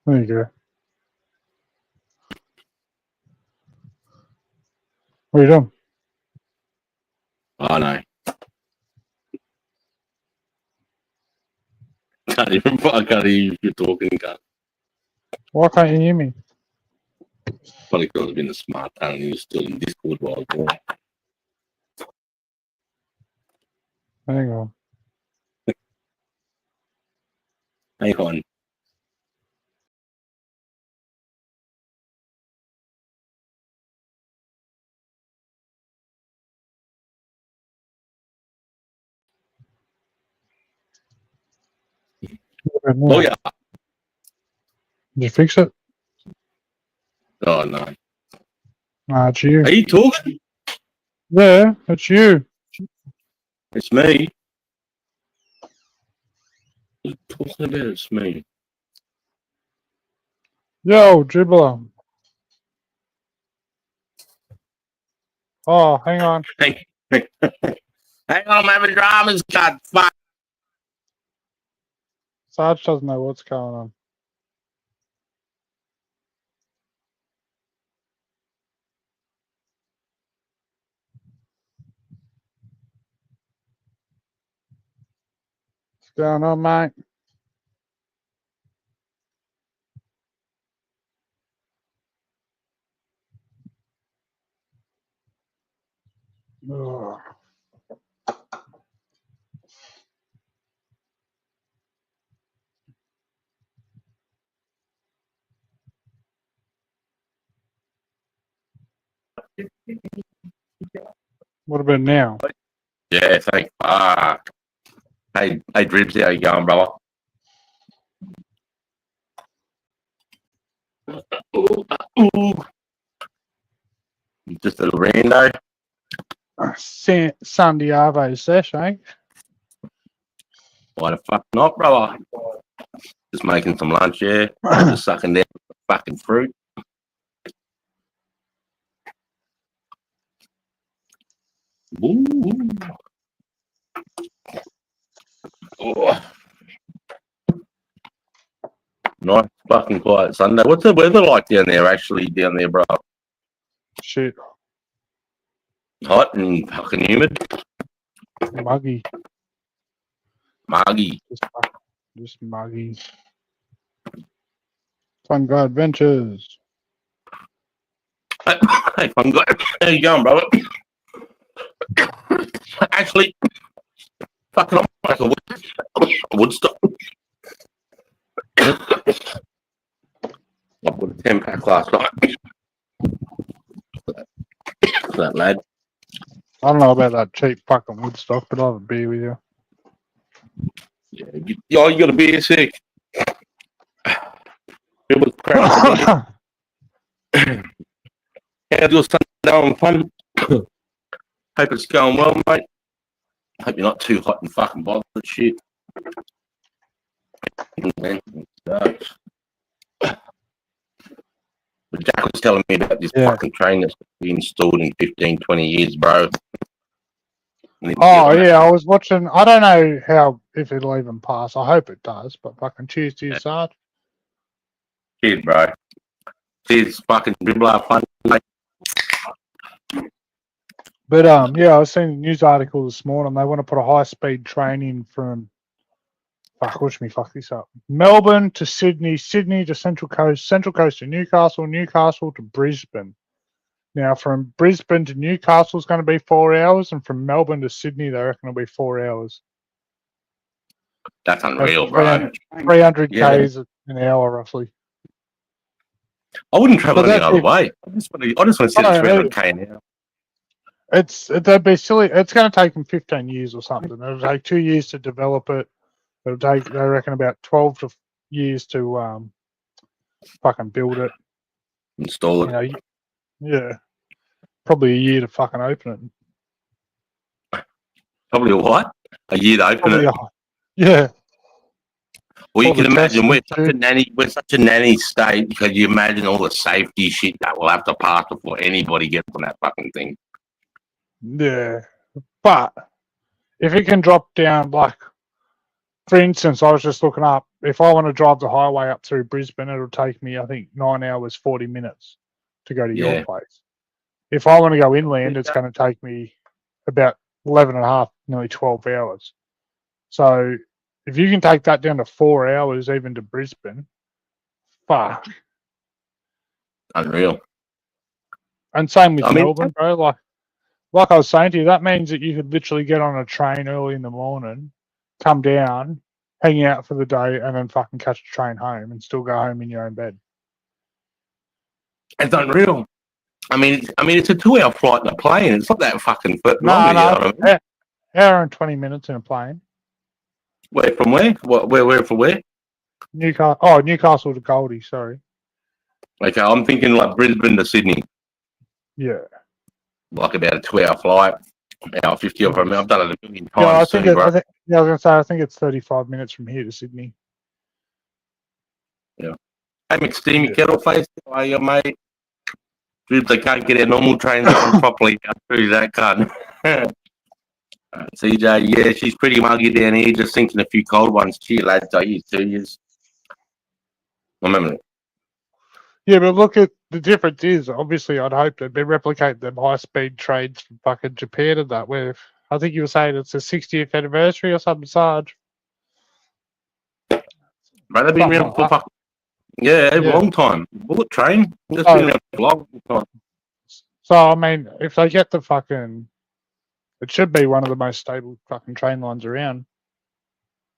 There you go. What are you doing? Oh no. I can't hear you if you're talking, can't. Why can't you hear me? Probably because I've been a smart tongue and you're still in Discord while I was talking. Hang on. Hang on. Oh yeah. Did you fix it? Oh no. Nah, it's you. Are you talking? Yeah, it's you. It's me. What are you talking about? It's me. Yo, dribbler. Oh, hang on. Hang on, I'm having dramas. God fuck. Sarge doesn't know what's going on. What's going on, mate? Ugh. What about now? Yeah, thank fuck. Hey, Dribs, how you going, brother? Ooh. Just a little rando. Sunday Arvo sesh, eh? Why the fuck not, brother? Just making some lunch, yeah. Just sucking down the fucking fruit. Ooh. Oh. Nice fucking quiet Sunday. What's the weather like down there, bro? Shit. Hot and fucking humid. Muggy. Muggy. Just muggy. Fun guy adventures. Hey, fun guy. How you going, brother? Actually, fucking I'm like a Woodstock. I bought a 10-pack last night. That lad. I don't know about that cheap fucking Woodstock, but I'll have a beer with you. Yeah, you got a beer sick. It was crap. How's your Sunday going, fun? Hope it's going well, mate. Hope you're not too hot and fucking bothered shit. But Jack was telling me about this fucking train that's been installed in 15, 20 years, bro. Oh, yeah, I was watching. I don't know if it'll even pass. I hope it does, but fucking cheers to you, Sarge. Cheers, bro. Cheers, fucking dribbler, fun, mate. But, yeah, I was seeing a news article this morning. They want to put a high-speed train in from, watch me fuck this up, Melbourne to Sydney, Sydney to Central Coast to Newcastle, Newcastle to Brisbane. Now, from Brisbane to Newcastle is going to be 4 hours, and from Melbourne to Sydney, they reckon it'll be 4 hours. That's unreal, bro. 300 Ks an hour, roughly. I wouldn't travel any other way. I just want to see the 300 K an hour. They'd be silly. It's going to take them 15 years or something. It'll take 2 years to develop it. It'll take, they reckon, about 12 years to fucking build it. Install it. You know, yeah. Probably a year to fucking open it. Probably a what? A year to open it? Yeah. Well, you can imagine we're such a nanny state. Could you imagine all the safety shit that we'll have to pass before anybody gets on that fucking thing? Yeah. But if it can drop down, like, For instance, I was just looking up. If I want to drive the highway up through Brisbane, it'll take me, I think, 9 hours 40 minutes to go to your place. If I want to go inland, it's going to take me about 11 and a half, nearly 12 hours. So if you can take that down to 4 hours, even to Brisbane, fuck. Unreal. And same with Melbourne, bro. Like I was saying to you, that means that you could literally get on a train early in the morning, come down, hang out for the day, and then fucking catch a train home and still go home in your own bed. It's unreal. I mean, it's a 2-hour flight in a plane. It's not that fucking long. No, you know what I mean? Hour and 20 minutes in a plane. Where from where? Where from where? Newcastle to Goldie, sorry. Okay, I'm thinking like Brisbane to Sydney. Yeah. Like about a 2-hour flight, hour 50 or from. I've done it a million times. I was going to say, I think it's 35 minutes from here to Sydney. Yeah. Hey, McSteamy Kettle Face, how are you, mate? They can't get our normal trains on properly through that cunt. CJ, yeah, she's pretty muggy down here, just thinking a few cold ones. Cheers, lads. I used 2 years. Remember that. Yeah, but look at the difference is, obviously, I'd hope they'd be replicating them high-speed trades from fucking Japan and that, where I think you were saying it's the 60th anniversary or something, Sarge. But they've been around for fucking... Yeah, a long time. Bullet train. Just been around for a long time. So, I mean, if they get the fucking... It should be one of the most stable fucking train lines around.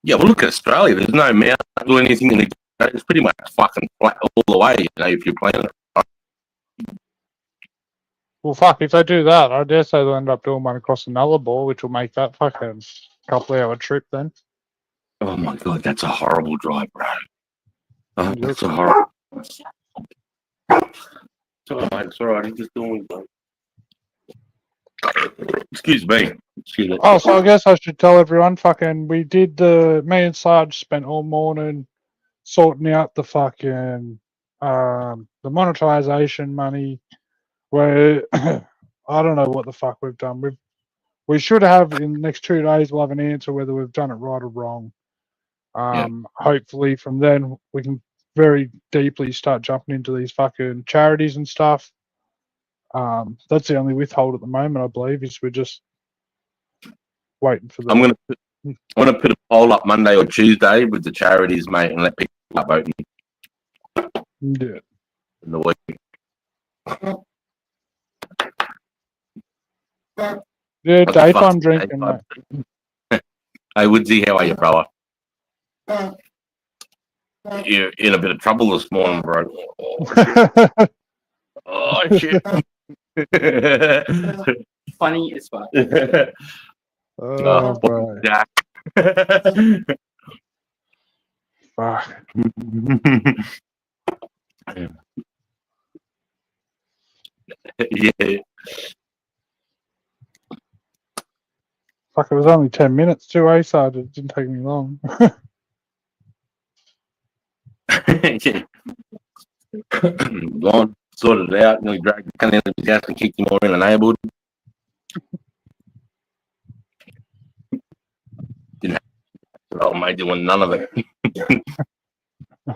Yeah, well, look at Australia. There's no mountains or anything in the... It's pretty much fucking flat all the way, you know, if you're playing it. Well, fuck, if they do that, I dare say they'll end up doing one across the Nullarbor, which will make that fucking couple-hour trip then. Oh, my God, that's a horrible drive, bro. Oh, that's a horrible... It's all right, mate. It's all right. He's just doing... Excuse me. Oh, so I guess I should tell everyone, fucking, me and Sarge spent all morning sorting out the fucking, the monetization money, where, I don't know what the fuck we've done. We should have, in the next 2 days, we'll have an answer whether we've done it right or wrong. Hopefully from then, we can very deeply start jumping into these fucking charities and stuff. That's the only withhold at the moment, I believe, is we're just waiting for the... I'm gonna put a poll up Monday or Tuesday with the charities, mate, and let people start voting. Yeah. In the week. Yeah, daytime drinking, mate. Hey, Woodsy, how are you, brother? You're in a bit of trouble this morning, bro. Oh, shit. Funny as fuck. Oh, bro. Jack. Fuck. Yeah. Fuck, it was only 10 minutes too, so it didn't take me long. Gone, sorted it out, nearly dragged the cunt out of his house and kicked him all in enabled. Didn't have to, mate, doing none of it.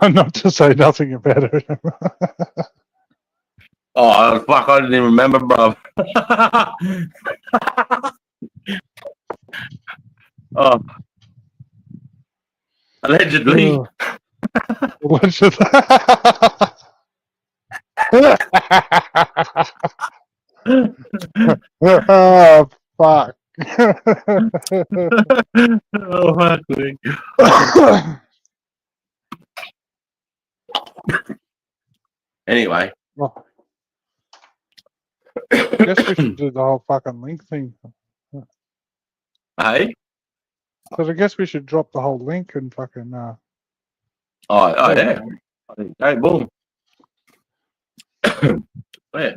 Not to say nothing about it. Oh, fuck, I didn't even remember, bro. Oh. Allegedly. Allegedly. Oh, fuck. Oh, fuck me. Anyway. Well, I guess we should do the whole fucking link thing. Hey? Because I guess we should drop the whole link and fucking... Oh, yeah. Hey, boom. Yeah.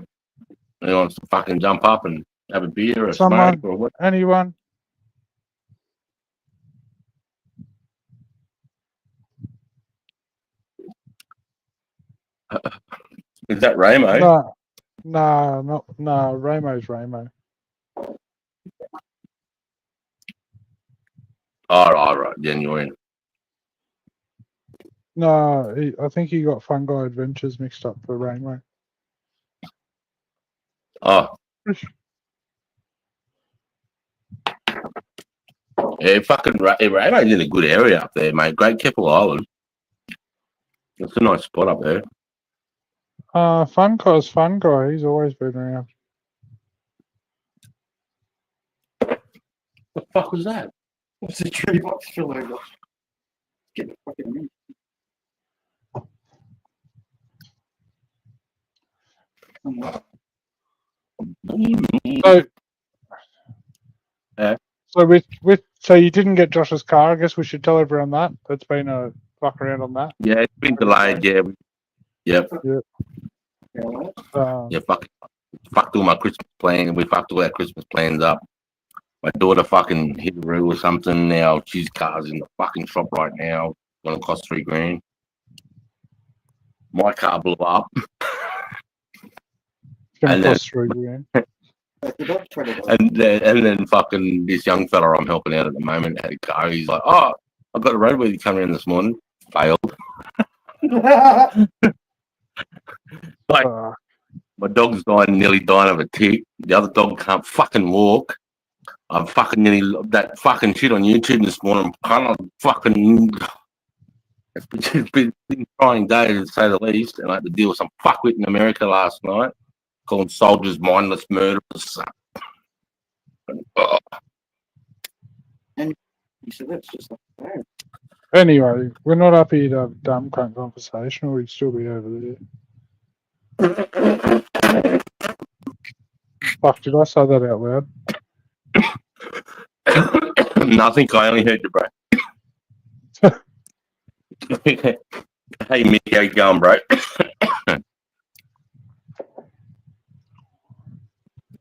He wants to fucking jump up and have a beer or a smoke or what? Anyone? Is that Ramo? No, Ramo's Ramo. All right. Then you're in. No, I think he got Fungi Adventures mixed up for Rainway. Oh. Yeah, Rainway's in a good area up there, mate. Great Keppel Island. It's a nice spot up there. Fungi's Fungi. He's always been around. What the fuck was that? What's the tree box fill over? Get the fucking meat. So you didn't get Josh's car. I guess we should tell everyone that. That's been a fuck around on that. Yeah, it's been delayed. Yeah. Yep. Yeah. Fucked all my Christmas plans. We fucked all our Christmas plans up. My daughter fucking hit a roo or something. Now she's car's in the fucking shop right now. Gonna cost $3,000. My car blew up. It's gonna cost $3,000. And then fucking this young fella I'm helping out at the moment had a car. He's like, oh, I've got a roadworthy coming in this morning. Failed. Like, my dog's nearly dying of a tick. The other dog can't fucking walk. I'm fucking nearly that fucking shit on YouTube this morning. I'm kind of fucking. It's been a trying day to say the least, and I had to deal with some fuckwit in America last night, calling soldiers mindless murderers. And you said that's just like that. Anyway, we're not up here to have a dumb cunt conversation, or we'd still be over there. Fuck, did I say that out loud? Nothing, I only heard you, bro. Hey, Mick, how you going, bro?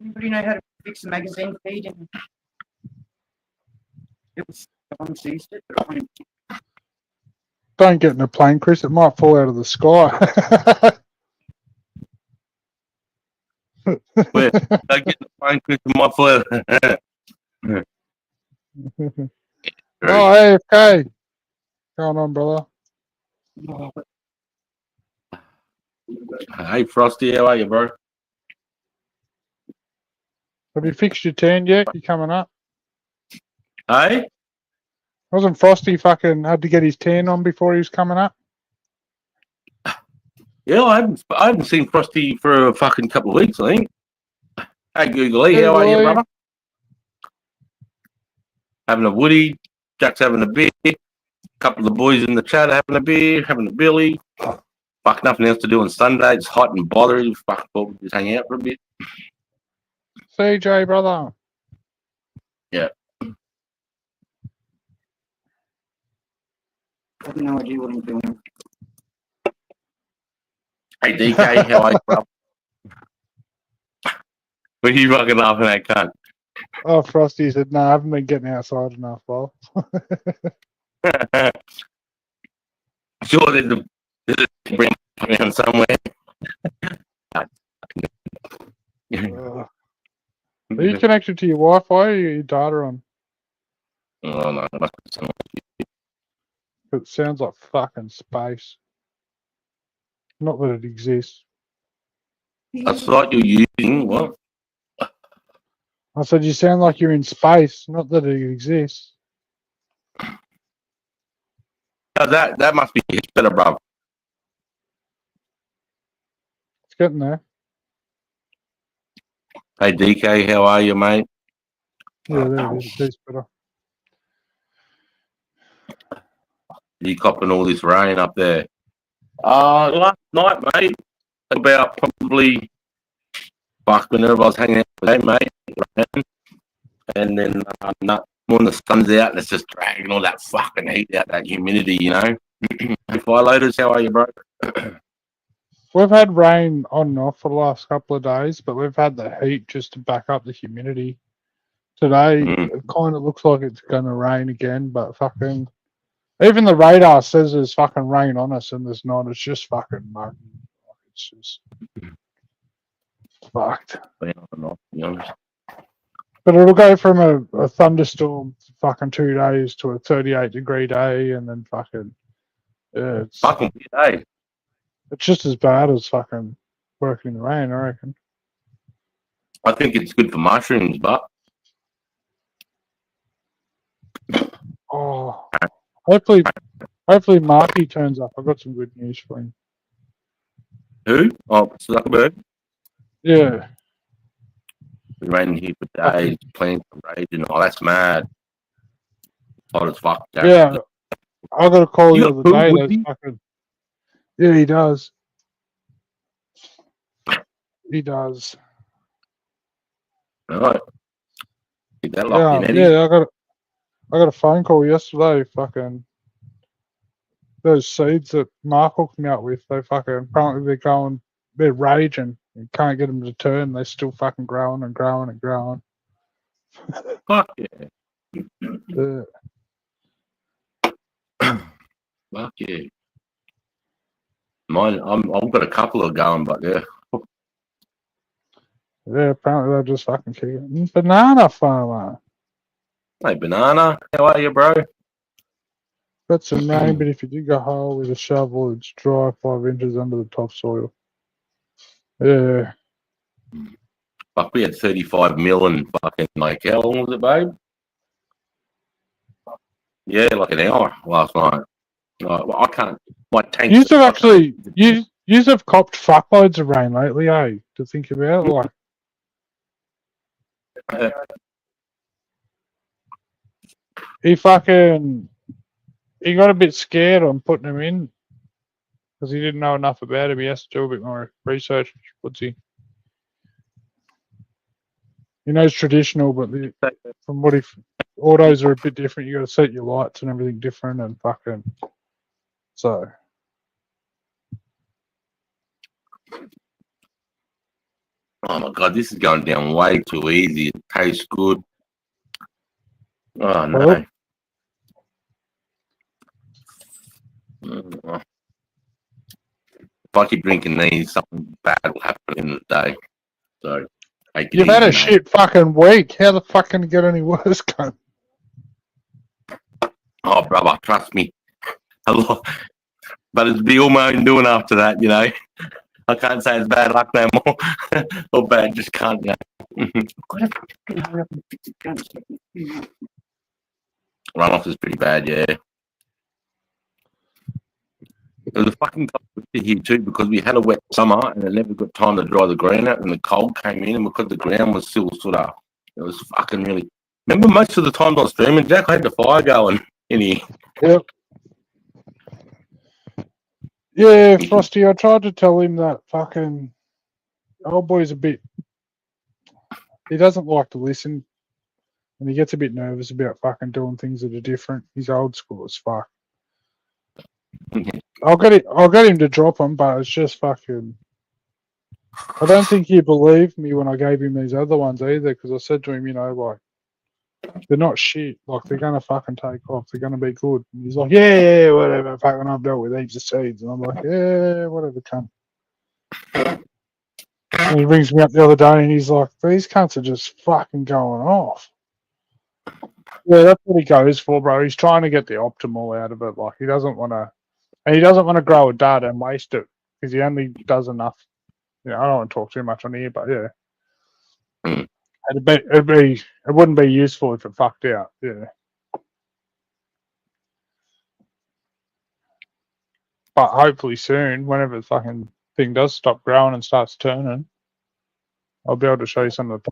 Anybody know how to fix the magazine feed? It was someone seized it, but I won't. Don't get in a plane, Chris. It might fall out of the sky. Where? Don't get in the plane, Chris. It might fall out. Oh, AFK. Going on, brother? Hey, Frosty, how are you, bro? Have you fixed your tan yet? You coming up? Hey? Wasn't Frosty fucking had to get his tan on before he was coming up? Yeah, I haven't seen Frosty for a fucking couple of weeks, I think. Hey, Googly, how are you, brother? Having a woody. Jack's having a beer. A couple of the boys in the chat having a beer, having a billy. Fuck, nothing else to do on Sunday. It's hot and bothered. Fuck, we'll just hang out for a bit. CJ, brother. Yeah. I have no idea what I'm doing. Hey, DK, how are you, bro? What are you fucking laughing at, cunt? Oh, Frosty said, no, I haven't been getting outside enough, Bob. Sure, there's a bring around somewhere. Are you connected to your Wi-Fi or your data on? Oh, no. It sounds like fucking space. Not that it exists. I thought you're using what? I said you sound like you're in space, not that it exists. Oh, that must be better, bro. It's getting there. Hey, DK, how are you, mate? Yeah, there it is. It's better. You copping all this rain up there? Last night, mate, about probably whenever I was hanging out with mate, and then when the sun's out, and it's just dragging all that fucking heat out, that humidity, you know. Fire loaders, how are you, bro? We've had rain on and off for the last couple of days, but we've had the heat just to back up the humidity. Today, it kind of looks like it's going to rain again, but fucking... Even the radar says there's fucking rain on us, and there's not. It's just fucking muggy. It's just... fucked. But it'll go from a thunderstorm fucking 2 days to a 38-degree day, and then fucking... Yeah, Fucking weird, eh? it's just as bad as fucking working in the rain, I reckon. I think it's good for mushrooms, but Oh, hopefully Marky turns up. I've got some good news for him. who? Oh, Zuckerberg. Yeah. Been raining here for days. Plants are raging. Oh, that's mad. Hot as fuck. Jack. Yeah. I got a call You the got other food, day. would Those you? fucking. Yeah, he does. He does. Right. Get that locked in, Eddie. Yeah. I got a phone call yesterday. Fucking those seeds that Mark hooked me up with. They fucking apparently they're raging. You can't get them to turn. They're still fucking growing and growing and growing. Fuck yeah. Fuck yeah. Mine, I've got a couple of going, but yeah. Yeah, apparently they're just fucking kicking. Banana farmer. Hey, Banana, how are you, bro? Got some rain, but if you dig a hole with a shovel, it's dry 5 inches under the topsoil. Yeah. Fuck, we had 35 mil and fucking, like, how long was it, babe? Yeah, like an hour last night. I can't, my tank. Yous have actually, yous have copped fuckloads of rain lately, eh? To think about, like. He got a bit scared on putting him in because he didn't know enough about him. He has to do a bit more research, what's he? He knows traditional, but from what autos are a bit different. You got to set your lights and everything different, and fucking so. Oh my god, this is going down way too easy. It tastes good. Oh no. If I keep drinking these, something bad will happen in the day. So take it You've had a easy, mate. shit fucking week. How the fuck can it get any worse, cunt? Oh, brother, trust me. A lot. But it's be all my own doing after that, you know. I can't say it's bad luck no more. Or bad, just can't, you know. Runoff is pretty bad, yeah. It was a fucking cold here too because we had a wet summer and it never got time to dry the ground out and the cold came in and because the ground was still sort of, it was fucking really. Remember most of the times I was streaming, Jack, I had the fire going in here. Yep. Yeah, Frosty, I tried to tell him that fucking old boy's a bit. He doesn't like to listen and he gets a bit nervous about fucking doing things that are different. He's old school as fuck. I'll get him to drop them, but it's just fucking. I don't think he believed me when I gave him these other ones either, because I said to him, you know, like they're not shit. Like they're gonna fucking take off. They're gonna be good. And he's like, yeah, whatever. Fucking I've dealt with heaps of seeds, and I'm like, yeah, whatever, cunt. And he rings me up the other day, and he's like, these cunts are just fucking going off. Yeah, that's what he goes for, bro. He's trying to get the optimal out of it. Like he doesn't want to. And he doesn't want to grow a dud and waste it because he only does enough. You know, I don't want to talk too much on here, but yeah, it wouldn't be useful if it fucked out. Yeah, but hopefully soon, whenever the fucking thing does stop growing and starts turning, I'll be able to show you some of the.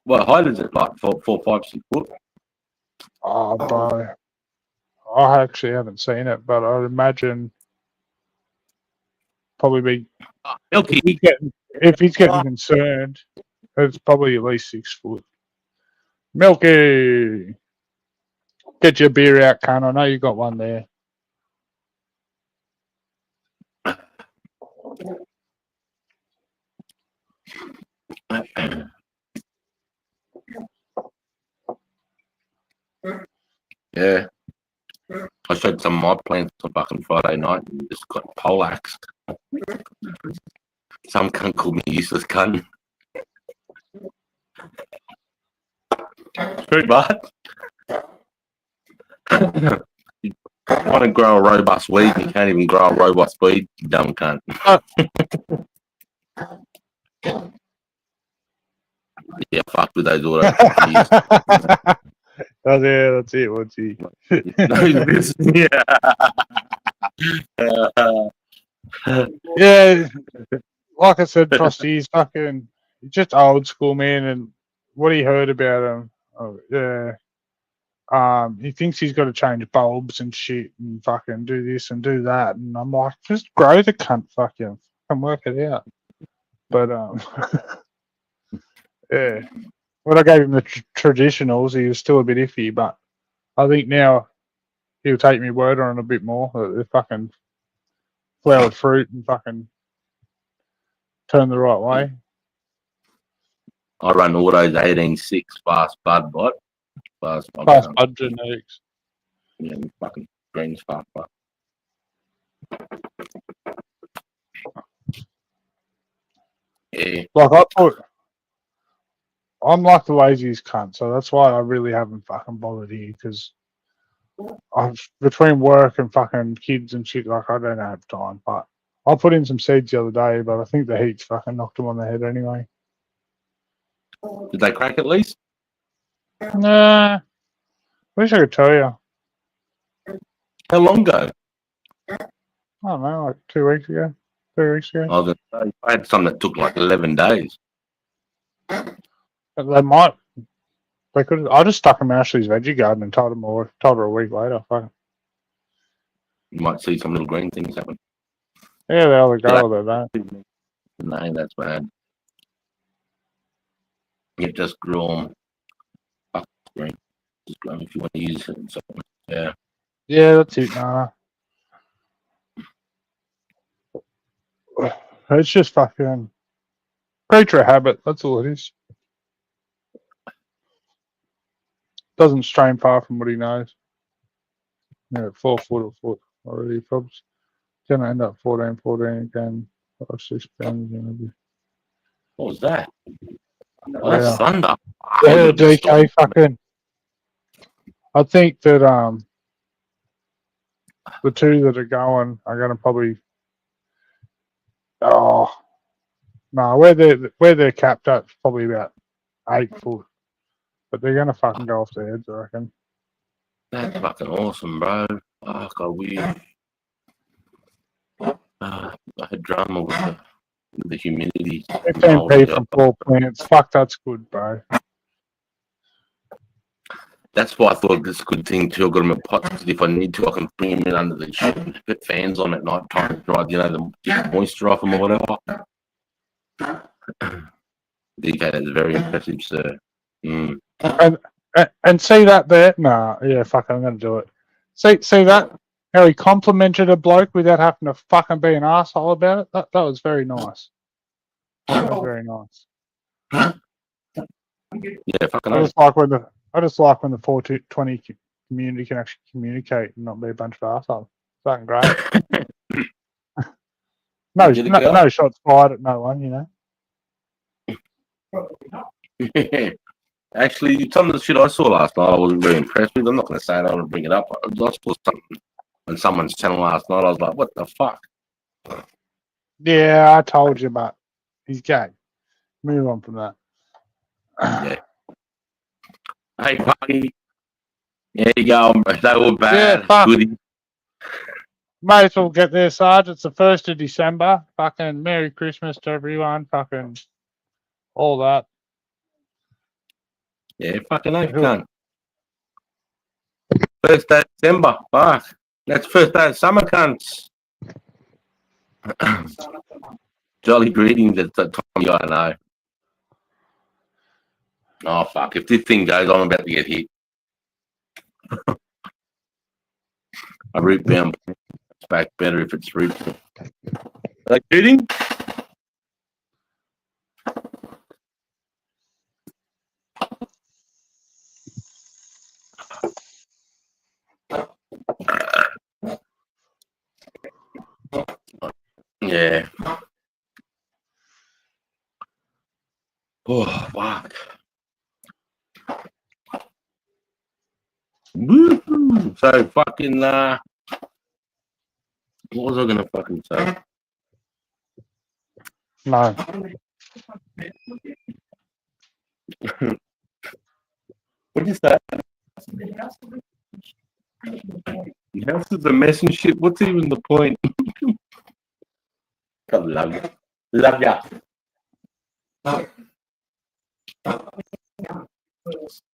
What height is it? Like 4, 5, 6 foot? Oh, bro, I actually haven't seen it, but I'd imagine probably be. Milky. If he's getting concerned, it's probably at least 6 foot. Milky, get your beer out, cunt. I know you got one there. Yeah. I showed some of my plants on fucking Friday night and just got poleaxed. Some cunt called me useless cunt. True, but Want to grow a robust weed and you can't even grow a robust weed, you dumb cunt. Yeah, fuck with those auto companies. Oh, yeah, that's it. What's he? Yeah, like I said, Frosty, he's fucking just old school, man. And what he heard about him, oh, yeah. He thinks he's got to change bulbs and shit and fucking do this and do that. And I'm like, just grow the cunt, fucking, and work it out. But, yeah. When I gave him the traditionals, he was still a bit iffy, but I think now he'll take me word on it a bit more. The fucking flowered fruit and fucking turn the right way. I run autos 18.6 fast bud bot. Fast bud genetics. Yeah, fucking green as fuck, but yeah. Like I'm like the laziest cunt, so that's why I really haven't fucking bothered here, because I've between work and fucking kids and shit, like I don't have time. But I put in some seeds the other day, but I think the heat's fucking knocked them on the head anyway. Did they crack at least? Nah, wish I could tell you. How long ago? I don't know, like 2 weeks ago, 3 weeks ago. I was gonna say, I had some that took like 11 days. They might. They could. I just stuck them in Ashley's veggie garden and told her a week later. Fuck. You might see some little green things happen. Yeah, they either go or they don't. No, that's bad. You just grow them. Fuck green. Just grow them if you want to use it and something. Yeah. Yeah, that's it. Nah. It's just fucking creature of habit. That's all it is. Doesn't strain far from what he knows. Yeah, 4 foot a foot already. Probably gonna end up 14 again. 5, 6 pounds. What was that? Oh, Yeah. that's thunder. Yeah, DK fucking. I think that the two that are going are gonna probably. Oh no, where they're capped at is probably about 8 foot, but they're gonna fucking go off their heads, I reckon. That's fucking awesome, bro. Fuck, I wish. I had drama with the humidity. 15p from 4 plants. Fuck, that's good, bro. That's why I thought this good thing too. I got them in pots because if I need to, I can bring them in under the shit and put fans on at night time to dry, the moisture off them or whatever. DK, that's very impressive, sir. Mm. And see that there? Nah, yeah, fuck, I'm gonna do it. See that? How he complimented a bloke without having to fucking be an asshole about it. That was very nice. That was very nice. Yeah, fucking. I just like when the 420 community can actually communicate and not be a bunch of assholes. Fucking great. no shots fired at no one, you know. Actually, some of the shit I saw last night, I wasn't very impressed with. I'm not going to say it. I want to bring it up. I saw something on someone's channel last night. I was like, "What the fuck?" Yeah, I told you, but he's gay. Move on from that. Yeah. Hey, party. There you go. They were bad. Yeah, fuck. Goody. Might as well get there, Sarge. It's the 1st of December. Fucking Merry Christmas to everyone. Fucking all that. Yeah, fucking I can't. 1st day of December. Fuck. That's 1st day of summer, cunts. Jolly greetings at the time. I don't know. Oh, fuck. If this thing goes, I'm about to get hit. A root bound. It's back better if it's root. Are they shooting? Yeah. Oh, fuck. Woo-hoo. So fucking What was I gonna fucking say? No. What is that? The house is a mess and shit. What's even the point? I love you. Love ya.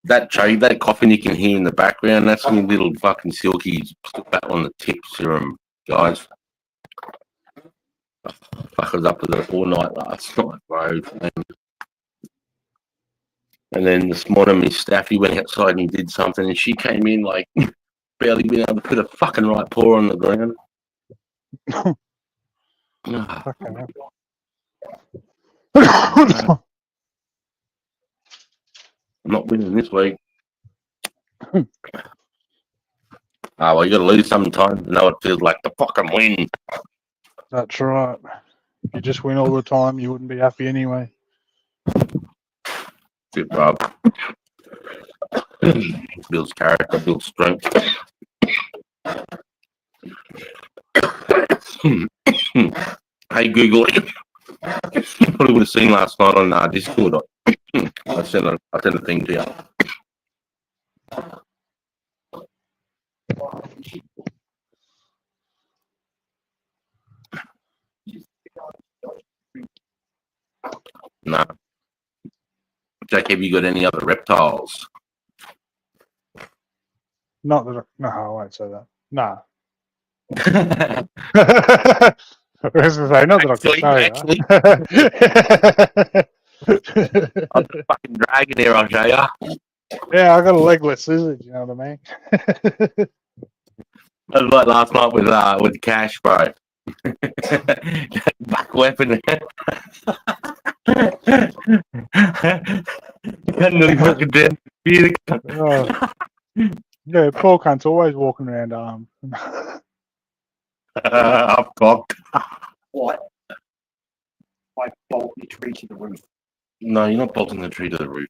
That coughing you can hear in the background, that's my little fucking silkies. Put that on the tip serum, guys. Fuck, I was up with it all night last night, bro. And then this morning, my staffy went outside and did something, and she came in like barely being able to put a fucking right paw on the ground. I'm not winning this week. Well, you got to lose sometimes to know it feels like to fucking win. That's right. If you just win all the time, you wouldn't be happy anyway. Good, Rob. Builds character, builds strength. Hey, Google. Probably would have seen last night on Discord. I sent a thing to you. No. Jack, have you got any other reptiles? Not that. No, I won't say that. Nah. I was going to say, not that I can show you. I've got a fucking dragon here, I'll show you. Yeah, I got a legless lizard, you know what I mean? That was like last night with Cash, bro. Back weapon. Couldn't really fucking dead. Yeah, poor cunt's always walking around armed. I've cocked. What? I bolt the tree to the roof. No, you're not bolting the tree to the roof.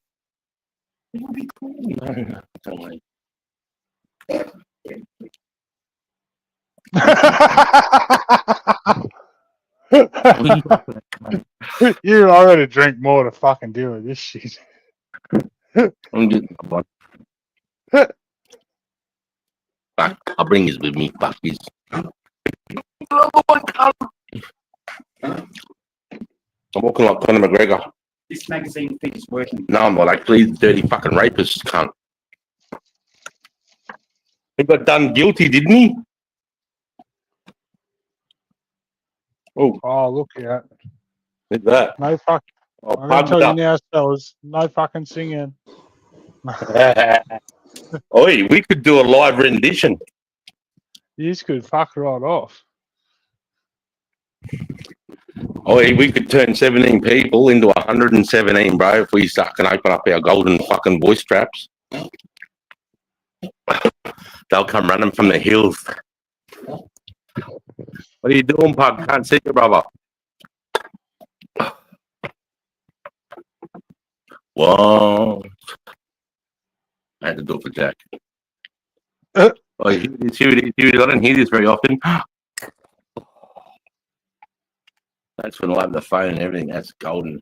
It would be cool. No, don't worry. You already drink more to fucking deal with this shit. I'm getting one. Fuck, I'll bring his with me. Fuck his. I'm walking like Conor McGregor. This magazine feed is working. No, I'm not actually. He's a dirty fucking rapist, cunt. He got done guilty, didn't he? Oh, look at Look at that. no fuck. Oh, I'm gonna tell you now, fellas. No fucking singing. Oi, we could do a live rendition. You could fuck right off. Oi, we could turn 17 people into 117, bro, if we start and open up our golden fucking voice traps. They'll come running from the hills. What are you doing, Pug? Can't see you, brother. Whoa. I had to do it for Jack. Oh, here it is. I don't hear this very often. That's when I have the phone and everything. That's golden.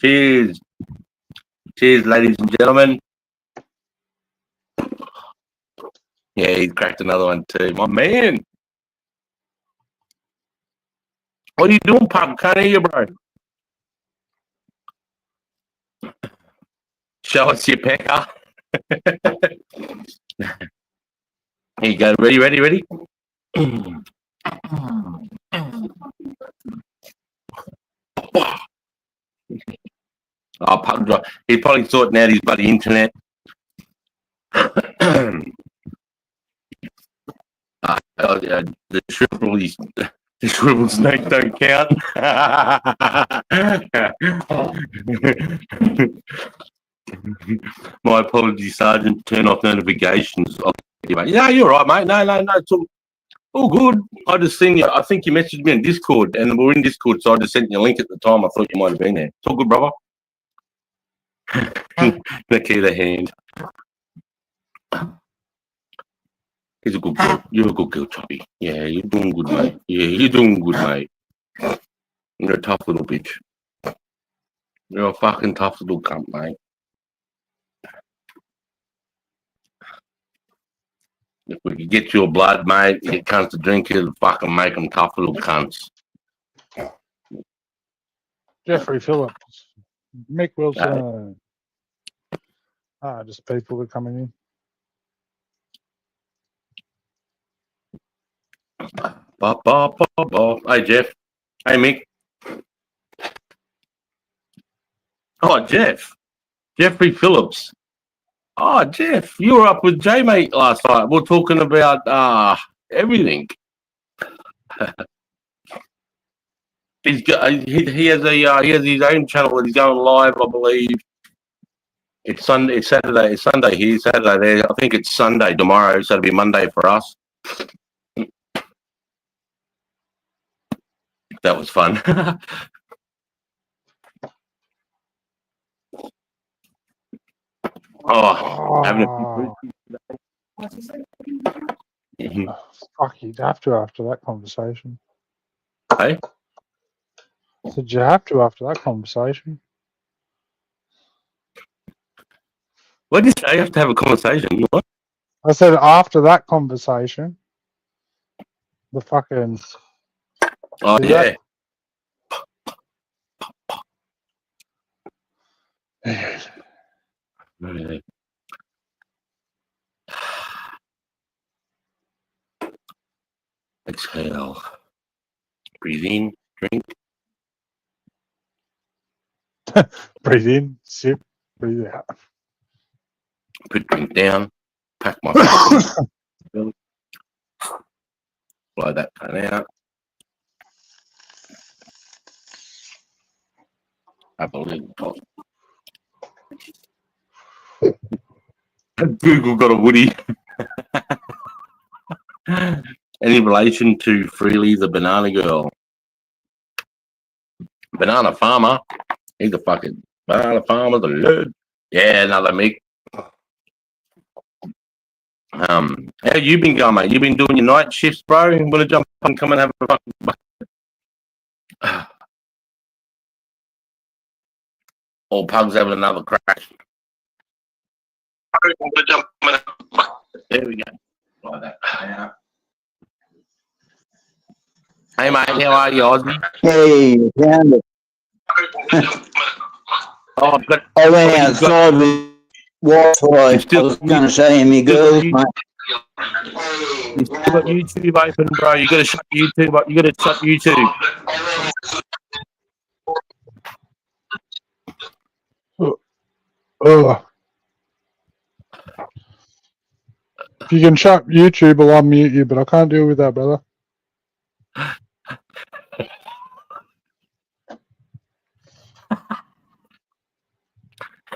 Cheers. Cheers, ladies and gentlemen. Yeah, he's cracked another one too. My man. What are you doing, Pug? Can't hear you, bro. Show us your pecker. Here you go. Ready? Oh, Pug, he's probably sorting out his bloody internet. The shriveled snake don't count. My apologies, Sergeant. Turn off notifications. Yeah, you're right, mate. No, it's all good. I just seen you. I think you messaged me in Discord, and we're in Discord, so I just sent you a link at the time. I thought you might have been there. It's all good, brother. The key to the hand. He's a good girl. You're a good girl, Choppy. Yeah, you're doing good, mate. Yeah, you're doing good, mate. You're a tough little bitch. You're a fucking tough little cunt, mate. If we could get your blood, mate, get cunts to drink it, fucking make them tough little cunts. Jeffrey Phillips, Mick Wilson. Just people that are coming in. Hey, Jeff. Hey, Mick. Oh, Jeff. Jeffrey Phillips. Oh, Jeff, you were up with J-Mate last night. We're talking about everything. He has his own channel that he's going live, I believe. It's Sunday. It's Saturday. It's Sunday here. Saturday there. I think it's Sunday tomorrow, so it'll be Monday for us. That was fun. Having a few Fuck, you'd have to after that conversation. Hey? Said you have to after that conversation. What did you say? You have to have a conversation. What? I said after that conversation. The fucking. Oh, yeah. Really? Exhale. Breathe in. Drink. Breathe in, sip, breathe out. Put drink down. Pack my blow that pan out. I believe. Google got a Woody. Any relation to Freely the banana girl? Banana farmer. He's a fucking banana farmer. The Lord. Yeah, another Mick. How you been going, mate? You been doing your night shifts, bro? You want to jump up and come and have a fucking. All pugs having another crack. There we go. Like that. Yeah. Hey, mate, how are you, Ozzy? Hey, found it. I went outside with Wi-Fi. I was going to say, me girls, mate. You still got YouTube open, bro. You got to shut YouTube up. You got to shut YouTube. If you can shut YouTube, I'll unmute you, but I can't deal with that, brother.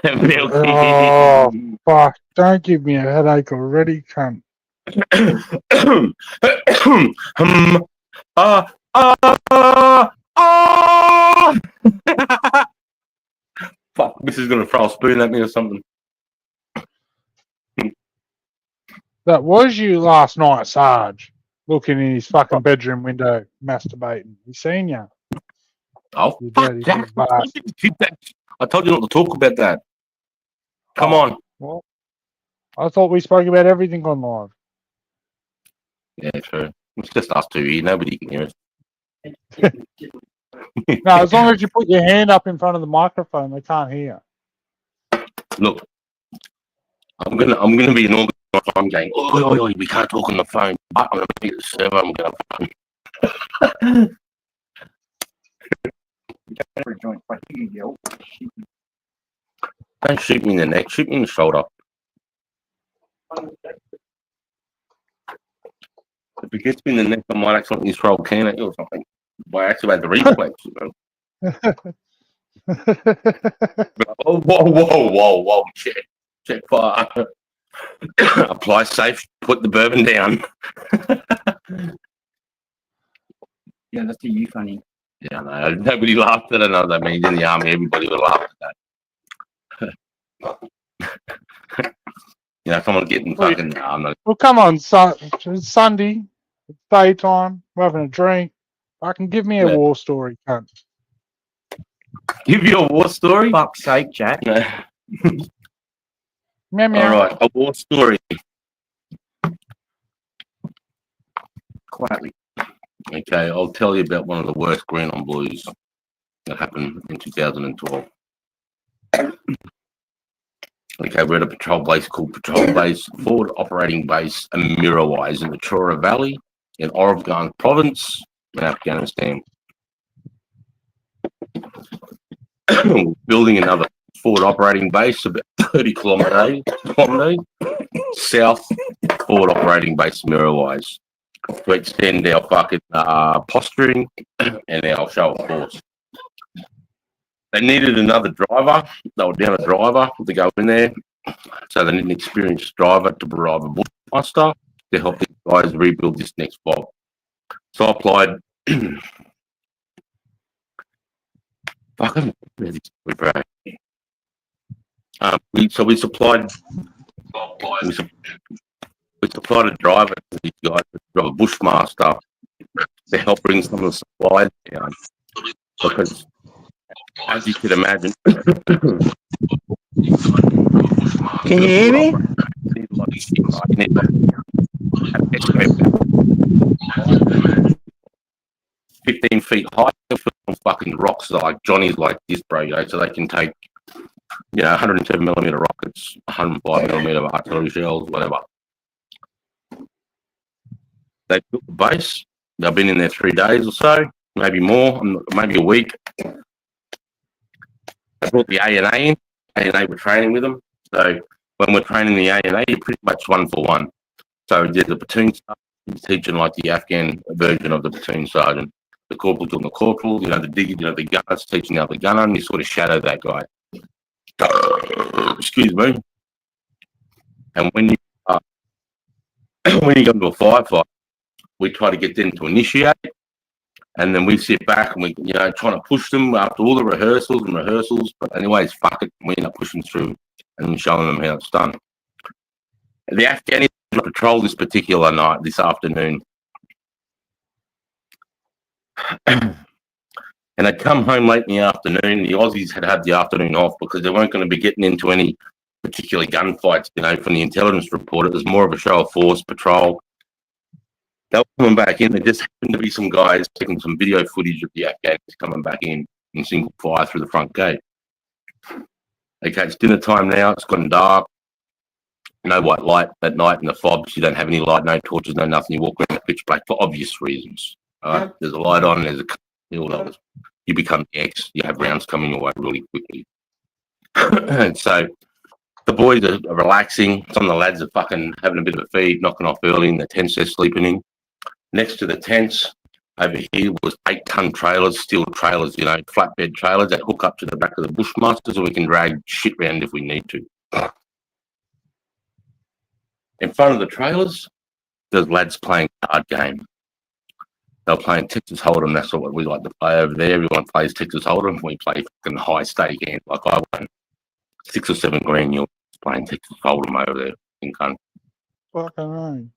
Oh, fuck. Don't give me a headache already, cunt. Fuck, this is going to throw a spoon at me or something. That was you last night, Sarge, looking in his fucking bedroom window, masturbating. He seen you. Oh, You fuck, dirty Jack. bastard. I told you not to talk about that. Come on. Well, I thought we spoke about everything on live. Yeah, true. It's just us two here. Nobody can hear us. No, as long as you put your hand up in front of the microphone, they can't hear. Look, I'm gonna be an organizer. I'm going. Oi, we can't talk on the phone. But I'm gonna be at the server. I'm gonna. Don't shoot me in the neck. Shoot me in the shoulder. If it gets me in the neck, I might accidentally throw a can at you or something. By activate the reflex. You know? Whoa. Check fire. Apply safe. Put the bourbon down. Yeah, that's you funny. Yeah, no, nobody laughed at it. I mean, in the army, everybody would laugh at that. You know, someone getting Well, fucking. Nah, I'm not. Well, come on, it's Sunday, it's daytime, we're having a drink. I can give me a Yeah. war story, cunt. Give you a war story. Fuck's sake, Jack. No. Meow All meow. right, a war story. Quietly. Okay, I'll tell you about one of the worst green on blues that happened in 2012. Okay, we're at a patrol base called Patrol Base, Forward Operating Base, Amirowise in the Chora Valley in Orovgan Province in Afghanistan. Building another forward operating base about 30 kilometres south, forward operating base Amirowise, to extend our fucking posturing and our show of force. They needed another driver. They were down a driver to go in there. So they need an experienced driver to provide a bushmaster to help these guys rebuild this next block. So I applied. Fucking really brave. We supplied a driver to these guys, a bushmaster, to help bring some of the supplies down. Because, as you could imagine, Can you hear me? 15 feet high, fucking rocks like Johnny's like this, bro, you know, so they can take, 107 millimeter rockets, 105 millimeter artillery shells, whatever. They built the base. They've been in there 3 days or so, maybe more, maybe a week. They brought the A&A in. A&A were training with them. So when we're training the A&A, you're pretty much 1-for-1. So there's a platoon sergeant, he's teaching like the Afghan version of the platoon sergeant. The corporal doing the corporal, the digger, the gunner's teaching the other gunner, and you sort of shadow that guy. Excuse me. And when you go into a firefight, we try to get them to initiate, and then we sit back and we, trying to push them after all the rehearsals. But anyways, fuck it, we end up pushing through and showing them how it's done. The Afghans patrolled this particular night, this afternoon. And they'd come home late in the afternoon. The Aussies had the afternoon off because they weren't going to be getting into any particular gunfights, from the intelligence report. It was more of a show of force patrol. They were coming back in. There just happened to be some guys taking some video footage of the Afghans coming back in single fire through the front gate. Okay, it's dinner time now. It's gotten dark. No white light at night in the fobs. You don't have any light, no torches, no nothing. You walk around the pitch black for obvious reasons. All right? There's a light on. There's a you become X. You have rounds coming your way really quickly. And so the boys are relaxing. Some of the lads are fucking having a bit of a feed, knocking off early in the tents they're sleeping in. Next to the tents over here was 8-ton trailers, steel trailers, flatbed trailers that hook up to the back of the bushmasters, and we can drag shit around if we need to. In front of the trailers, there's lads playing card game. They're playing Texas Hold'em. That's what we like to play over there. Everyone plays Texas Hold'em. We play fucking high stake games. Like I won 6 or 7 grand. You're playing Texas Hold'em over there in country. Fucking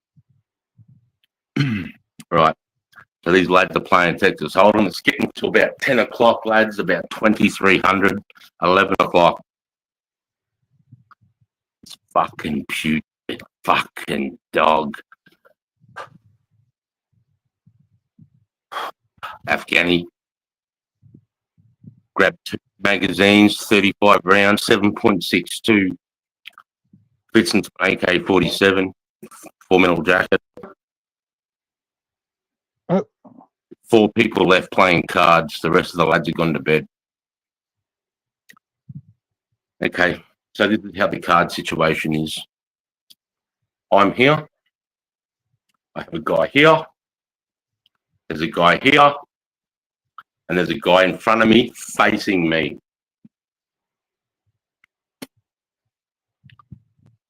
Right. So these lads are playing Texas Hold'em. It's getting to about 10 o'clock, lads. About 2300, 11 o'clock. It's fucking puke. Fucking dog. Afghani grabbed 2 magazines, 35 rounds, 7.62, fits into an AK-47, 4-metal jacket. 4 people left playing cards. The rest of the lads have gone to bed. Okay, so this is how the card situation is. I'm here. I have a guy here. There's a guy here. And there's a guy in front of me facing me.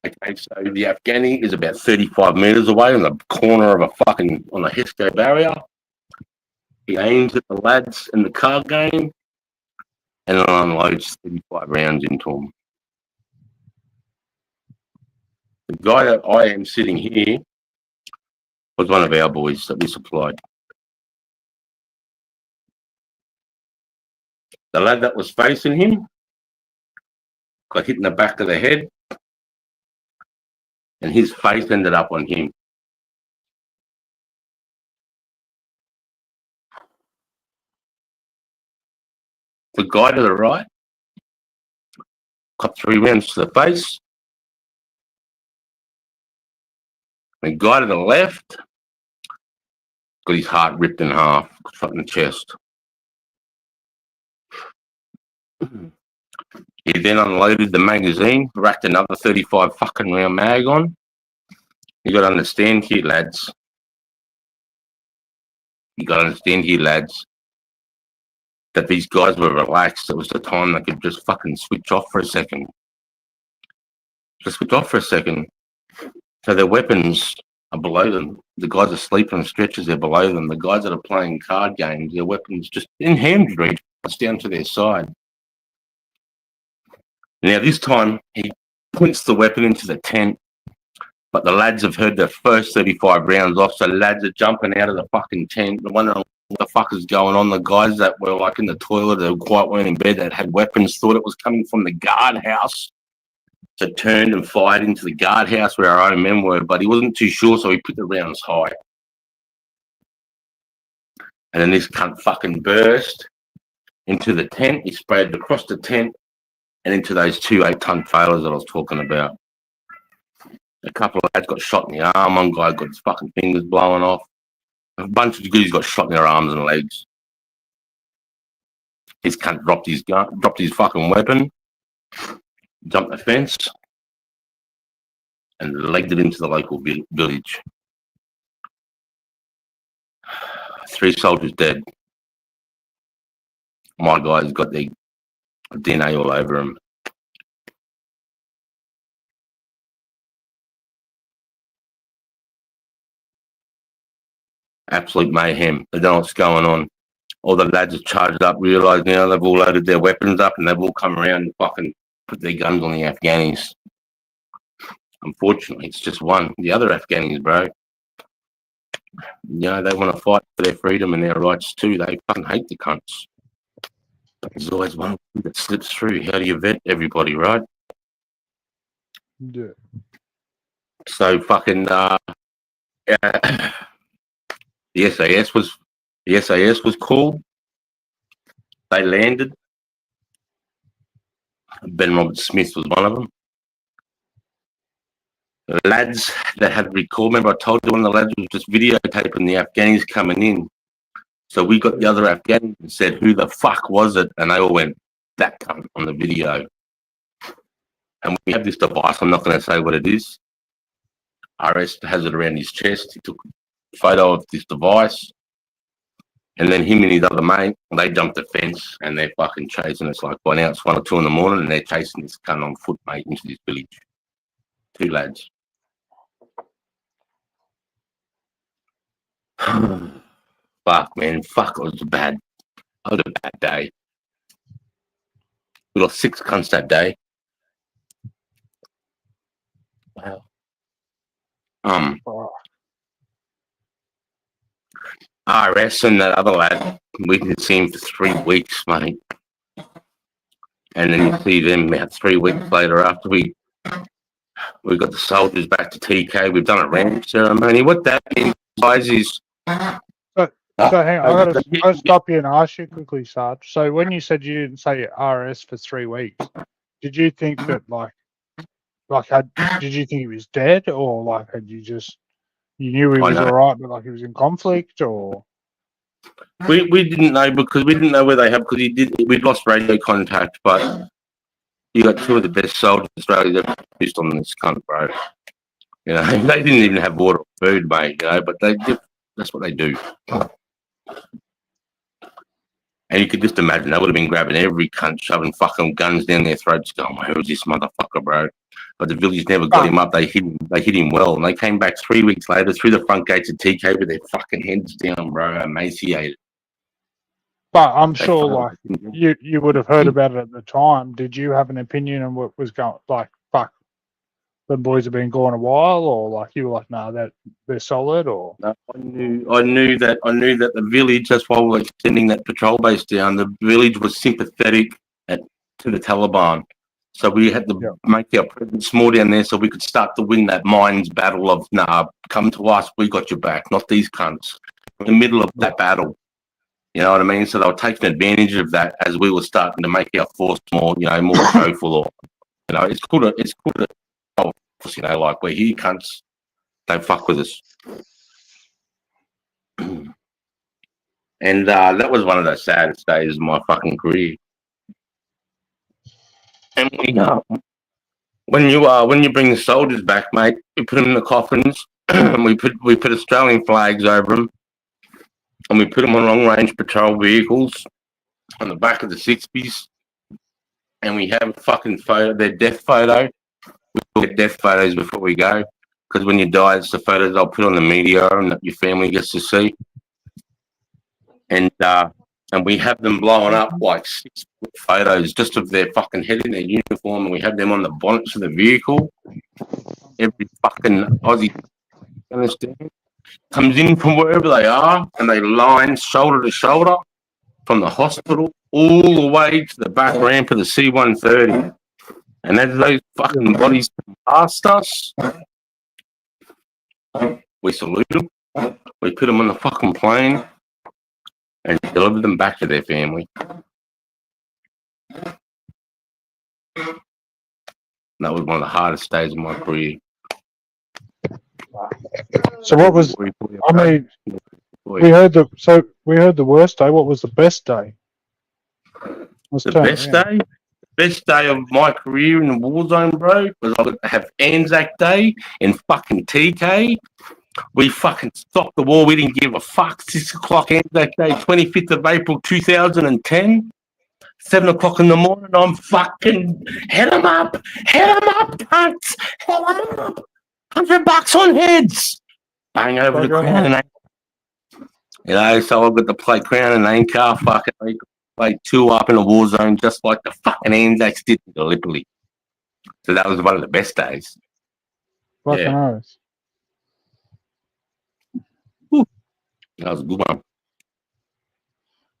Okay, so the Afghani is about 35 meters away on the corner of on the Hisco barrier. He aims at the lads in the card game and unloads 35 rounds into them. The guy that I am sitting here was one of our boys that we supplied. The lad that was facing him got hit in the back of the head, and his face ended up on him. The guy to the right got 3 rounds to the face. The guy to the left got his heart ripped in half, shot in the chest. He then unloaded the magazine, racked another 35 fucking round mag on. You got to understand here, lads. That these guys were relaxed. It was the time they could just fucking switch off for a second. So their weapons are below them. The guys are sleeping on stretchers, they're below them. The guys that are playing card games, their weapons just in hand reach, it's down to their side. Now this time he points the weapon into the tent, but the lads have heard the first 35 rounds off, so the lads are jumping out of the fucking tent. They're wondering what the fuck is going on. The guys that were like in the toilet, they quite weren't in bed, that had weapons, thought it was coming from the guardhouse. So turned and fired into the guardhouse where our own men were, but he wasn't too sure, so he put the rounds high. And then this cunt fucking burst into the tent. He sprayed across the tent and into those 2 8-ton trailers that I was talking about. A couple of lads got shot in the arm. One guy got his fucking fingers blowing off. A bunch of dudes got shot in their arms and legs. This cunt dropped his fucking weapon, jumped the fence, and legged it into the local village. 3 soldiers dead. My guys got their DNA all over them. Absolute mayhem. They don't know what's going on. All the lads are charged up, realise now they've all loaded their weapons up and they've all come around and fucking put their guns on the Afghanis. Unfortunately, it's just one. The other Afghanis, bro, they want to fight for their freedom and their rights too. They fucking hate the cunts. But there's always one that slips through. How do you vet everybody, right? Yeah. So fucking the SAS was called. They landed. Ben Robert Smith was one of them. The lads that had recalled, remember I told you one of the lads was just videotaping the Afghanis coming in. So we got the other Afghans and said, who the fuck was it? And they all went, that cunt on the video. And we have this device, I'm not going to say what it is. RS has it around his chest. He took a photo of this device. And then him and his other mate, they jumped the fence and they're fucking chasing us. Like by now it's 1 or 2 in the morning and they're chasing this cunt on foot, mate, into this village. 2 lads. Fuck, man. Fuck, it was a bad day. We lost 6 cunts that day. Wow. RS and that other lad, we didn't see him for 3 weeks, mate. And then you see them about 3 weeks later after we got the soldiers back to TK. We've done a ranch ceremony. What that means, guys, is... So hang on, I gotta stop you and ask you quickly, Sarge. So when you said you didn't say RS for 3 weeks, did you think that did you think he was dead, or like had you knew he was alright, but like he was in conflict, or? We didn't know because we didn't know where they have, because we'd lost radio contact, but you got 2 of the best soldiers Australia ever produced on this cunt, bro. They didn't even have water or food, mate, but that's what they do. And you could just imagine they would have been grabbing every cunt, shoving fucking guns down their throats, going, where is this motherfucker, bro? But the village never got him up. They hit him well. And they came back 3 weeks later through the front gates of TK with their fucking heads down, bro, emaciated. But I'm sure, like, you would have heard about it at the time. Did you have an opinion on what was going, like, fuck, the boys have been gone a while, or like you were like, nah, that they're solid, or No, I knew that the village. That's why we were extending that patrol base down. The village was sympathetic to the Taliban, so we had to make our presence more down there, so we could start to win that minds battle of nah, come to us, we got your back, not these cunts. In the middle of that battle, you know what I mean? So they were taking advantage of that as we were starting to make our force more, more showful, or it's cool to like we're here, cunts. Don't fuck with us. And that was one of the saddest days of my fucking career. And when you bring the soldiers back, mate, we put them in the coffins, and we put Australian flags over them, and we put them on long range patrol vehicles on the back of the 60s, and we have a fucking photo, their death photo. We get death photos before we go, because when you die, it's the photos I'll put on the media and that your family gets to see. And we have them blowing up like 6 photos just of their fucking head in their uniform, and we have them on the bonnets of the vehicle. Every fucking Aussie, understand, comes in from wherever they are, and they line shoulder to shoulder from the hospital all the way to the back ramp of the C-130. And as those fucking bodies pass us, we salute them, we put them on the fucking plane, and deliver them back to their family. That was one of the hardest days of my career. so what was? I mean, we heard the worst day. What was the best day? The best day of my career in the war zone, bro, was I got to have Anzac Day in fucking TK. We fucking stopped the war. We didn't give a fuck. 6 o'clock Anzac Day, 25th of April, 2010. 7 o'clock in the morning, I'm fucking head 'em up, cunts, head 'em up. $100 on heads. Bang over the crown and anchor. So I've got to play crown and anchor, fucking play 2 up in a war zone, just like the fucking Anzacs did in Gallipoli. So that was one of the best days. Fucking oath. That was a good one.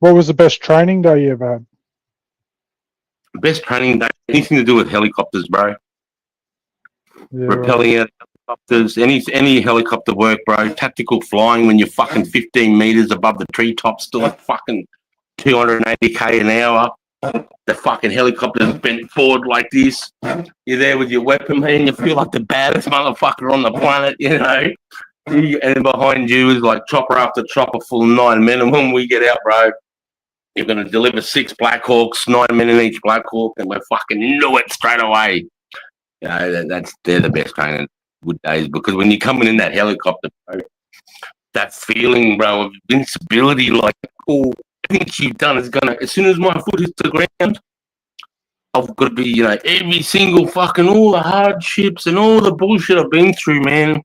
What was the best training day you ever had? Best training day, anything to do with helicopters, bro. Yeah, Rappelling out helicopters, any helicopter work, bro. Tactical flying when you're fucking 15 meters above the treetops, doing fucking 280k an hour. The fucking helicopter's bent forward like this. You're there with your weapon, man. You feel like the baddest motherfucker on the planet, And behind you is like chopper after chopper full of 9 men. And when we get out, bro, you're going to deliver 6 Black Hawks, 9 men in each Black Hawk, and we fucking knew it straight away. They're the best training good days, because when you're coming in that helicopter, bro, that feeling, bro, of invincibility, like, oh, everything you've done is going to, as soon as my foot hits the ground, I've got to be, every single fucking, all the hardships and all the bullshit I've been through, man.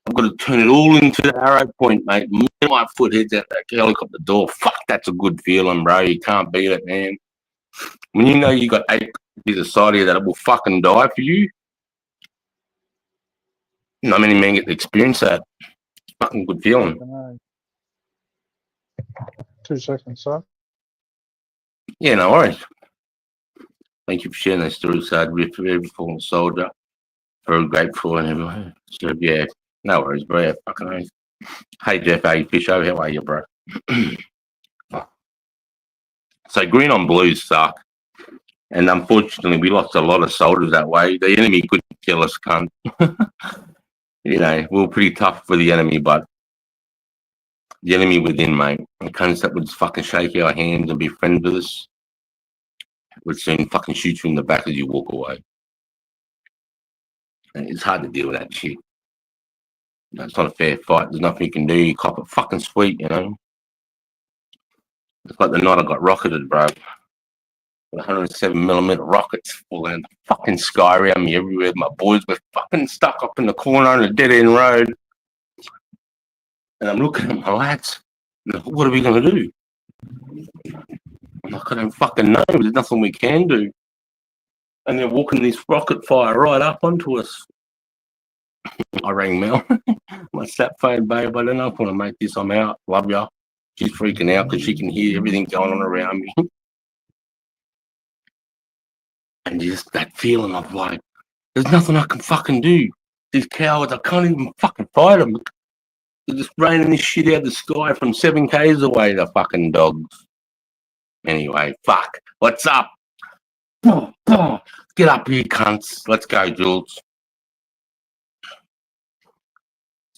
I've got to turn it all into the arrow point, mate. My foot hits out that helicopter door. Fuck, that's a good feeling, bro. You can't beat it, man. When you know you got 8 pieces of side of you that will fucking die for you, not many men get to experience that. It's a fucking good feeling. 2 seconds, sir. Yeah, no worries. Thank you for sharing that story, Sarge. We're for every fallen soldier. Very grateful and everyone. So, yeah, no worries, bro. Yeah, fucking nice. Hey, Jeff, hey, Fisho, how are you, bro? So, green on blues suck. And unfortunately, we lost a lot of soldiers that way. The enemy couldn't kill us, cunt. We were pretty tough for the enemy, but the enemy within, mate. The cunts that would just fucking shake our hands and be friends with us would soon fucking shoot you in the back as you walk away. And it's hard to deal with that shit. It's not a fair fight. There's nothing you can do. You cop it fucking sweet, It's like the night I got rocketed, bro. 107mm rockets falling in the fucking sky around me everywhere. My boys were fucking stuck up in the corner on a dead-end road. And I'm looking at my lads. What are we going to do? I'm like, I don't fucking know. There's nothing we can do. And they're walking this rocket fire right up onto us. I rang Mel. My sat phone, babe. I don't know if I want to make this. I'm out. Love ya. She's freaking out because she can hear everything going on around me. And just that feeling of like, there's nothing I can fucking do. These cowards, I can't even fucking fight them. They're just raining this shit out of the sky from 7 k's away, the fucking dogs. Anyway, fuck. What's up? Get up here, cunts. Let's go, Jules.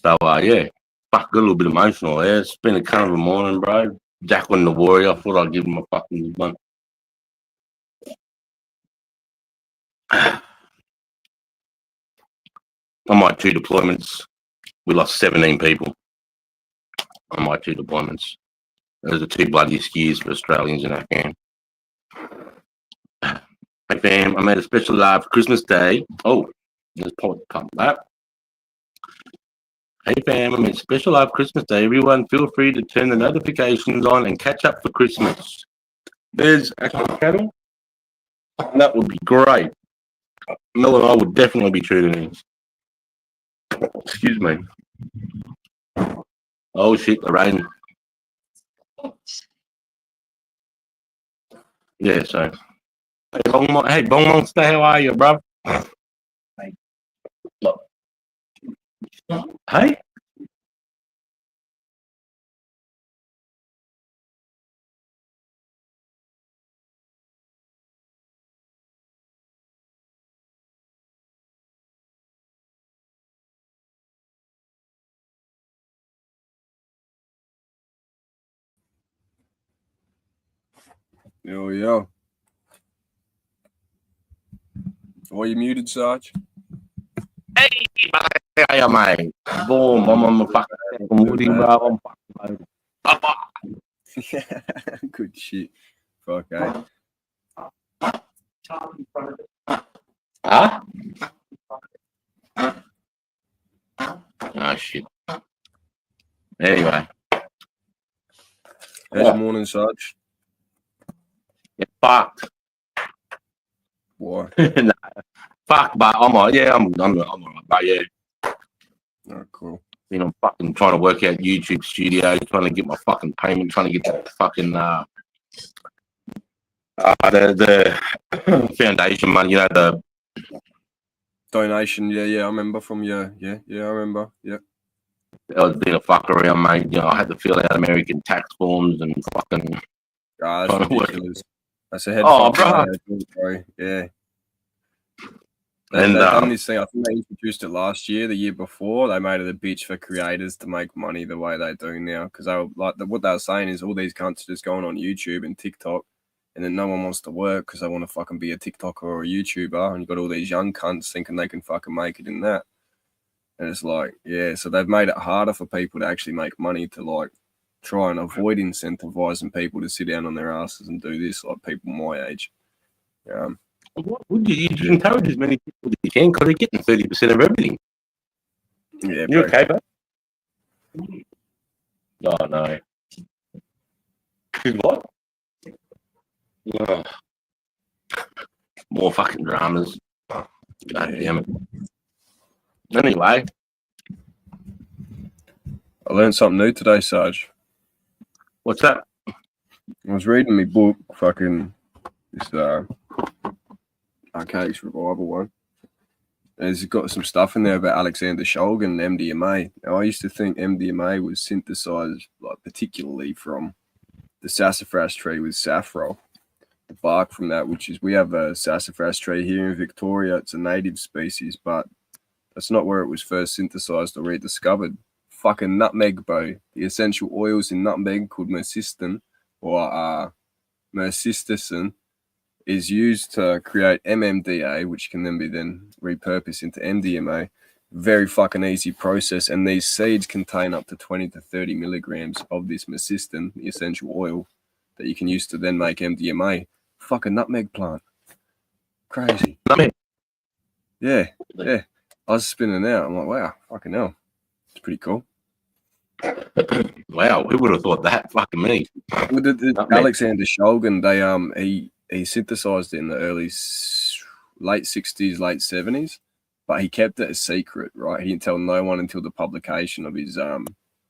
So, yeah. Fuck, got a little bit emotional there. It's been a kind of a morning, bro. Jack won the warrior. I thought I'd give him a fucking good one. On my 2 deployments, we lost 17 people. On my 2 deployments. Those are 2 bloodiest years for Australians in Afghan. Hey fam, I made a special live Christmas Day. Oh, let's pop that. Hey fam, I made a special live Christmas Day. Everyone feel free to turn the notifications on and catch up for Christmas. There's actual cattle. That would be great. Mel and I would definitely be tuning in. Excuse me. Oh shit, the rain. Yeah, so. Hey, Bong Monster, how are you, bro? Hey? Yo. Why you muted, Sarge? Hey, how are you, mate? Boom, I'm on the fucking Woody, bro. I'm fucking Good shit. Fuck, eh? Huh? Oh, shit. Anyway. How's your morning, Sarge? Get fucked. Why? Nah, fuck, but I'm all right, but yeah. Oh, cool. You know, I'm fucking trying to work out YouTube Studio, trying to get my fucking payment, trying to get that fucking the foundation money, you know, the Donation, yeah, I remember from your, yeah, I remember, yeah. I was being a fuck around, mate. You know, I had to fill out American tax forms and fucking. Ah, that's ridiculous. That's a head Oh, fuck, bro. Yeah. And they've done this thing. I think they introduced it last year, the year before. They made it a bitch for creators to make money the way they do now. Because they were like, what they were saying is all these cunts are just going on YouTube and TikTok, and then no one wants to work because they want to fucking be a TikToker or a YouTuber. And you got all these young cunts thinking they can fucking make it in that. And it's like, yeah, so they've made it harder for people to actually make money to like try and avoid incentivizing people to sit down on their asses and do this, like people my age. what would you encourage as many people as you can because they're getting 30% of everything. Yeah, You okay, bro? Oh, no. What? Oh. More fucking dramas. God damn it. Anyway. I learned something new today, Sarge. What's that? I was reading my book, fucking this Archaic Survival one. And it's got some stuff in there about Alexander Shulgin and MDMA. Now, I used to think MDMA was synthesized like particularly from the sassafras tree with saffron, the bark from that, which is we have a sassafras tree here in Victoria. It's a native species, but that's not where it was first synthesized or rediscovered. Fucking nutmeg, bro. The essential oils in nutmeg called myrcestin or myrcestin is used to create MMDA, which can then be repurposed into MDMA. Very fucking easy process. And these seeds contain up to 20 to 30 milligrams of this myrcestin, the essential oil, that you can use to then make MDMA. Fucking nutmeg plant. Crazy. Nutmeg. Yeah. I was spinning out. I'm like, wow, fucking hell. It's pretty cool. Wow, who would have thought that? Fucking me. With Alexander Shulgin, he synthesized it in the late 60s, late 70s, but he kept it a secret, right? He didn't tell no one until the publication of his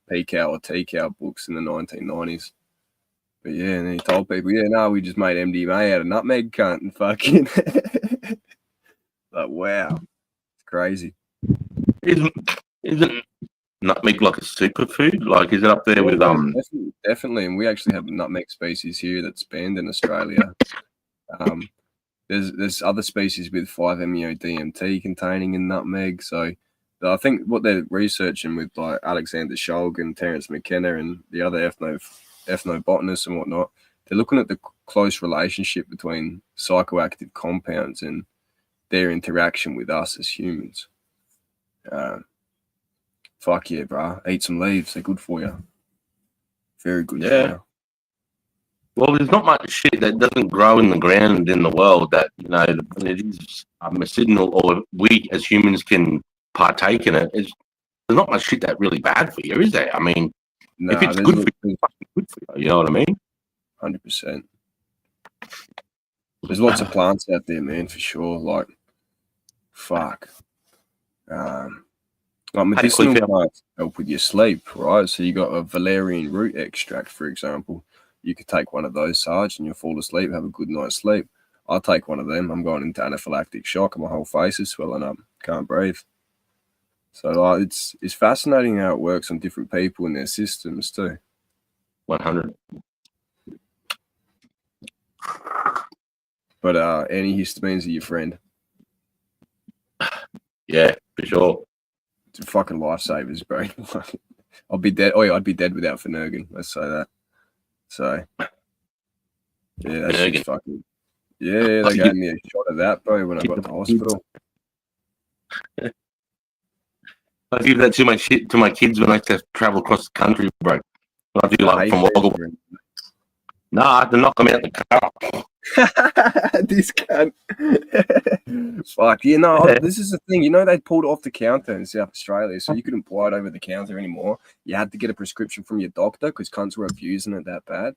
P-Cow or T-Cow books in the 1990s. But yeah, and then he told people, yeah, no, we just made MDMA out of nutmeg, cunt, and fucking like, wow, it's crazy. Isn't nutmeg like a superfood? Like, is it up there with Definitely, and we actually have a nutmeg species here that's banned in Australia. There's other species with 5-MeO-DMT containing in nutmeg. So I think what they're researching with like Alexander Shulgin and Terence McKenna and the other ethnobotanists and whatnot, they're looking at the close relationship between psychoactive compounds and their interaction with us as humans. Fuck yeah, bro. Eat some leaves. They're good for you. Very good for you. Well, there's not much shit that doesn't grow in the ground in the world that, you know, it is medicinal, or we as humans can partake in it. There's not much shit that really bad for you, is there? I mean, if it's good for you, it's fucking good for you. You know what I mean? 100%. There's lots of plants out there, man, for sure. Like, fuck. Like medicinal plants help with your sleep, right? So you got a valerian root extract, for example. You could take one of those, Sarge, and you'll fall asleep, have a good night's sleep. I'll take one of them. I'm going into anaphylactic shock, and my whole face is swelling up. Can't breathe. So it's fascinating how it works on different people and their systems too. 100. But antihistamines are your friend. Yeah, for sure. It's fucking lifesavers, bro. I'll be dead. Oh yeah, I'd be dead without Phenergan. Let's say that. So yeah, that's just fucking. Yeah, they gave me a shot of that, bro, when I got to hospital. I give that to my kids when I have to travel across the country, bro. I do like from Waggle. No, I have to knock them out the car. This cunt. Fuck, you know, this is the thing. You know, they pulled it off the counter in South Australia, so you couldn't buy it over the counter anymore. You had to get a prescription from your doctor because cunts were abusing it that bad.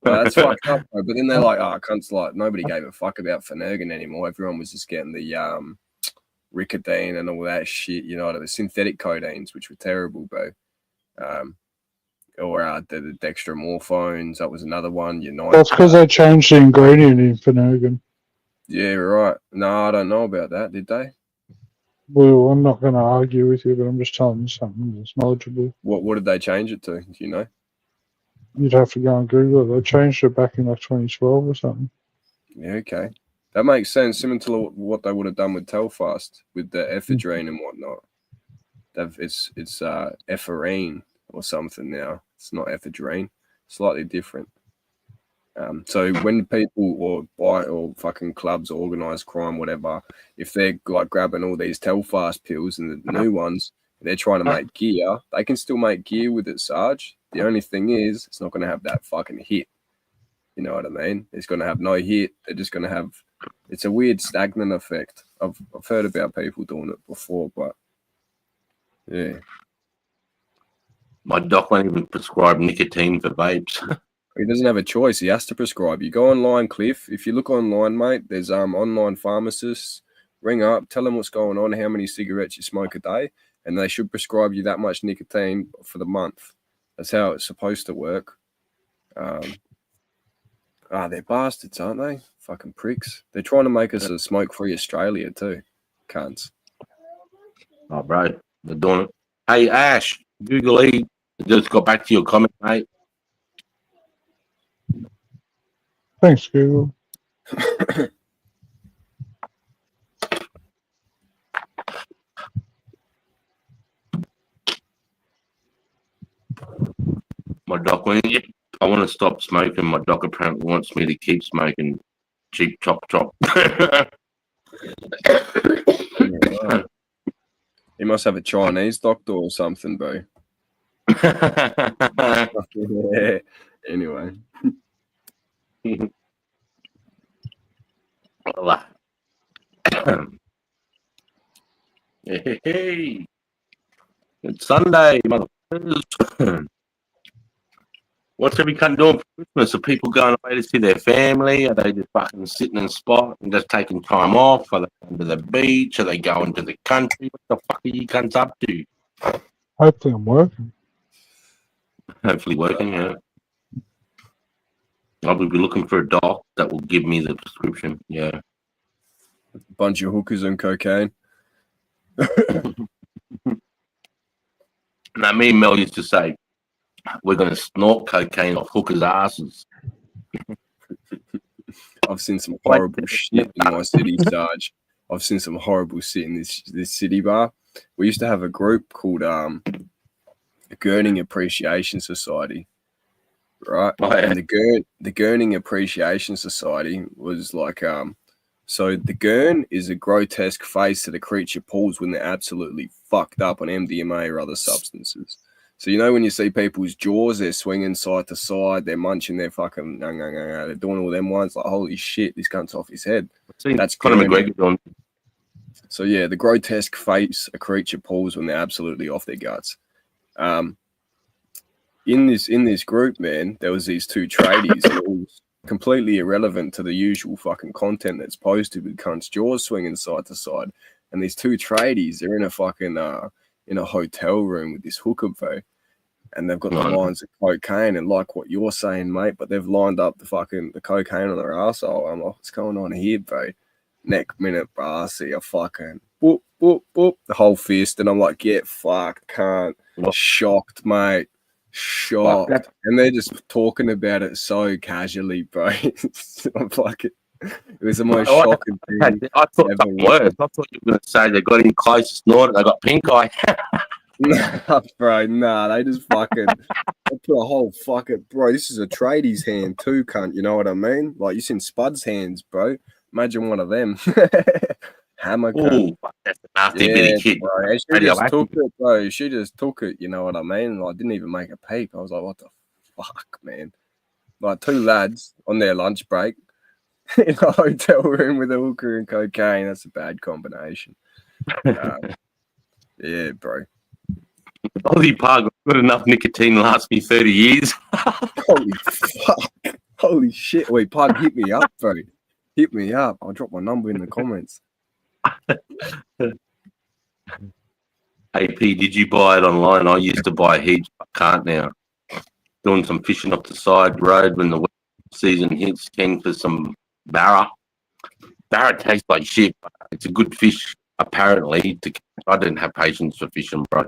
That's fucked up, bro. But then they're like, oh, cunts, like, nobody gave a fuck about Phenergan anymore. Everyone was just getting the Ricodine and all that shit, you know, the synthetic codeines, which were terrible, bro. Or the dextromorphones, that was another one. That's because they changed the ingredient in Phenergan. Yeah, right. No, I don't know about that. Did they? Well, I'm not going to argue with you, but I'm just telling you something that's knowledgeable. What did they change it to? Do you know? You'd have to go and Google it. They changed it back in like 2012 or something. Yeah, okay. That makes sense. Similar to what they would have done with Telfast, with the ephedrine and whatnot. It's ephrine or something now. It's not ephedrine. Slightly different. So when people or fucking clubs, organized crime, whatever, if they're like grabbing all these Telfast pills and the new ones, they're trying to make gear, they can still make gear with it, Sarge. The only thing is, it's not going to have that fucking hit. You know what I mean? It's going to have no hit. They're just going to have. It's a weird stagnant effect. I've heard about people doing it before, but yeah. My doc won't even prescribe nicotine for vapes. He doesn't have a choice. He has to prescribe. You go online, Cliff. If you look online, mate, there's online pharmacists. Ring up, tell them what's going on, how many cigarettes you smoke a day, and they should prescribe you that much nicotine for the month. That's how it's supposed to work. They're bastards, aren't they? Fucking pricks. They're trying to make us a smoke-free Australia too. Cunts. Oh, bro. They're doing it. Hey, Ash, Google E. Just got back to your comment, mate. Thanks, Google. My doc went, I want to stop smoking. My doc apparently wants me to keep smoking cheap chop. He must have a Chinese doctor or something, bro. Yeah. Anyway. Hey, it's Sunday, motherfuckers. What's every cunt doing for Christmas? Are people going away to see their family? Are they just fucking sitting in a spot and just taking time off? Are they going to the beach? Are they going to the country? What the fuck are you cunts up to? Hopefully I'm working. Hopefully working, yeah. I will be looking for a doc that will give me the prescription, yeah. Bunch of hookers and cocaine. Now, me and Mel used to say, we're going to snort cocaine off hookers' asses. I've seen some horrible shit in my city, Sarge. I've seen some horrible shit in this city bar. We used to have a group called the Gurning Appreciation Society, right? Oh, yeah. And the Gurning Appreciation Society was like so the gurn is a grotesque face that a creature pulls when they're absolutely fucked up on MDMA or other substances. So you know when you see people's jaws, they're swinging side to side, they're munching their fucking, they're doing all them ones like, holy shit, this cunt's off his head. That's Conor gurning. McGregor on. So yeah, the grotesque face a creature pulls when they're absolutely off their guts. In this group, man, there was these two tradies, and it was completely irrelevant to the usual fucking content that's posted with cunts jaws swinging side to side. And these two tradies, they're in a fucking in a hotel room with this hooker, bro. And they've got the lines of cocaine, and like what you're saying, mate, but they've lined up the cocaine on their arsehole. I'm like, what's going on here, bro? Next minute, bro, I see a fucking boop, boop, boop, the whole fist, and I'm like, get fucked, can't. Shocked, mate. Shocked. And they're just talking about it so casually, bro. I'm fucking, it was the most shocking thing. I thought something worse. I thought you were going to say they got in close, snorted, they got pink eye. Nah, bro, nah, they just fucking they put a whole fucking, bro, this is a tradie's hand too, cunt, you know what I mean? Like, you seen Spud's hands, bro. Imagine one of them. Hammer cunt. Ooh, that's a nasty bitty kid. Bro. And she just took it, bro. She just took it, you know what I mean? Like, didn't even make a peep. I was like, what the fuck, man? Like, two lads on their lunch break in a hotel room with a hooker and cocaine. That's a bad combination. Yeah, bro. Aussie Pug, got enough nicotine to last me 30 years. Holy fuck. Holy shit. Wait, Pug, hit me up, bro. Hit me up. I'll drop my number in the comments. AP, did you buy it online? I used to buy heaps, I can't now. Doing some fishing off the side road when the wet season hits, keen for some barra. Barra tastes like shit, but it's a good fish, apparently. I didn't have patience for fishing, bro.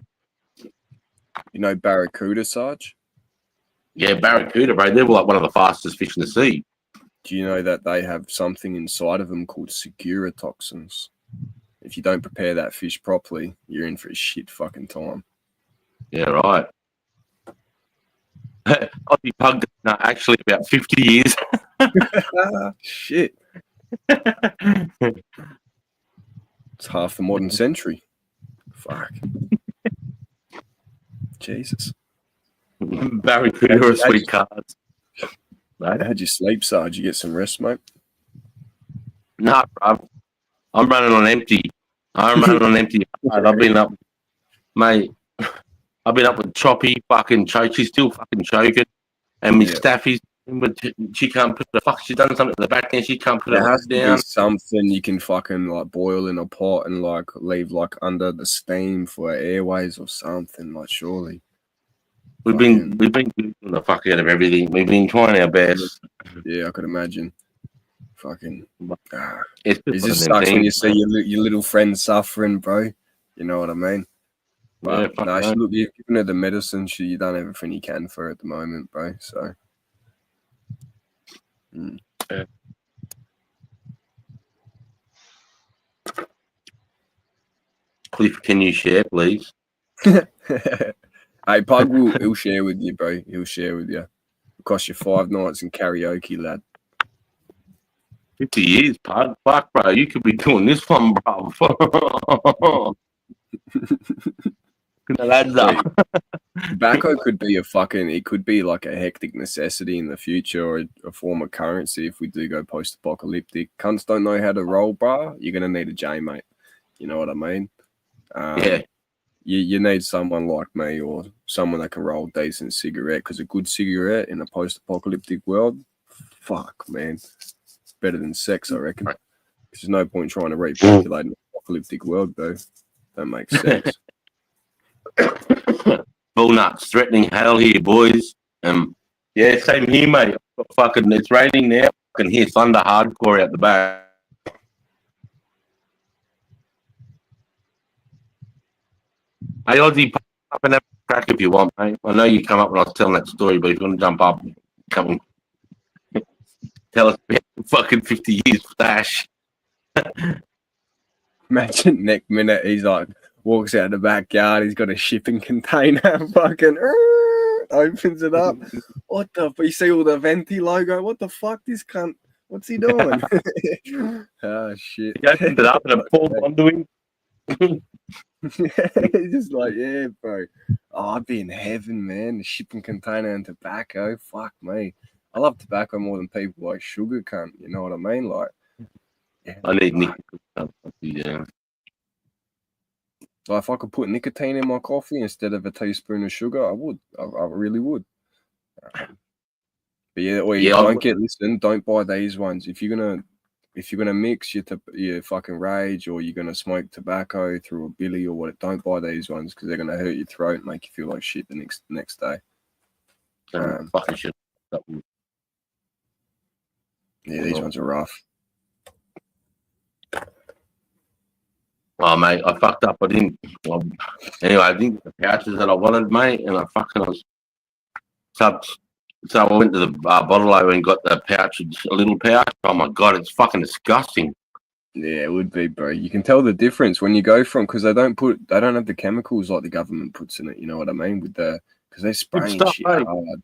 You know barracuda, Sarge? Yeah, barracuda, bro. They're like one of the fastest fish in the sea. Do you know that they have something inside of them called segura toxins? If you don't prepare that fish properly, you're in for a shit fucking time. Yeah, right. Aussie Pug, no, actually about 50 years. Shit. It's half the modern century. Fuck. Jesus. Barracuda or sweet cards. Right? How'd you sleep, Sarge? You get some rest, mate? Nah, bro. I'm running on empty. I've been up, mate. I've been up with Choppy, fucking choke. She's still fucking choking. And Miss Staffy's, she can't put the fuck. She's done something at the back there. She can't put it has to down. be something you can fucking like boil in a pot and like leave like under the steam for airways or something. Like, surely. We've been doing the fuck out of everything. We've been trying our best. Yeah, I could imagine. Fucking. It just sucks when you see your little friend suffering, bro. You know what I mean? But yeah, look, you've given her the medicine. You've done everything you can for her at the moment, bro. So. Yeah. Cliff, can you share, please? Hey, Pug he'll share with you, bro. He'll share with you. It'll cost you 5 nights in karaoke, lad. 50 years, Pug. Fuck, bro. You could be doing this one, bro. Tobacco could be it could be like a hectic necessity in the future, or a form of currency if we do go post-apocalyptic. Cunts don't know how to roll, bro. You're going to need a J, mate. You know what I mean? Yeah. you need someone like me or someone that can roll a decent cigarette, because a good cigarette in a post-apocalyptic world, fuck, man, it's better than sex, I reckon. There's no point trying to repopulate an apocalyptic world, though. That makes sense. Bull nuts, threatening hell here, boys. Yeah, same here, mate. Fucking, it's raining now. I can hear thunder hardcore out the back. Hey, Ozzy, pop up and have a crack if you want, mate. I know you come up when I was telling that story, but if you want to jump up, come and tell us about fucking 50 years stash. Imagine next minute he's like, walks out the backyard, he's got a shipping container, fucking opens it up. What the? You see all the Venti logo? What the fuck, this cunt? What's he doing? Oh shit! He opened it up and it falls onto him. He's just like, yeah, bro. Oh, I'd be in heaven, man. The shipping container and tobacco. Fuck me. I love tobacco more than people like sugar, cunt. You know what I mean? Like, yeah. I need nicotine. Yeah. Like if I could put nicotine in my coffee instead of a teaspoon of sugar, I would. I really would. But yeah, or you don't buy these ones. If you're gonna mix your fucking rage, or you're gonna smoke tobacco through a billy or what, don't buy these ones, because they're gonna hurt your throat and make you feel like shit the next day. Fucking shit. Yeah, these ones are rough. Oh, mate, I fucked up. Anyway, I didn't get the pouches that I wanted, mate, and I was. So I went to the bottle and got the pouch, a little pouch. Oh my god, it's fucking disgusting. Yeah, it would be, bro. You can tell the difference when you go from, because they don't have the chemicals like the government puts in it. You know what I mean? Because they spraying shit hard.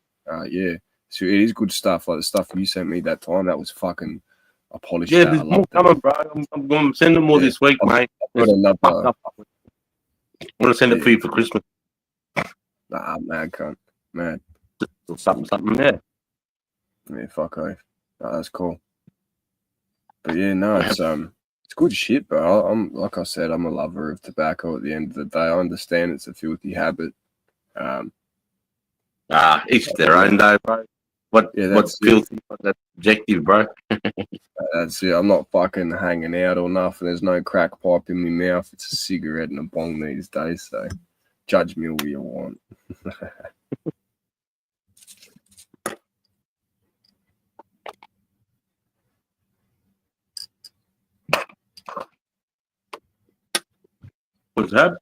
Yeah, so it is good stuff. Like the stuff you sent me that time, that was fucking. I polished that. There's more coming, bro. I'm going to send them more this week, mate. I want to send it for you for Christmas. Nah, mad cunt, mad. Something there. Yeah, fuck off. Nah, that's cool. But yeah, no, it's good shit, bro. I'm like I said, I'm a lover of tobacco. At the end of the day, I understand it's a filthy habit. Each their own, though, bro. What's filthy? That's objective, bro. That's it. I'm not fucking hanging out or nothing. There's no crack pipe in my mouth. It's a cigarette and a bong these days. So judge me all you want. What's that?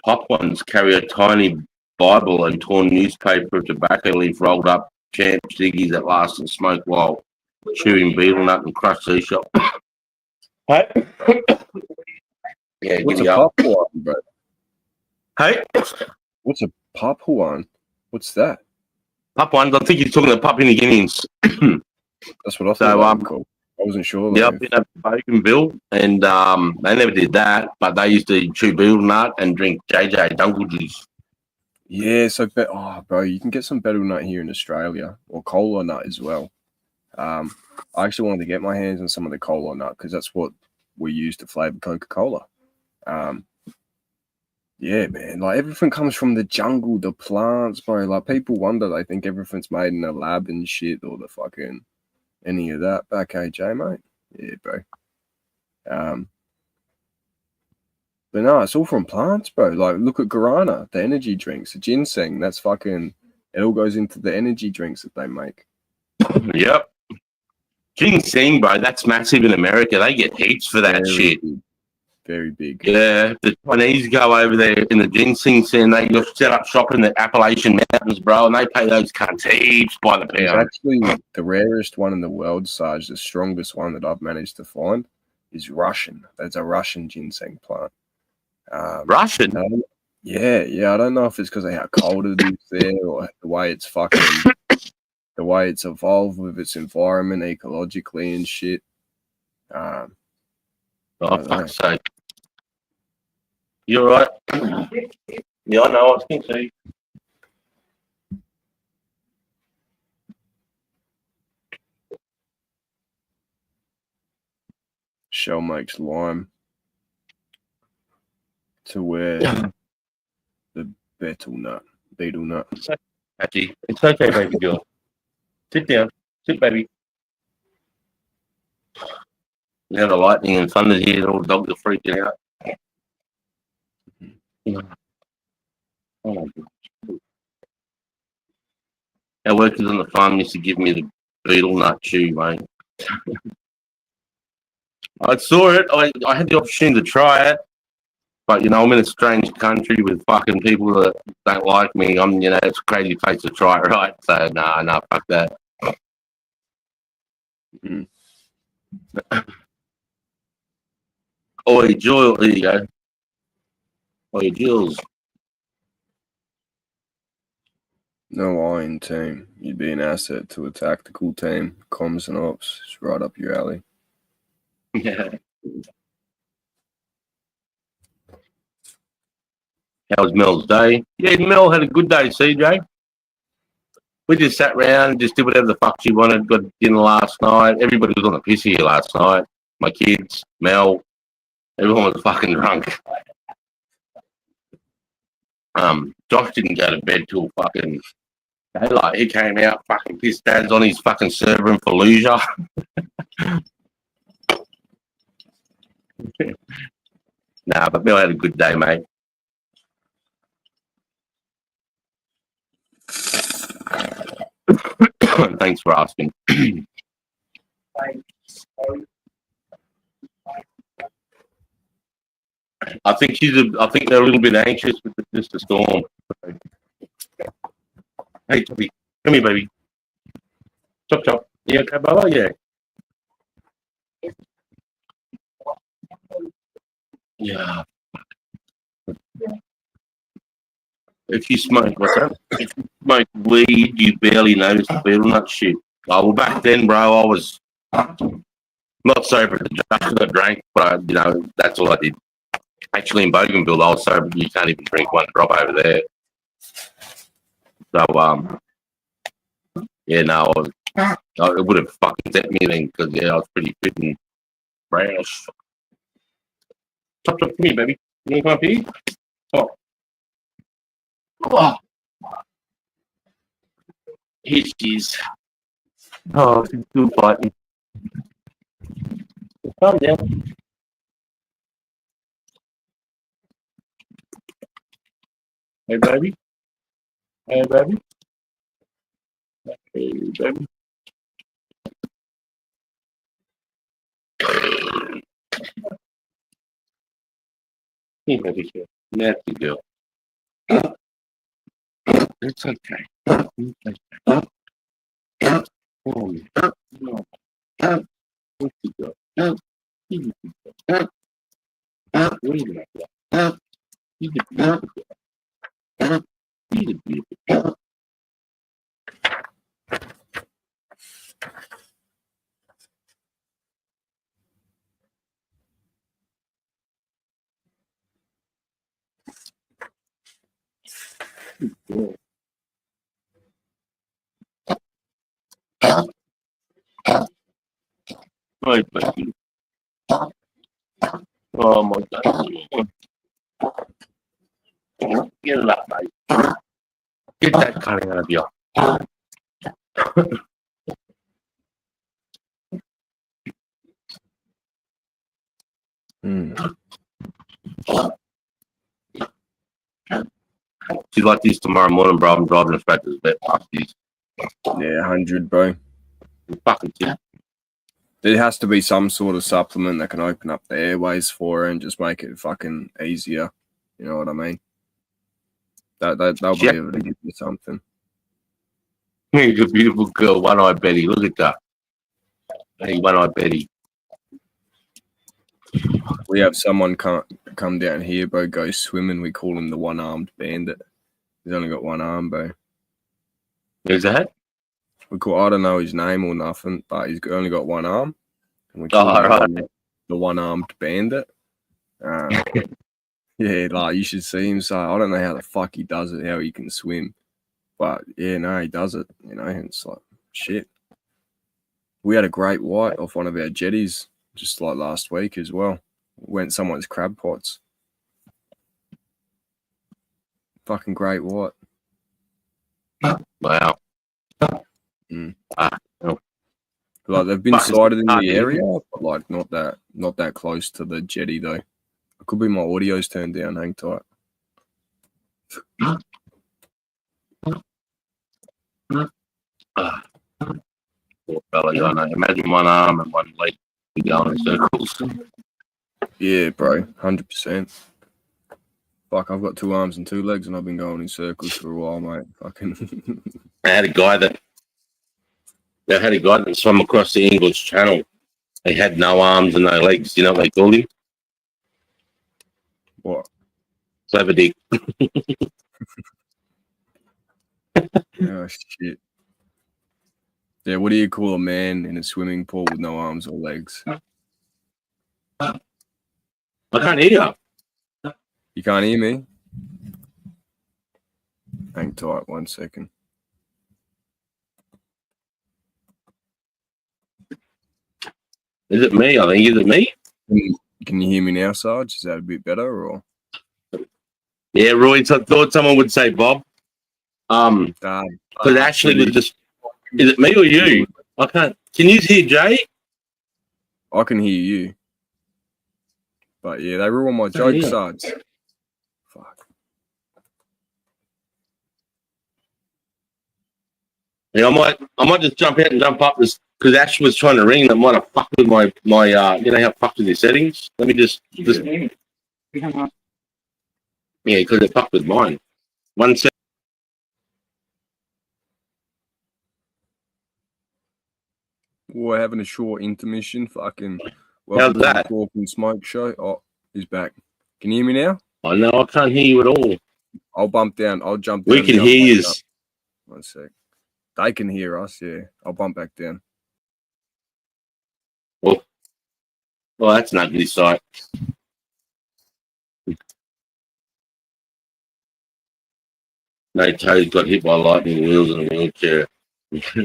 Pop ones carry a tiny Bible and torn newspaper of tobacco leaf rolled up champ ciggies that last and smoke while chewing betel nut and crushed seashell. Hey? Yeah, what's a pop one, bro? Hey? What's a pop one? What's that? Pop ones, I think you're talking about Papua New Guineans. That's what I thought. Cool. I wasn't sure. Yeah, I've been at Bougainville, and they never did that, but they used to chew betel nut and drink JJ jungle juice. Yeah, so bro, you can get some betel nut here in Australia, or cola nut as well. I actually wanted to get my hands on some of the cola nut because that's what we use to flavor Coca-Cola. Yeah, man, like everything comes from the jungle, the plants, bro. Like people wonder, they think everything's made in a lab and shit, or the fucking any of that. Back AJ, mate. Yeah, bro. But no, it's all from plants, bro. Like, look at guarana, the energy drinks, the ginseng. That's fucking. It all goes into the energy drinks that they make. Yep. Ginseng, bro. That's massive in America. They get heaps for that shit. Big. Very big. Yeah, the Chinese go over there in the ginseng scene. They just set up shop in the Appalachian Mountains, bro, and they pay those cunts heaps by the pound. It's actually the rarest one in the world, Sarge. The strongest one that I've managed to find is Russian. There's a Russian ginseng plant. Russian? Yeah. I don't know if it's because of how cold it is there, or the way it's fucking, the way it's evolved with its environment ecologically and shit. Oh, fuck's sake. You're right. Yeah, I know. I think so. Shell makes lime. to wear the betel nut. Patchy. It's okay, baby girl. Sit down. Sit, baby. Now the lightning and thunder's here, all the dogs are freaking out. Oh my God. Our workers on the farm used to give me the betel nut chew, mate. I saw it. I had the opportunity to try it, but you know I'm in a strange country with fucking people that don't like me. It's a crazy place to try it, right? So nah, fuck that. Mm. Oi, Joel, there you go. Oi, Jules. No iron team. You'd be an asset to a tactical team. Comms and ops. It's right up your alley. Yeah. How was Mel's day? Yeah, Mel had a good day, CJ. We just sat around and just did whatever the fuck she wanted. Got dinner last night. Everybody was on the piss here last night. My kids, Mel, everyone was fucking drunk. Josh didn't go to bed till fucking daylight. He came out fucking pissed dads on his fucking server in Fallujah. Nah, but Mel had a good day, mate. Thanks for asking. I think they're a little bit anxious with just the storm. Hey, Toby, come here, baby. Chop, chop. Yeah, okay, Baba? Yeah. Yeah. If you smoke, what's that? If you smoke weed, you barely notice the betel nut shit. Oh, well, back then, bro, I was not sober at the Josh. I drank, but that's all I did. Actually, in Bougainville, I was sober. You can't even drink one drop over there. So, yeah, no, it would have fucking set me then because, yeah, I was pretty fit and brash. Chop, chop, come here, baby. You want to come up here? Oh. Oh. Here she is. Oh, she's still fighting. Calm down. Hey, baby. Hey, baby. Hey, baby. Hey, baby. Nasty girl. It's okay. Oh, no. Nasty girl. He's a beautiful girl. He's a beautiful girl. He's a beautiful girl. Right, baby. Oh my God. Get it up, mate. Get that cutting out of you. She's like this tomorrow morning, bro. I'm driving us back to the vet past these. Yeah, 100, bro. Fucking shit. There has to be some sort of supplement that can open up the airways for her and just make it fucking easier. You know what I mean? They'll be able to give you something. He's a beautiful girl, one-eyed Betty. Look at that. Hey, one-eyed Betty. We have someone come down here, bro, go swimming. We call him the one-armed bandit. He's only got one arm, bro. Is that? I don't know his name or nothing, but he's only got one arm. And we call him the one-armed bandit. Yeah, like you should see him. So I don't know how the fuck he does it, how he can swim. But yeah, no, he does it, and it's like shit. We had a great white off one of our jetties just like last week as well. Went someone's crab pots. Fucking great white. Wow. Mm. No. Like they've been Fucking sighted in the party. area, but like not that close to the jetty though. It could be my audio's turned down. Hang tight. Poor fella, I know. Imagine one arm and one leg going in circles. Yeah, bro, 100%. Fuck, I've got 2 arms and 2 legs, and I've been going in circles for a while, mate. Fucking. I had a guy that swam across the English Channel. He had no arms and no legs. You know what they called him? What? Clever dick. Oh shit. Yeah, what do you call a man in a swimming pool with no arms or legs? I can't hear you. You can't hear me? Hang tight 1 second. Is it me? I think. Is it me? Can you hear me now, Sarge? Is that a bit better or? Yeah, Roy. I thought someone would say Bob. Because Ashley was just. Is it me or you? I can't. Can you hear Jay? I can hear you. But yeah, they ruined my joke, hear. Sarge. Fuck. Yeah, I might just jump out and jump up this because Ash was trying to ring. That might have fucked with my you know how fucked with your settings. Let me just yeah, because it fucked with mine. 1 second. We're having a short intermission. Fucking. How's welcome to the that? Talk and Smoke show. Oh, he's back. Can you hear me now? I know I can't hear you at all. I'll bump down. I'll jump down. We can hear you. 1 sec. They can hear us, yeah. I'll bump back down. Well, that's an ugly sight. No, Toad got hit by lightning wheels in a wheelchair.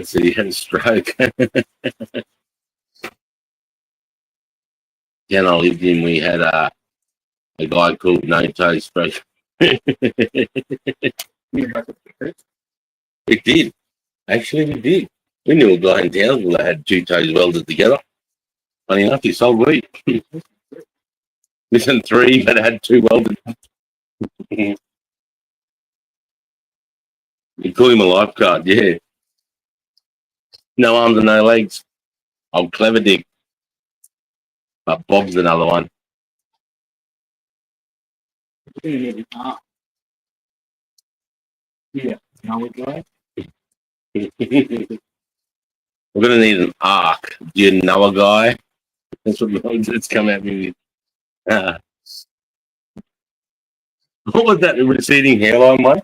So he had a stroke. Then I lived in, we had a guy called No Toe Stroke. It did. Actually, we did. We knew a guy in Townsville that had 2 toes welded together. Funny enough, he sold weed. Listen, 3, but had 2 welded. You call him a lifeguard, yeah. No arms and no legs. Old clever dick. But Bob's another one. Yeah, now we go. We're going to need an arc. Do you know a guy? That's what it's come at me with. What was that receding hairline one?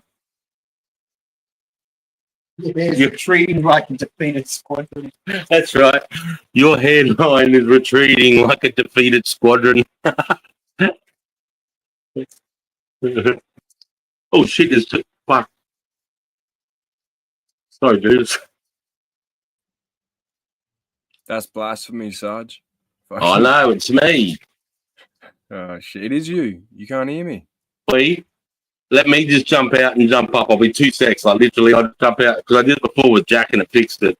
You're treating like a defeated squadron. That's right. Your hairline is retreating like a defeated squadron. Oh shit! There's fuck. Sorry, dudes. That's blasphemy, Sarge. Oh no, it's me. Oh shit, it is you. You can't hear me. Please, let me just jump out and jump up. I'll be 2 secs. Like literally, I'll jump out because I did it before with Jack and it fixed it.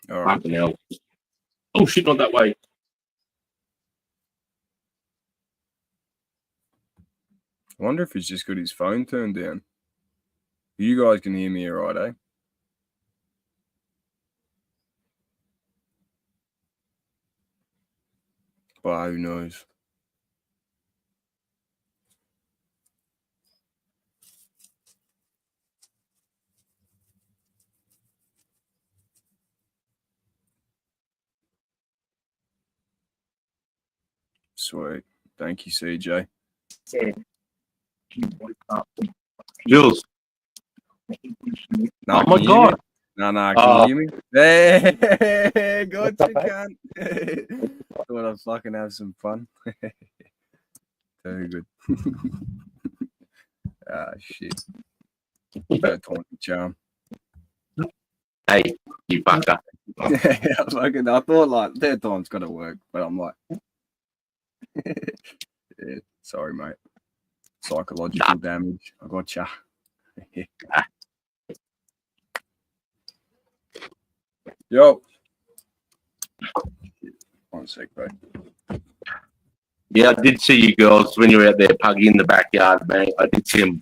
All right. Fucking hell. Oh shit! Not that way. I wonder if he's just got his phone turned down. You guys can hear me all right, eh? But who knows? Sweet. Thank you, CJ. Jules. No, Oh my god. No, can you hear me? Hey, good, you can. Thought I'd fucking have some fun. Very good. Ah, shit. That taunting charm. Hey, you fucker. I thought like third time's got to work, but I'm like, yeah, sorry, mate. Psychological damage. I gotcha. Yo. One sec, bro. Yeah, I did see you girls when you were out there puggy in the backyard, mate. I did see them.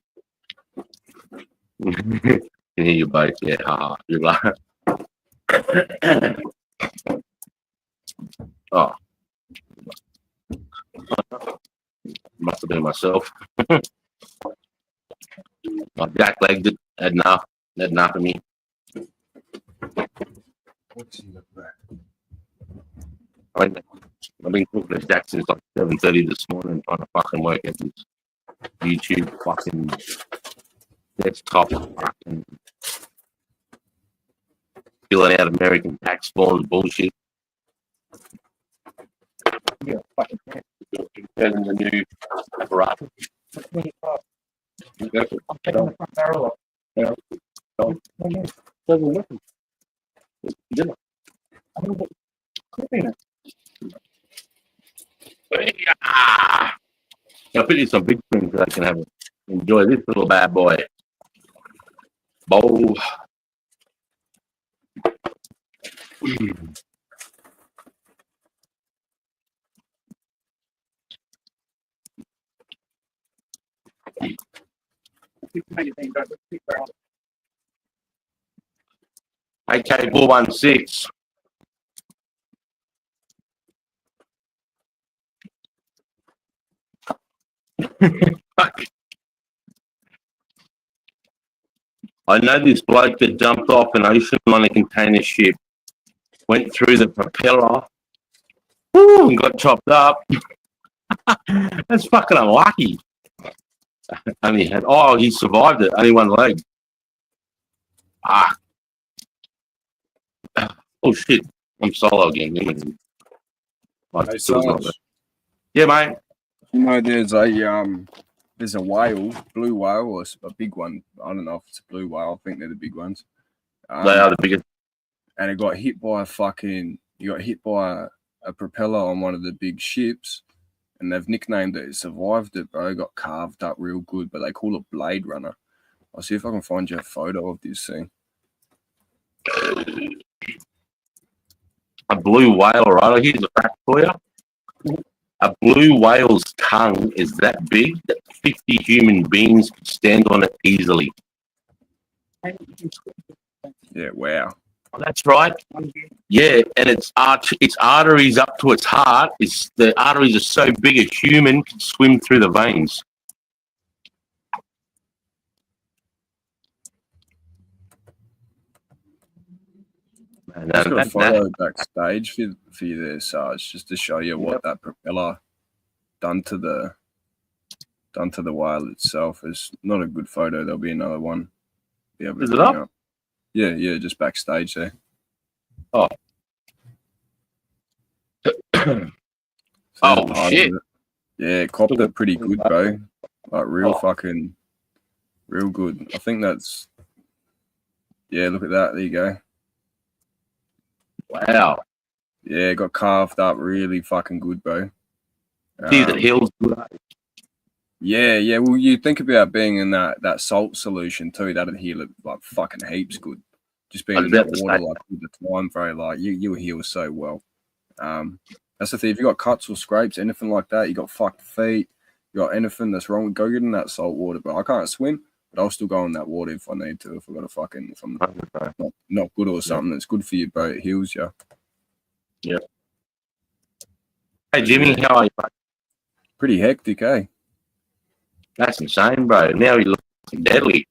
Can hear you both. Yeah, you're like, oh, must have been myself. My back leg had enough of me. I've been talking to Jack since like 7:30 this morning, trying to fucking work at this YouTube fucking desktop, fucking filling out American tax forms bullshit. Yeah, fucking man. Using the new apparatus. I'm taking the front barrel off. Yeah. Oh, yeah. Doesn't listen. I mean, but clipping it. I'll put you some big screen so I can enjoy this little bad boy. Bowl. Anything goes with big barrel. AK 416. I know this bloke that jumped off an ocean liner container ship, went through the propeller, and got chopped up. That's fucking unlucky. Only had he survived it. Only one leg. Oh shit! I'm solo again. Hey, Sarge, Yeah, mate. you know there's a whale, blue whale, or a big one. I don't know if it's a blue whale. I think they're the big ones. They are the biggest. And it got hit by a propeller on one of the big ships, and they've nicknamed it. It survived it, bro. It got carved up real good, but they call it Blade Runner. I'll see if I can find you a photo of this thing. A blue whale, right? Here's a fact for you. A blue whale's tongue is that big that 50 human beings could stand on it easily. Yeah, wow. That's right. Yeah, and its arteries up to its heart the arteries are so big a human can swim through the veins. I've just got a photo backstage for you there, Sarge, just to show you what that propeller done to the whale itself. It's not a good photo. There'll be another one. Is it up? Yeah, just backstage there. Oh. Oh shit. Yeah, it copped it pretty good, bro. Like real good. I think that's look at that. There you go. Wow. Yeah, it got carved up really fucking good, bro. See, the hills. Yeah. Well, you think about being in that salt solution too. That'd heal it like fucking heaps good. Just being in that water like all the time, bro. Like you heal so well. That's the thing. If you got cuts or scrapes, anything like that, you got fucked feet, you got anything that's wrong, go get in that salt water, bro. I can't swim, but I'll still go in that water if I need to. If I got a fucking, if I'm not good or something, it's good for you, bro. It heals you. Yeah. Hey Jimmy, how are you, mate? Pretty hectic, eh? That's insane, bro. Now you look deadly.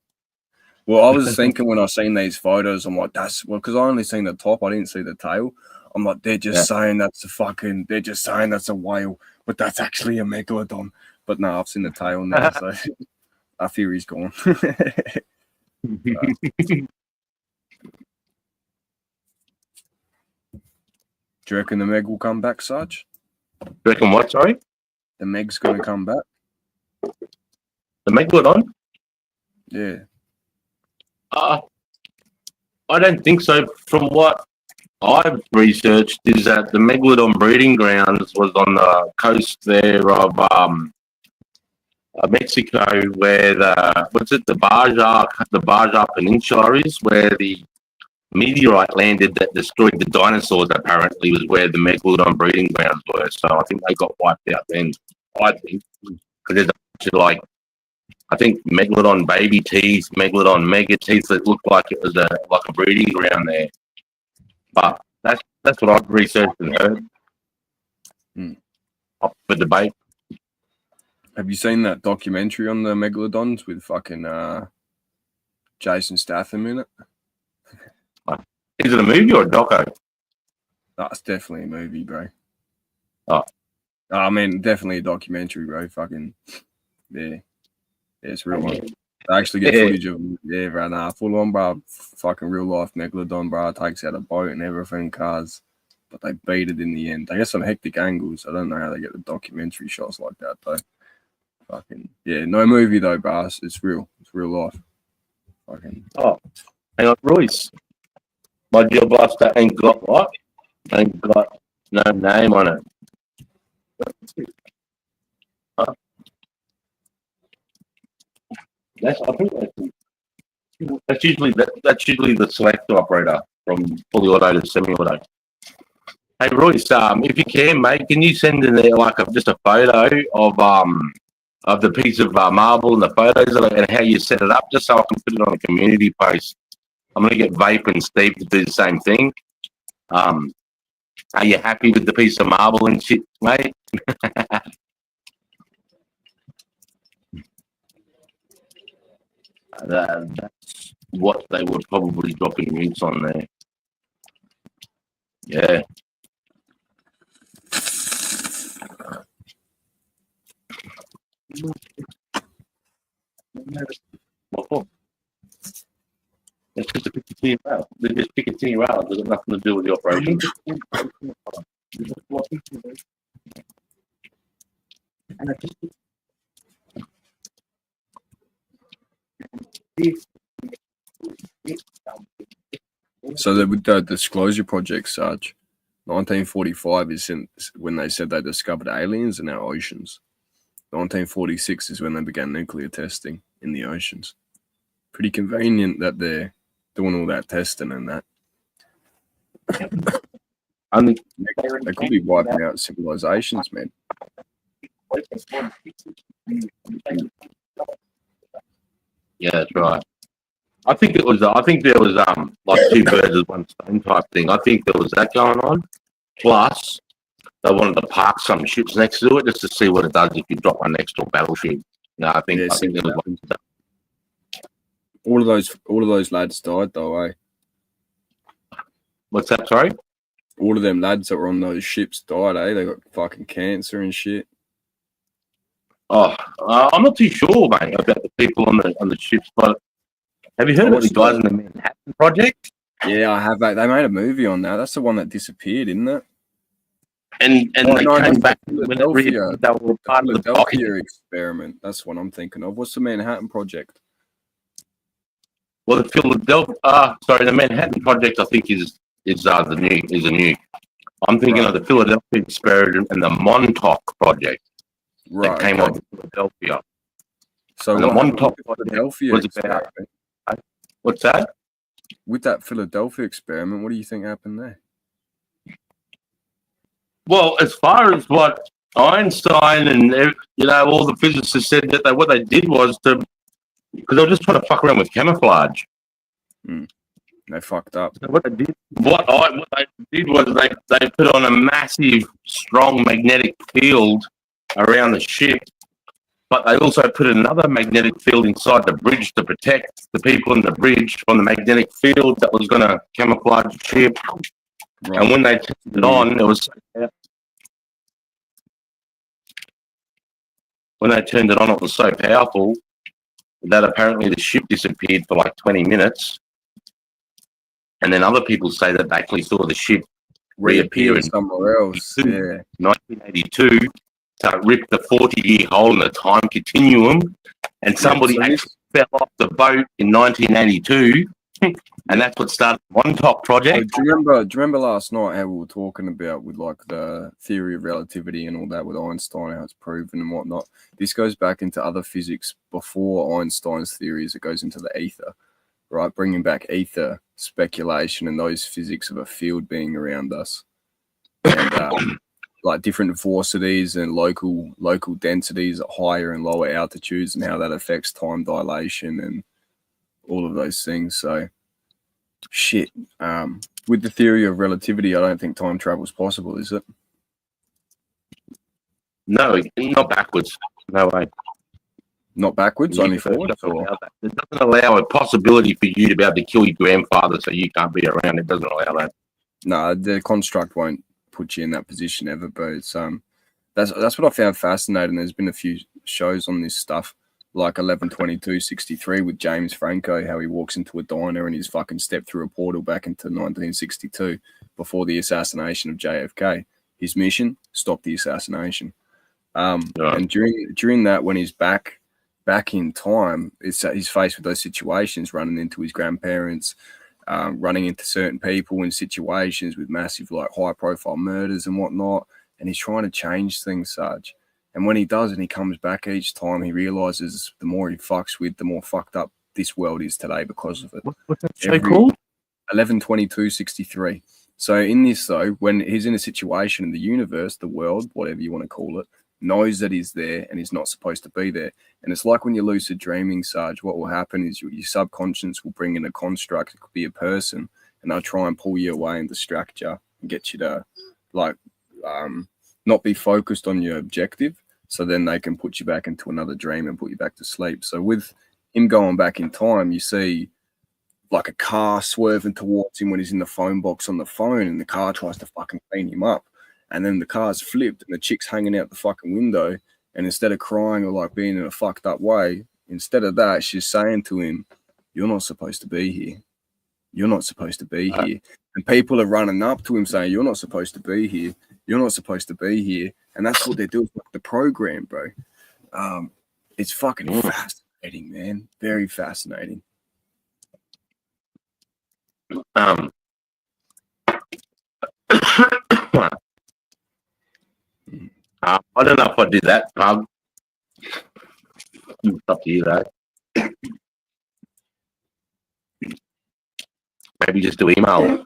Well, I was thinking when I seen these photos, I'm like, because I only seen the top, I didn't see the tail. I'm like, they're just saying that's a whale, but that's actually a megalodon. But no, I've seen the tail now, so I fear he's gone. Do you reckon the Meg will come back, Sarge? You reckon what, sorry? The Meg's going to come back? The megalodon? Yeah. I don't think so. From what I've researched, is that the megalodon breeding grounds was on the coast there of Mexico, where the Baja Peninsula is, where the meteorite landed that destroyed the dinosaurs. Apparently, was where the megalodon breeding grounds were. So I think they got wiped out then. I think because there's a bunch of I think megalodon baby teeth, megalodon mega teeth that looked like it was a breeding ground there. But that's what I've researched and heard. Up for debate. Have you seen that documentary on the megalodons with fucking Jason Statham in it? Is it a movie or a doco? That's definitely a movie, bro. Oh. I mean, definitely a documentary, bro. Fucking, yeah. Yeah, it's a real one. They actually get footage of them. Yeah, right now. Full on, bro. Fucking real life megalodon, bro. Takes out a boat and everything, cars. But they beat it in the end. They get some hectic angles. I don't know how they get the documentary shots like that, though. Fucking, yeah. No movie, though, bro. It's real. It's real life. Fucking. Oh, hang on, Royce. My Geobuster ain't got what? Ain't got no name on it. Huh? That's usually the selector operator from fully auto to semi-auto. Hey Royce, if you can, mate, can you send in there just a photo of the piece of marble and the photos and how you set it up, just so I can put it on a community post. I'm going to get Vape and Steve to do the same thing. Are you happy with the piece of marble and shit, mate? That's what they were probably dropping roots on there. Yeah. What for? It's just a 50 route. They just pick a team route. There's nothing to do with the operation. So with the Disclosure Project, Sarge, 1945 is when they said they discovered aliens in our oceans. 1946 is when they began nuclear testing in the oceans. Pretty convenient that they're doing all that testing and that. They could be wiping out civilizations, man. Yeah, that's right. I think there was like two birds with one stone type thing. I think there was that going on. Plus, they wanted to park some ships next to it just to see what it does if you drop one next to a battleship. No, I think there was one. All of those lads died though, eh? What's that? Sorry. All of them lads that were on those ships died, eh? They got fucking cancer and shit. Oh, I'm not too sure, mate, about the people on the ships, but have you heard of the guys in the Manhattan Project? Yeah, I have. They made a movie on that. That's the one that disappeared, isn't it? And they came back when they were part of the Philadelphia experiment. That's what I'm thinking of. What's the Manhattan Project? Well, the Manhattan Project, I think is a nuke. I'm thinking of the Philadelphia experiment and the Montauk Project. Right, that came out of Philadelphia. So the Montauk Philadelphia was about. What's that? With that Philadelphia experiment, what do you think happened there? Well, as far as what Einstein and all the physicists said that what they did was because they were just trying to fuck around with camouflage. They fucked up. So what they did was they put on a massive, strong magnetic field around the ship, but they also put another magnetic field inside the bridge to protect the people in the bridge from the magnetic field that was going to camouflage the ship. Right. And when they turned it on, it was so powerful that apparently the ship disappeared for like 20 minutes. And then other people say that they actually saw the ship reappear in somewhere else. 1982. So it ripped the 40-year hole in the time continuum, and somebody actually fell off the boat in 1982 And that's what started one top So project. do you remember last night how we were talking about with like the theory of relativity and all that with Einstein, how it's proven and whatnot? This goes back into other physics before Einstein's theories. It goes into the ether, right? Bringing back ether speculation and those physics of a field being around us, and like different velocities and local densities at higher and lower altitudes, and how that affects time dilation and all of those things. So. Shit. With the theory of relativity, I don't think time travel is possible, is it? No, not backwards. No way. Not backwards, only forwards? It doesn't allow a possibility for you to be able to kill your grandfather so you can't be around. It doesn't allow that. No, the construct won't put you in that position ever, but it's that's what I found fascinating. There's been a few shows on this stuff, like 11/22/63 with James Franco, how he walks into a diner and he's fucking stepped through a portal back into 1962 before the assassination of JFK. His mission, stop the assassination. And during that, when he's back in time, he's faced with those situations, running into his grandparents, running into certain people in situations with massive, like, high-profile murders and whatnot, and he's trying to change things, Sarge. And when he does and he comes back each time, he realizes the more he fucks with, the more fucked up this world is today because of it. What's that show called? 11/22/63. So in this, though, when he's in a situation in the universe, the world, whatever you want to call it, knows that he's there and he's not supposed to be there. And it's like when you're lucid dreaming, Sarge, what will happen is your subconscious will bring in a construct. It could be a person, and they'll try and pull you away and distract you and get you to, like, not be focused on your objective. So then they can put you back into another dream and put you back to sleep. So with him going back in time, you see like a car swerving towards him when he's in the phone box on the phone, and the car tries to fucking clean him up. And then the car's flipped and the chick's hanging out the fucking window. And instead of crying or like being in a fucked up way, instead of that, she's saying to him, "You're not supposed to be here. You're not supposed to be here." And people are running up to him saying, "You're not supposed to be here. You're not supposed to be here." And that's what they do with the program, bro. It's fucking fascinating, man. Very fascinating. I don't know if I do that, Pug. It's up to you, though. Maybe just do email.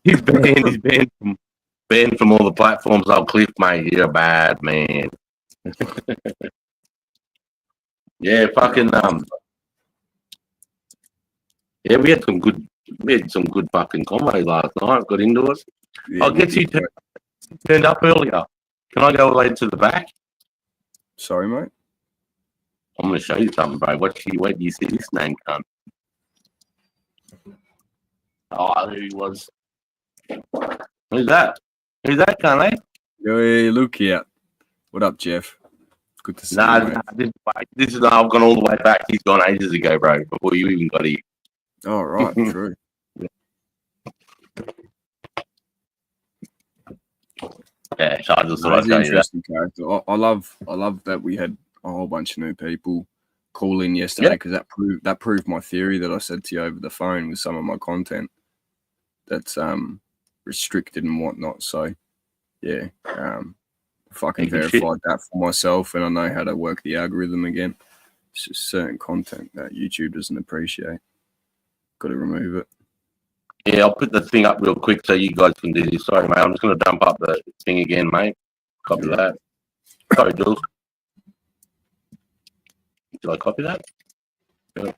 He's banned from all the platforms. Oh, Cliff, mate, you're a bad man. Yeah, fucking yeah, we had some good fucking combos last night. Got into it. Yeah, I'll get you turned up earlier. Can I go all the way to the back? Sorry, mate. I'm gonna show you something, bro. Where do you see this name come? Oh, there he was. Who's that? Who's that, cunt, eh? Hey, look here. What up, Jeff? Good to see you, mate. This is I've gone all the way back. He's gone ages ago, bro, before you even got here. Oh, right, true. Yeah, so I just thought I'd He's show an you that. interesting character. I love that we had a whole bunch of new people call in yesterday, because that proved my theory that I said to you over the phone with some of my content that's restricted and whatnot. So yeah, fucking verified that for myself, and I know how to work the algorithm again. It's just certain content that YouTube doesn't appreciate. Got to remove it. Yeah, I'll put the thing up real quick so you guys can do this. Sorry, mate. I'm just going to dump up the thing again, mate. Copy that. Sorry, Jules. Did I copy that? Yeah.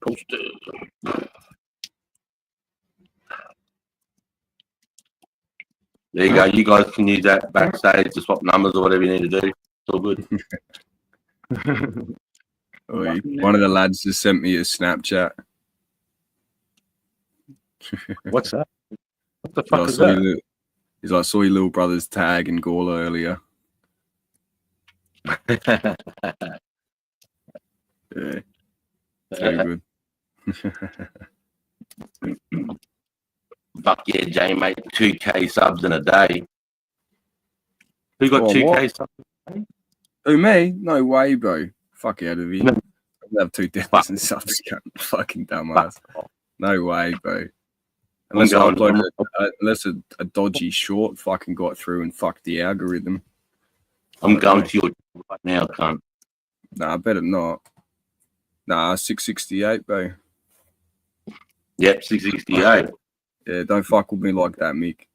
Poster. There you go. You guys can use that backstage to swap numbers or whatever you need to do. It's all good. One of the lads just sent me a Snapchat. What's that? What the fuck is that? He's like, saw your little brother's tag in Gawler earlier. Yeah. Very good. Fuck yeah, Jay, mate. 2K subs in a day. Who got 2K subs in a day? Who, me? No way, bro. Fuck out of here. No. I have 2,000 subs, cunt. Fucking dumbass. No way, bro. Unless I uploaded unless a dodgy short fucking got through and fucked the algorithm. I'm going to your right now, cunt. Nah, I better not. Nah, 668, bro. Yep, 668. Yeah, don't fuck with me like that, Mick.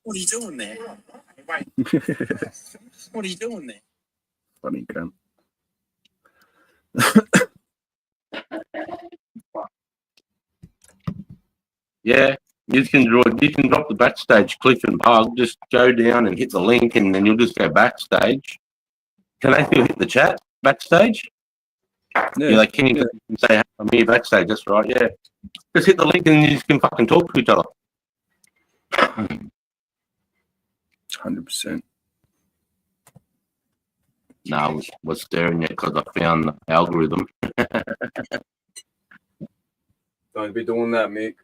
What are you doing there? Wait, what are you doing there? Funny cunt. Yeah, you can drop the backstage cliff and Pug. Just go down and hit the link, and then you'll just go backstage. Can they still hit the chat backstage? Yeah, like can you say I'm here backstage? That's right. Yeah, just hit the link and you just can fucking talk to each other. 100%. No, I was staring at because I found the algorithm. Don't be doing that, Mick.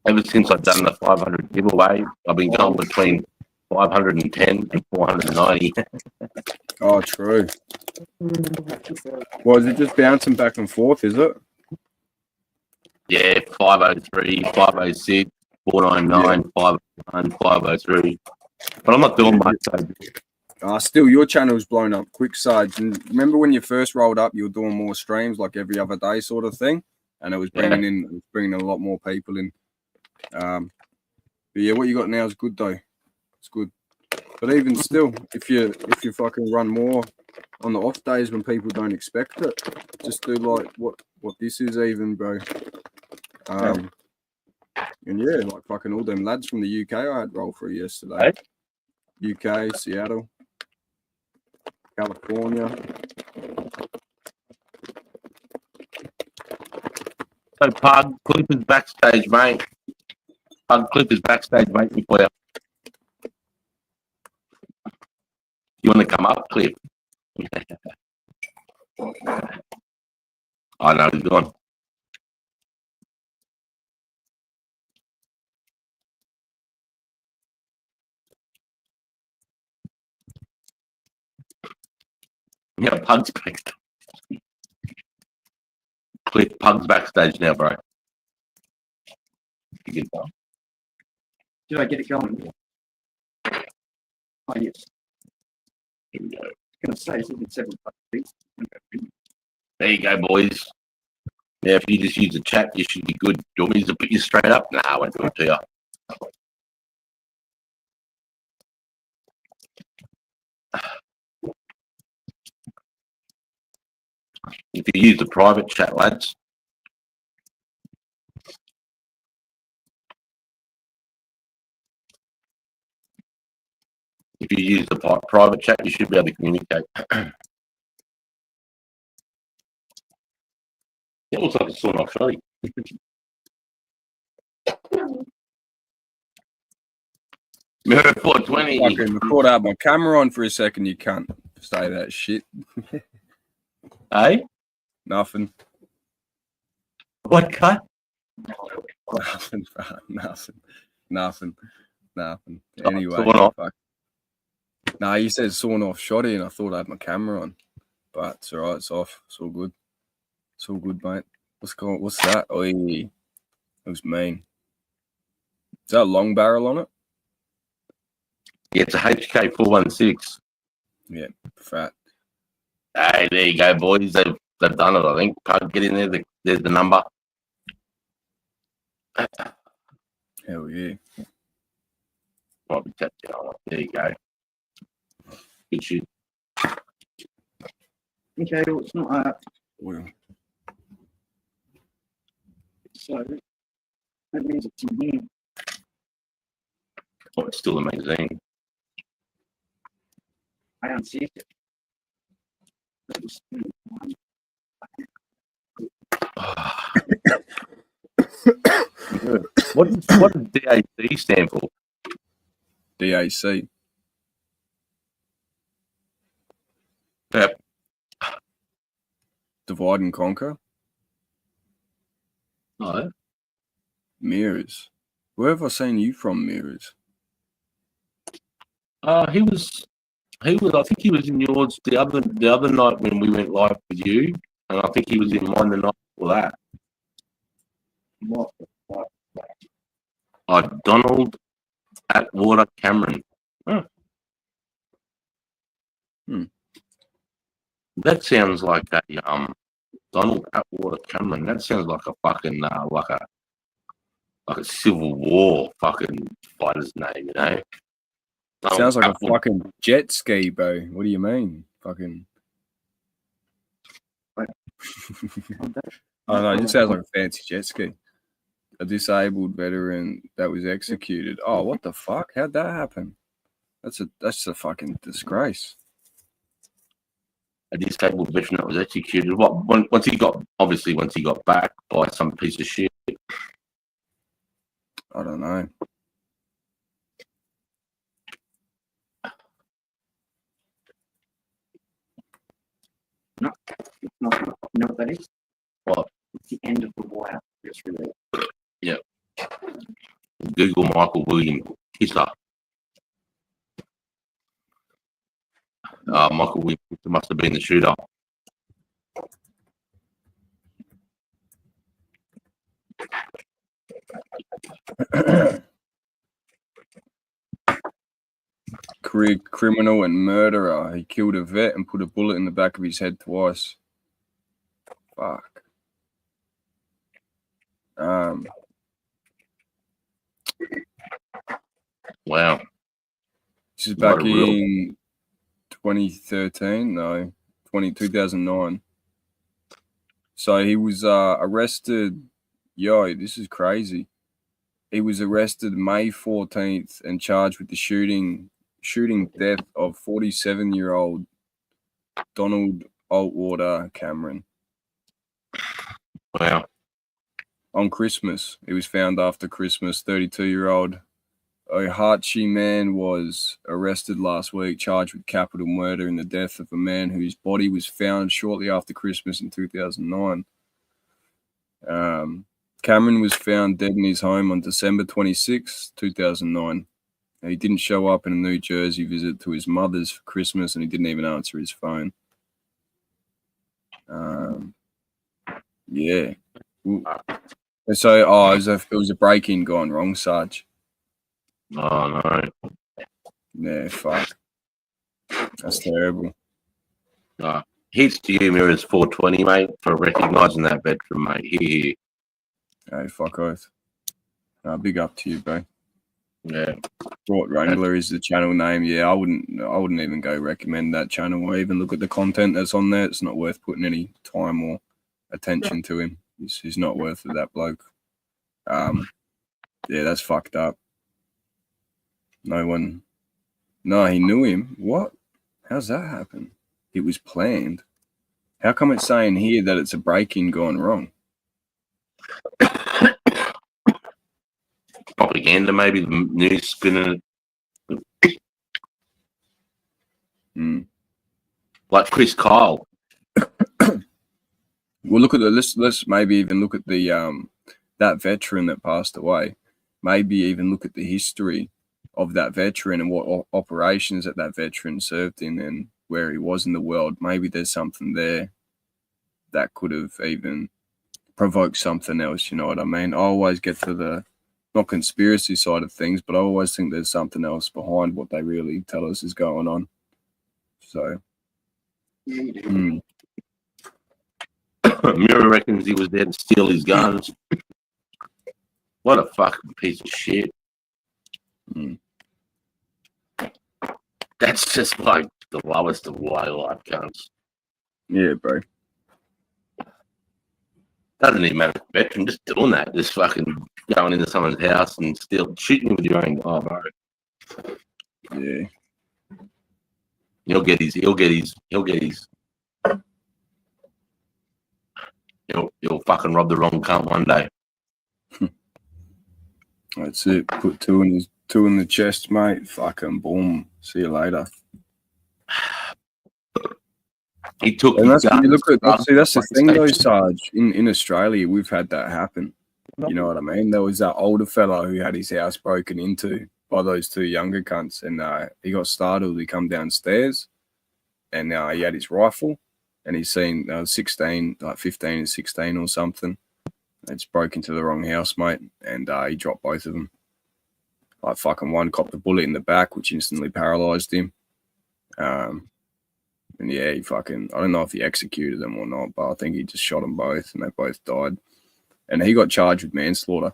Ever since I've done the 500 giveaway, I've been going between 510 and 490. Oh, true. Well, is it just bouncing back and forth, is it? Yeah, 503, 506, 499, 509, 503. But I'm not doing much. Still, your channel's blown up quick, Sarge. And remember when you first rolled up, you were doing more streams, like every other day sort of thing, and it was bringing a lot more people in. But yeah, what you got now is good though. It's good. But even still, if you fucking run more on the off days when people don't expect it, just do like what this is even, bro. And yeah, like fucking all them lads from the UK I had roll through yesterday. UK, Seattle, California. So Pug, Cliff is backstage, mate. Pug, Cliff is backstage, mate, before you. You want to come up, Cliff? I know he's gone. Yeah, Pug's backstage. Cliff, Pug's backstage now, bro. Did I get it going? Oh, yes. Here we go. Going to say it's 7 There you go, boys. Yeah, if you just use the chat, you should be good. Do you want me to put you straight up? Nah, I won't do it to you. If you use the private chat, lads. If you use the private chat, you should be able to communicate. It looks like a sawn off shotty. Mirror 420. Fucking record out my camera on for a second, you can't say that shit. Hey? Nothing. What cut? Nothing. Anyway, sawn off. Nah, you said sawn off shotty, and I thought I had my camera on, but it's alright. It's off. It's all good. It's all good, mate. What's that? Oh, it was mean. Is that a long barrel on it? Yeah, it's a HK 416. Yeah, fat. Hey, there you go, boys. They've done it, I think. Pug, get in there. There's the number. Hell yeah. Probably tap down. There you go. Good shit. Okay, well, it's not Well, so that means it's in here. Oh, it's still a magazine. I don't see it. That was What does DAC stand for? DAC. Yep. Divide and conquer. No. Mirrors. Where have I seen you from, Mirrors? He was. I think he was in yours the other night when we went live with you, and I think he was in mine the night before that. What the fuck? Donald Atwater Cameron. Huh. That sounds like a Donald Atwater Cameron. That sounds like a fucking like a Civil War fucking fighter's name, you know. Sounds like a fucking jet ski, bro. What do you mean? Fucking. What? Oh no, it just sounds like a fancy jet ski. A disabled veteran that was executed. Oh, what the fuck? How'd that happen? That's a fucking disgrace. A disabled veteran that was executed. What? Once he got back by some piece of shit. I don't know. No, it's not. You know what that is? What? It's the end of the war. It's really. Yeah. Google Michael William Kisser. Michael William Kisser must have been the shooter. Career criminal and murderer. He killed a vet and put a bullet in the back of his head twice. Fuck. Wow. This is back in 2013. No, 2009. So he was arrested. Yo, this is crazy. He was arrested May 14th and charged with the shooting death of 47-year-old Donald Atwater Cameron. Wow. On Christmas. He was found after Christmas. 32-year-old Ohachi man was arrested last week, charged with capital murder in the death of a man whose body was found shortly after Christmas in 2009. Cameron was found dead in his home on December 26, 2009. He didn't show up in a New Jersey visit to his mother's for Christmas, and he didn't even answer his phone. Yeah. And so, it was a break-in gone wrong, Sarge. Oh, no. Yeah, fuck. That's terrible. Hits to you, Mirrors 420, mate, for recognising that veteran, mate. Here. Hey, fuck oath. Big up to you, bro. Yeah. Brought Wrangler is the channel name. Yeah, I wouldn't even go recommend that channel or even look at the content that's on there. It's not worth putting any time or attention to him. He's not worth it, that bloke. Yeah, that's fucked up. No, he knew him. What? How's that happen? It was planned. How come it's saying here that it's a break-in gone wrong? Propaganda, maybe the news spinning it. Like Chris Kyle. Well, look at let's maybe even look at the that veteran that passed away. Maybe even look at the history of that veteran and what operations that veteran served in and where he was in the world. Maybe there's something there that could have even provoked something else. You know what I mean? I always get to the not conspiracy side of things, but I always think there's something else behind what they really tell us is going on. So, Mirror reckons he was there to steal his guns. What a fucking piece of shit. That's just like the lowest of wildlife guns. Yeah, bro. Doesn't even matter if veteran, just doing that. Just fucking going into someone's house and shooting with your own gun, bro. Yeah. He'll fucking rob the wrong cunt one day. That's it. Put two in the chest, mate. Fucking boom. See you later. He took And his that's when you guns, look at drugs, that's the thing though, PlayStation. Sarge. In Australia, we've had that happen. You know what I mean? There was that older fella who had his house broken into by those two younger cunts, and he got startled. He come downstairs, and he had his rifle, and he's seen 16, like 15 and 16 or something. It's broke into the wrong house, mate, and he dropped both of them. Like fucking one copped a bullet in the back, which instantly paralyzed him. And yeah, he fucking, I don't know if he executed them or not, but I think he just shot them both, and they both died. And he got charged with manslaughter.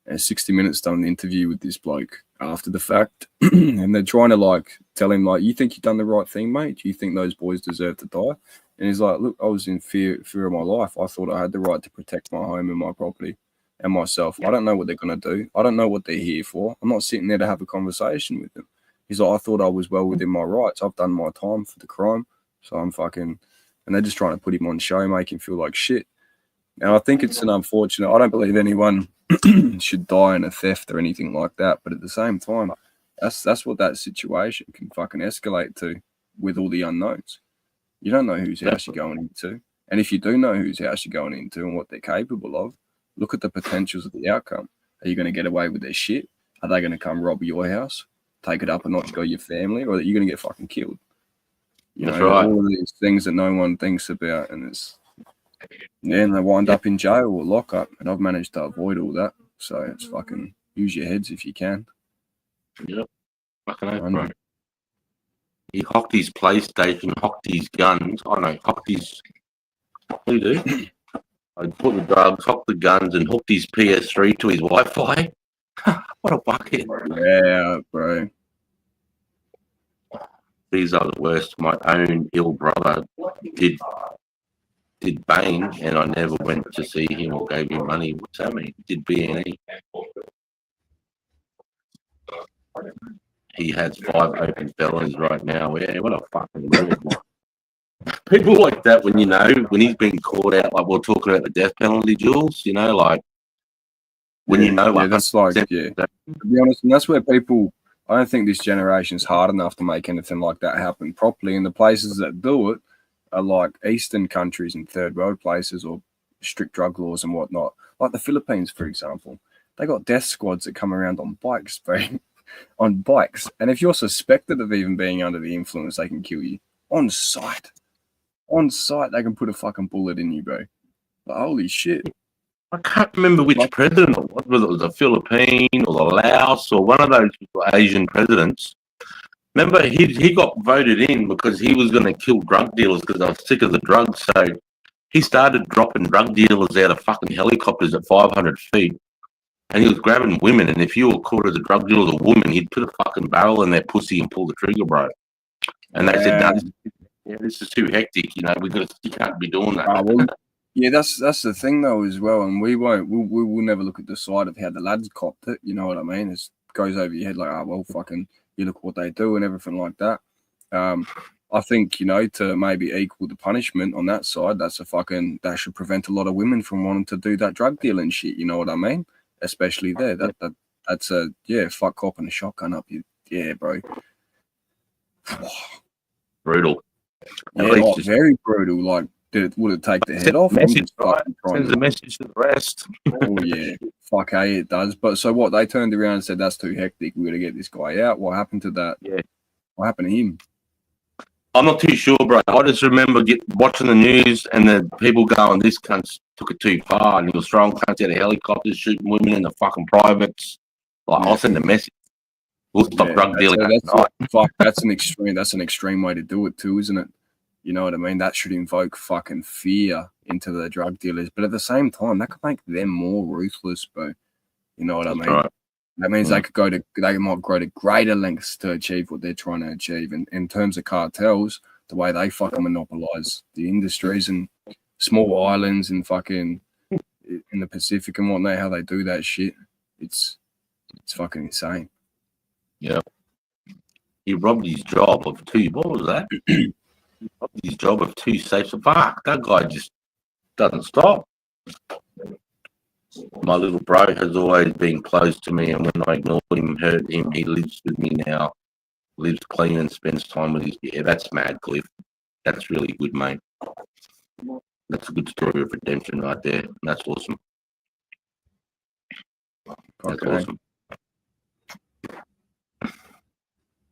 And 60 Minutes done an interview with this bloke after the fact, and they're trying to like tell him like, you think you've done the right thing, mate? Do you think those boys deserve to die? And he's like, look, I was in fear of my life. I thought I had the right to protect my home and my property and myself. I don't know what they're going to do. I don't know what they're here for. I'm not sitting there to have a conversation with them. He's like, I thought I was well within my rights. I've done my time for the crime. So I'm fucking, and they're just trying to put him on show, make him feel like shit. Now, I think it's an unfortunate, I don't believe anyone should die in a theft or anything like that. But at the same time, that's what that situation can fucking escalate to with all the unknowns. You don't know whose house you're going into. And if you do know whose house you're going into and what they're capable of, look at the potentials of the outcome. Are you going to get away with their shit? Are they going to come rob your house, take it up a notch, go your family, or are you going to get fucking killed? You know, right. All of these things that no one thinks about, and it's and they wind up in jail or lockup. And I've managed to avoid all that. So it's fucking use your heads if you can. Yep. Fucking hell, bro. He hocked his PlayStation, hocked his guns. I know, hocked his. What do you do? I put the drugs, hocked the guns, and hooked his PS3 to his Wi-Fi. What a bucket! Yeah, bro. These are the worst. My own ill brother did Bane, and I never went to see him or gave him money. What's that mean? Did B&E. He has 5 open felonies right now. Yeah, what a fucking weird one. People like that when he's been caught out, like we're talking about the death penalty, Jules, like when that's like, to be honest, and that's where people, I don't think this generation's hard enough to make anything like that happen properly. And the places that do it are like Eastern countries and third world places or strict drug laws and whatnot. Like the Philippines, for example, they got death squads that come around on bikes, bro. On bikes. And if you're suspected of even being under the influence, they can kill you on sight. On sight, they can put a fucking bullet in you, bro. But holy shit. I can't remember which president it was, whether it was the Philippines or the Laos or one of those Asian presidents. Remember, he got voted in because he was going to kill drug dealers because they were sick of the drugs. So he started dropping drug dealers out of fucking helicopters at 500 feet. And he was grabbing women. And if you were caught as a drug dealer with a woman, he'd put a fucking barrel in their pussy and pull the trigger, bro. And they said, no, this is too hectic. You can't be doing that. Yeah, that's the thing though as well, and we will never look at the side of how the lads copped it. You know what I mean? It goes over your head like, fucking, you look what they do and everything like that. I think to maybe equal the punishment on that side, that should prevent a lot of women from wanting to do that drug dealing shit. You know what I mean? Especially there, that's a fuck cop and a shotgun up you, bro. Brutal. Yeah, very brutal. Like. Would it take the head off? Message, right? Sends a message to the rest. Oh yeah, fuck, hey, it does. But so what? They turned around and said that's too hectic. We're gonna get this guy out. What happened to that? Yeah, what happened to him? I'm not too sure, bro. I just remember watching the news and the people going, "This cunt took it too far," and he was throwing cunts out of helicopters, shooting women in the fucking privates. Like, I'll send a message. We'll stop drug dealing. That's an extreme. That's an extreme way to do it too, isn't it? You know what I mean? That should invoke fucking fear into the drug dealers. But at the same time, that could make them more ruthless, bro. You know what I mean? Right. That means they might go to greater lengths to achieve what they're trying to achieve. And in terms of cartels, the way they fucking monopolize the industries and small islands and fucking in the Pacific and whatnot, how they do that shit, it's fucking insane. Yeah. He robbed his job of 2. What was that? His job of 2 safes. Fuck, that guy just doesn't stop. My little bro has always been close to me, and when I ignored him, hurt him, he lives with me now. Lives clean and spends time with his. Yeah, that's mad, Cliff. That's really good, mate. That's a good story of redemption right there. That's awesome. That's Okay. awesome.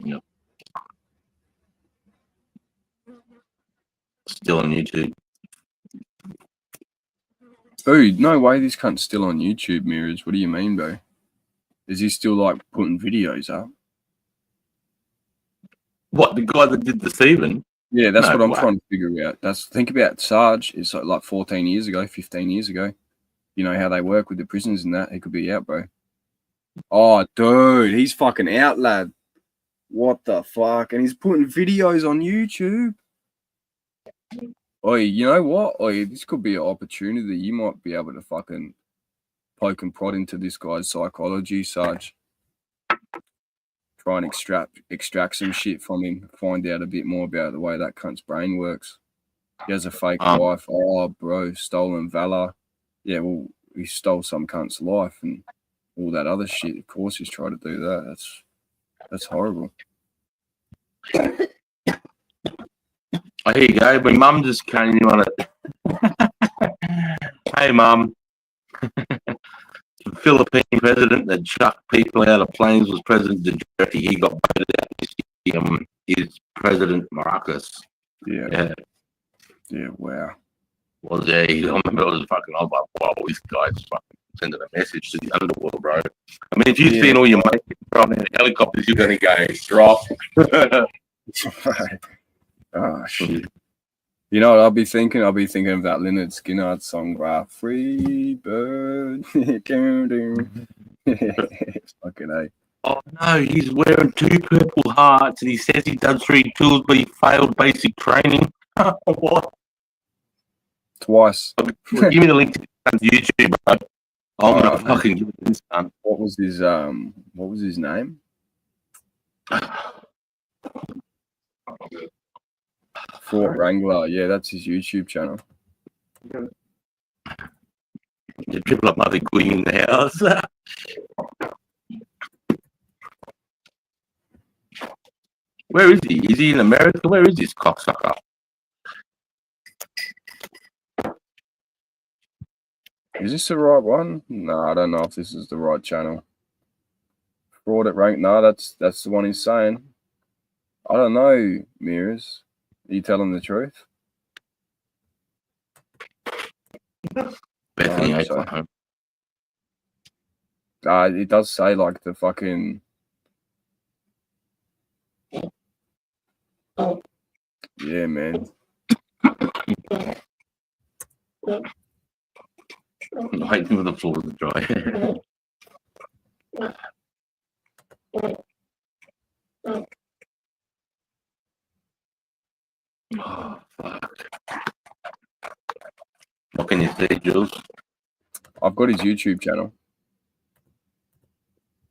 Yep. Still on YouTube. Dude, no way this cunt's still on YouTube, Mirrors. What do you mean, bro? Is he still like putting videos up? What, the guy that did the Steven? Yeah, that's No what I'm way. trying to figure out. Think about Sarge. It's like 14 years ago, 15 years ago. You know how they work with the prisons and that. He could be out, bro. Oh, dude, he's fucking out, lad. What the fuck? And he's putting videos on YouTube. Oi, you know what? Oi, this could be an opportunity. You might be able to fucking poke and prod into this guy's psychology, Sarge. Try and extract some shit from him. Find out a bit more about the way that cunt's brain works. He has a fake wife. Oh, bro, stolen valor. Yeah, well, he stole some cunt's life and all that other shit. Of course, he's trying to do that. That's horrible. Oh, here you go. My mum just came in on it. Hey, mum. The Philippine president that chucked people out of planes was President Duterte. He got voted out this year. Is President Marcos. Yeah. Yeah, wow. Was there? I remember it was fucking. I was like, wow, this guy's fucking sending a message to the underworld, bro. I mean, if you've seen all your mates from helicopters, you're going to go drop. Oh, shit. You know what I'll be thinking? I'll be thinking of that Lynyrd Skynyrd song, bro. Free bird. Fucking A. Oh, no, he's wearing 2 purple hearts and he says he done 3 tools, but he failed basic training. What? Twice. Give me the link to YouTube, bro. I'm gonna fucking give it this time. What was his name? Fort Wrangler. Yeah, that's his YouTube channel. You triple up Mother Queen in the house. Where is he? Is he in America? Where is this cocksucker? Is this the right one? No, I don't know if this is the right channel. Fraud at rank. No, that's the one he's saying. I don't know, Mirrors. Are you telling the truth? Bethany Oh, Oklahoma. It does say like the fucking. Yeah, man. I'm waiting for the floor to dry. Oh, fuck. What can you say, Jules? I've got his YouTube channel.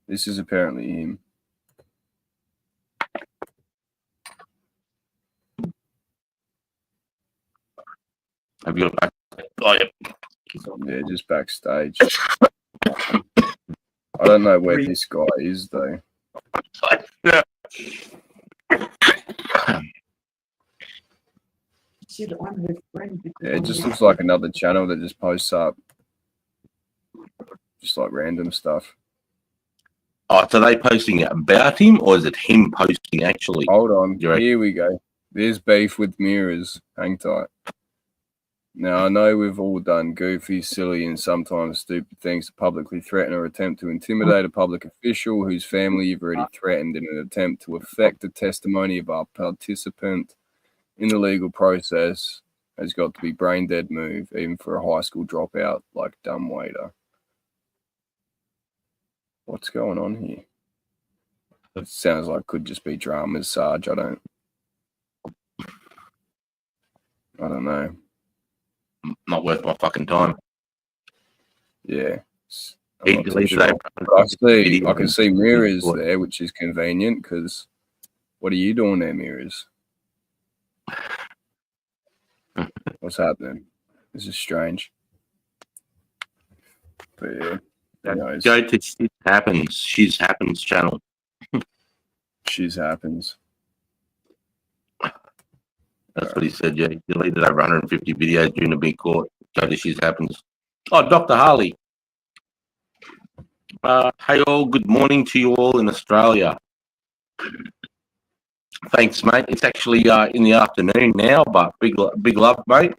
This is apparently him. Have you got back? Oh, yep. Yeah, just backstage. I don't know where this guy is though. Yeah. Yeah, it just looks like another channel that just posts up just like random stuff. Oh, so are they posting it about him, or is it him posting actually? Hold on. You're right. Here we go. There's beef with Mirrors. Hang tight. Now, I know we've all done goofy, silly, and sometimes stupid things to publicly threaten or attempt to intimidate a public official whose family you've already threatened in an attempt to affect the testimony of our participant in the legal process. Has got to be brain dead move, even for a high school dropout like dumbwaiter. What's going on here? It sounds like could just be dramas, Sarge. I don't know. Not worth my fucking time. Yeah. He deleted that. I can see Mirrors there, which is convenient because what are you doing there, Mirrors? What's happening? This is strange. But yeah, anyways, Go to Shit Happens. She's Happens channel. She's happens. That's what he said. Yeah, he deleted over 150 videos during the big court. Go to She's Happens. Oh, Dr. Harley. Hey all, good morning to you all in Australia. Thanks, mate. It's actually in the afternoon now, but big love, mate.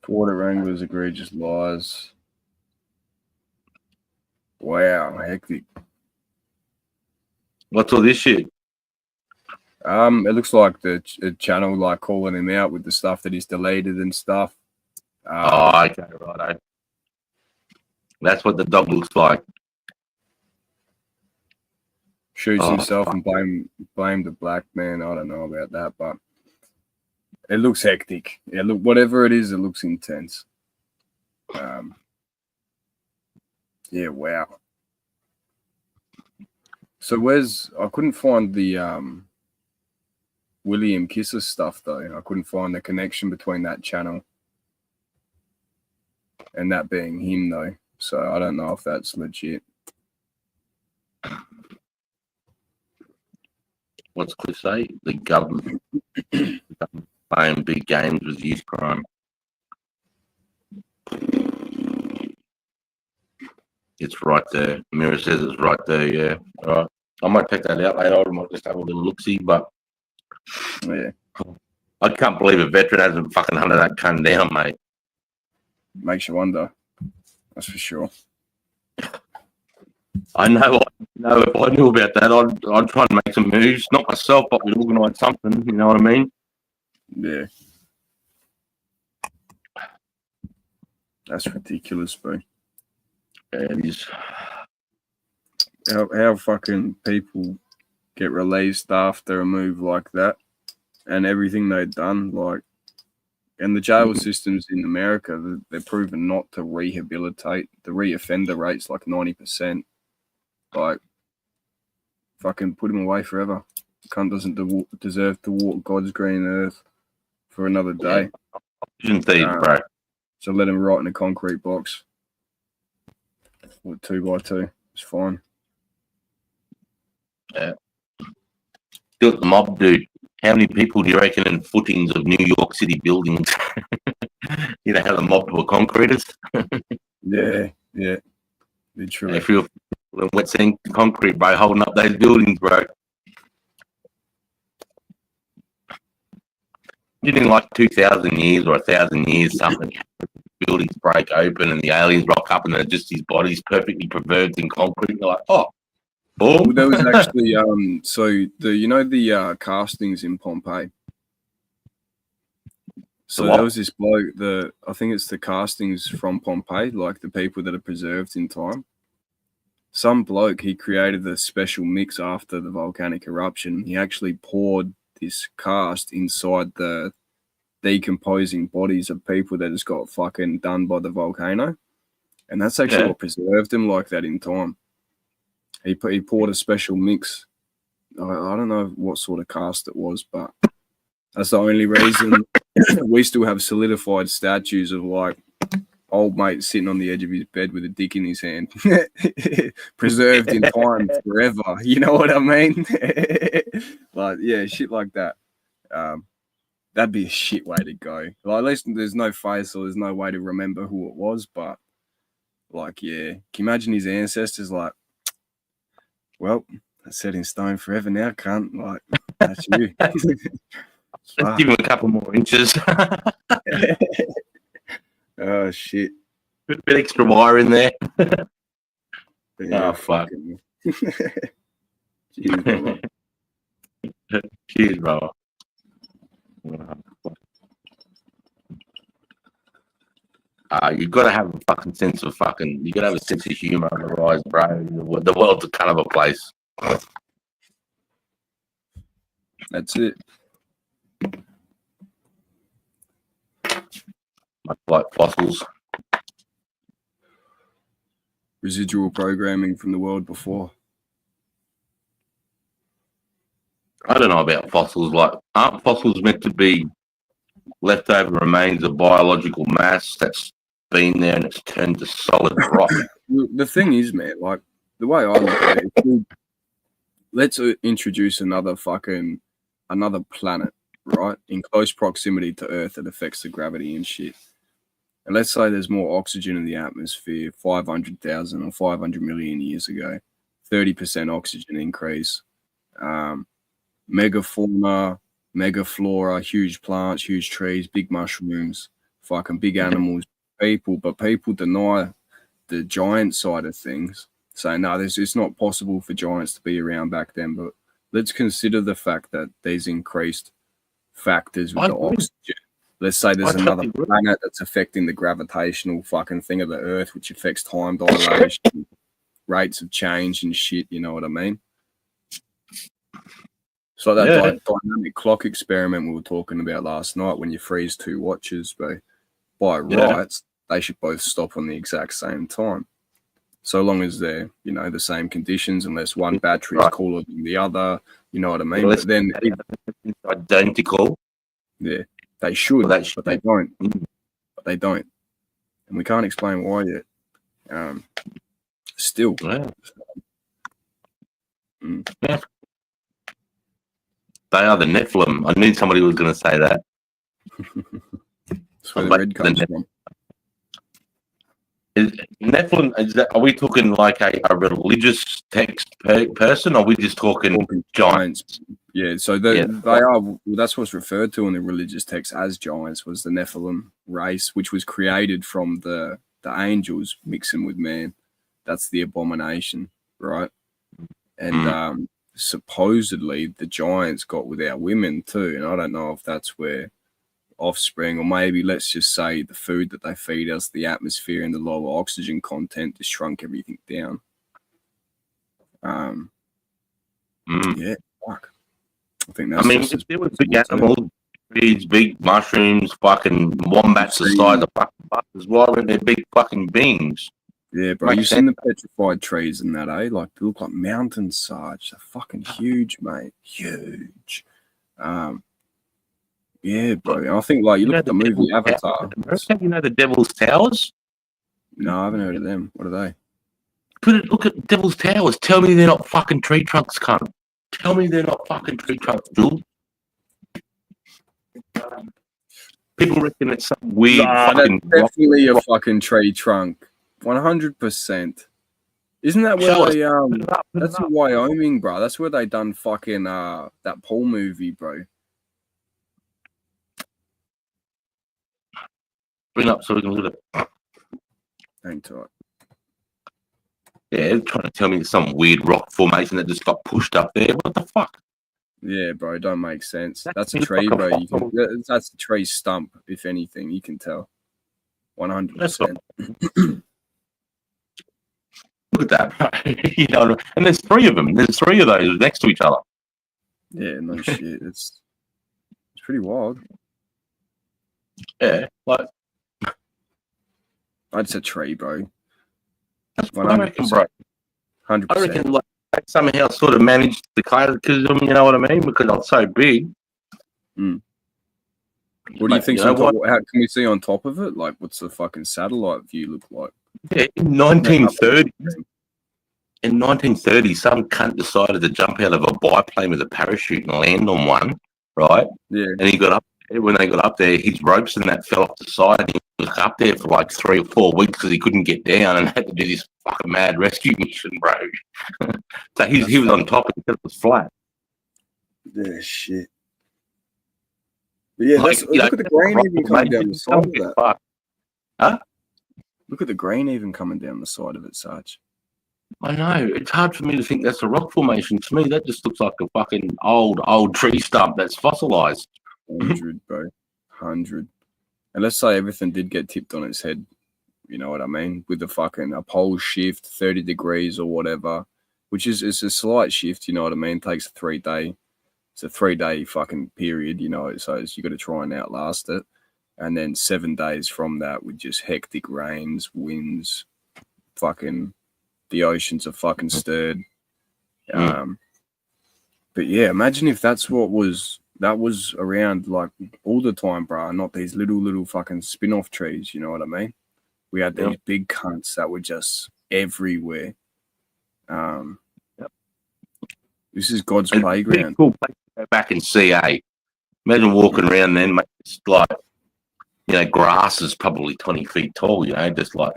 Water wranglers, egregious lies. Wow, hectic. What's all this shit? It looks like the channel like calling him out with the stuff that he's deleted and stuff. Oh, okay, righto. That's what the dog looks like. Shoots himself fuck. and blame the black man. I don't know about that, but it looks hectic. Yeah, look, whatever it is, it looks intense. Yeah, wow. So I couldn't find the William Kisser stuff though. I couldn't find the connection between that channel and that being him though. So I don't know if that's legit. What's Cliff say? The government playing big games with youth crime. It's right there. Mirror says it's right there, yeah. All right. I might check that out later. I might just have a little look-see, but Yeah, I can't believe a veteran hasn't fucking hunted that cunt down, mate. makes you wonder. That's for sure. I know if I knew about that, I'd try and make some moves. Not myself, but we'd organise something, you know what I mean? Yeah. That's ridiculous, bro. Yeah, it is. How fucking people get released after a move like that and everything they've done, like, and the jail systems in America, they're proven not to rehabilitate. The reoffender rate's like 90%. Like, fucking put him away forever. Cunt doesn't deserve to walk God's green earth for another day. Bro. So let him rot in a concrete box. With 2x2. It's fine. Yeah. Do what the mob do. How many people do you reckon in footings of New York City buildings? You know how the mob were concreters? Yeah. Literally. If you're wet sand concrete, bro, holding up those buildings, bro. You think like 2,000 years or 1,000 years, something buildings break open and the aliens rock up and they're just his body's perfectly preserved in concrete. You're like, oh. Well, there was actually so the castings in Pompeii. So there was this bloke, I think it's the castings from Pompeii, like the people that are preserved in time. Some bloke, he created a special mix after the volcanic eruption. He actually poured this cast inside the decomposing bodies of people that just got fucking done by the volcano. And that's actually what preserved them like that in time. He poured a special mix. I don't know what sort of cast it was, but that's the only reason we still have solidified statues of like old mate sitting on the edge of his bed with a dick in his hand, preserved in time forever. You know what I mean? Like, yeah, shit like that. That'd be a shit way to go. Like, at least there's no face or there's no way to remember who it was. But like, yeah, can you imagine his ancestors like, well, that's set in stone forever now, cunt. Like, that's you. Let's give him a couple more inches. Oh, shit. Bit extra wire in there. Yeah, oh, fuck. Cheers, brother. Cheers, brother. You've got to have a fucking sense of you got to have a sense of humor on the rise, bro. The world's a kind of a place. That's it. Much like fossils. Residual programming from the world before. I don't know about fossils. Like, aren't fossils meant to be leftover remains of biological mass that's been there and it's turned to solid rock? The thing is, man, like the way I look at it, let's introduce another planet, right, in close proximity to Earth that affects the gravity and shit. And let's say there's more oxygen in the atmosphere 500,000 or 500 million years ago, 30% oxygen increase. Megafauna, megaflora, huge plants, huge trees, big mushrooms, fucking big animals, people. But people deny the giant side of things, saying, no, it's not possible for giants to be around back then. But let's consider the fact that there's increased factors with the oxygen. Let's say there's another planet that's affecting the gravitational fucking thing of the Earth, which affects time dilation, rates of change and shit, you know what I mean? So that dynamic clock experiment we were talking about last night, when you freeze two watches, but by rights, they should both stop on the exact same time. So long as they're, the same conditions, unless one battery is cooler than the other, you know what I mean? But then it's identical. Yeah, they should, but they don't. But they don't. And we can't explain why yet. Still. Yeah. Yeah. They are the Nephilim. I knew somebody was going to say that. That's where the red comes from. Nephilim, are we talking like a religious text person, or are we just talking giants? Yeah, so they are. Well, that's what's referred to in the religious text as giants, was the Nephilim race, which was created from the angels mixing with man. That's the abomination, right? And supposedly the giants got with our women too, and I don't know if that's where offspring, or maybe let's just say the food that they feed us, the atmosphere and the lower oxygen content, just shrunk everything down. Yeah, fuck. I think that's. I mean, if there was big animals, these big mushrooms, fucking wombats the size of fucking buses, why weren't there big fucking beings? Yeah, bro, you've seen the petrified trees and that, eh? Like, they look like mountains, Sarge. They're fucking huge, mate. Huge. Yeah, bro. I think, like, you look at the movie Avatar. You know the Devil's Towers? No, I haven't heard of them. What are they? Look at Devil's Towers. Tell me they're not fucking tree trunks, cunt. Tell me they're not fucking tree trunks, Jules. People reckon it's some weird fucking... That's definitely a fucking tree trunk. 100%. Isn't that where they that's in Wyoming, bro? That's where they done fucking that Paul movie, bro. Bring up so we can look at it. Hang tight. Yeah, they're trying to tell me some weird rock formation that just got pushed up there. What the fuck? Yeah, bro, don't make sense. That's a tree, bro. That's a tree stump, if anything. You can tell. 100%. Look at that, bro. And there's three of them. There's three of those next to each other. Yeah, no shit. It's pretty wild. Yeah, like I'd a tree, bro. That's what I reckon, bro. 100%. I reckon like they somehow sort of managed the cataclysm, you know what I mean? Because it's so big. What do you think? How can we see on top of it? Like, what's the fucking satellite view look like? Yeah, in 1930, some cunt decided to jump out of a biplane with a parachute and land on one, right? Yeah. And he got up there. When they got up there, his ropes and that fell off the side. And he was up there for like 3 or 4 weeks because he couldn't get down and had to do this fucking mad rescue mission, bro. So he was on top and it was flat. Yeah, shit. But yeah, look at the grain even coming down the side of that. Huh? Look at the grain even coming down the side of it, Sarge. I know. It's hard for me to think that's a rock formation. To me, that just looks like a fucking old tree stump that's fossilized. 100, bro. 100. And let's say everything did get tipped on its head. You know what I mean? With the fucking a pole shift, 30 degrees or whatever, which is a slight shift. You know what I mean? Takes a 3-day. It's a 3-day fucking period. You know, so you got to try and outlast it. And then 7 days from that with just hectic rains, winds, fucking the oceans are fucking stirred. But yeah, imagine if that was around like all the time, bro. Not these little fucking spin-off trees. You know what I mean? We had these big cunts that were just everywhere. Yep. This is God's It's a playground. pretty cool place to go back and see, eh? Imagine walking around then, mate. It's like, grass is probably 20 feet tall, just like,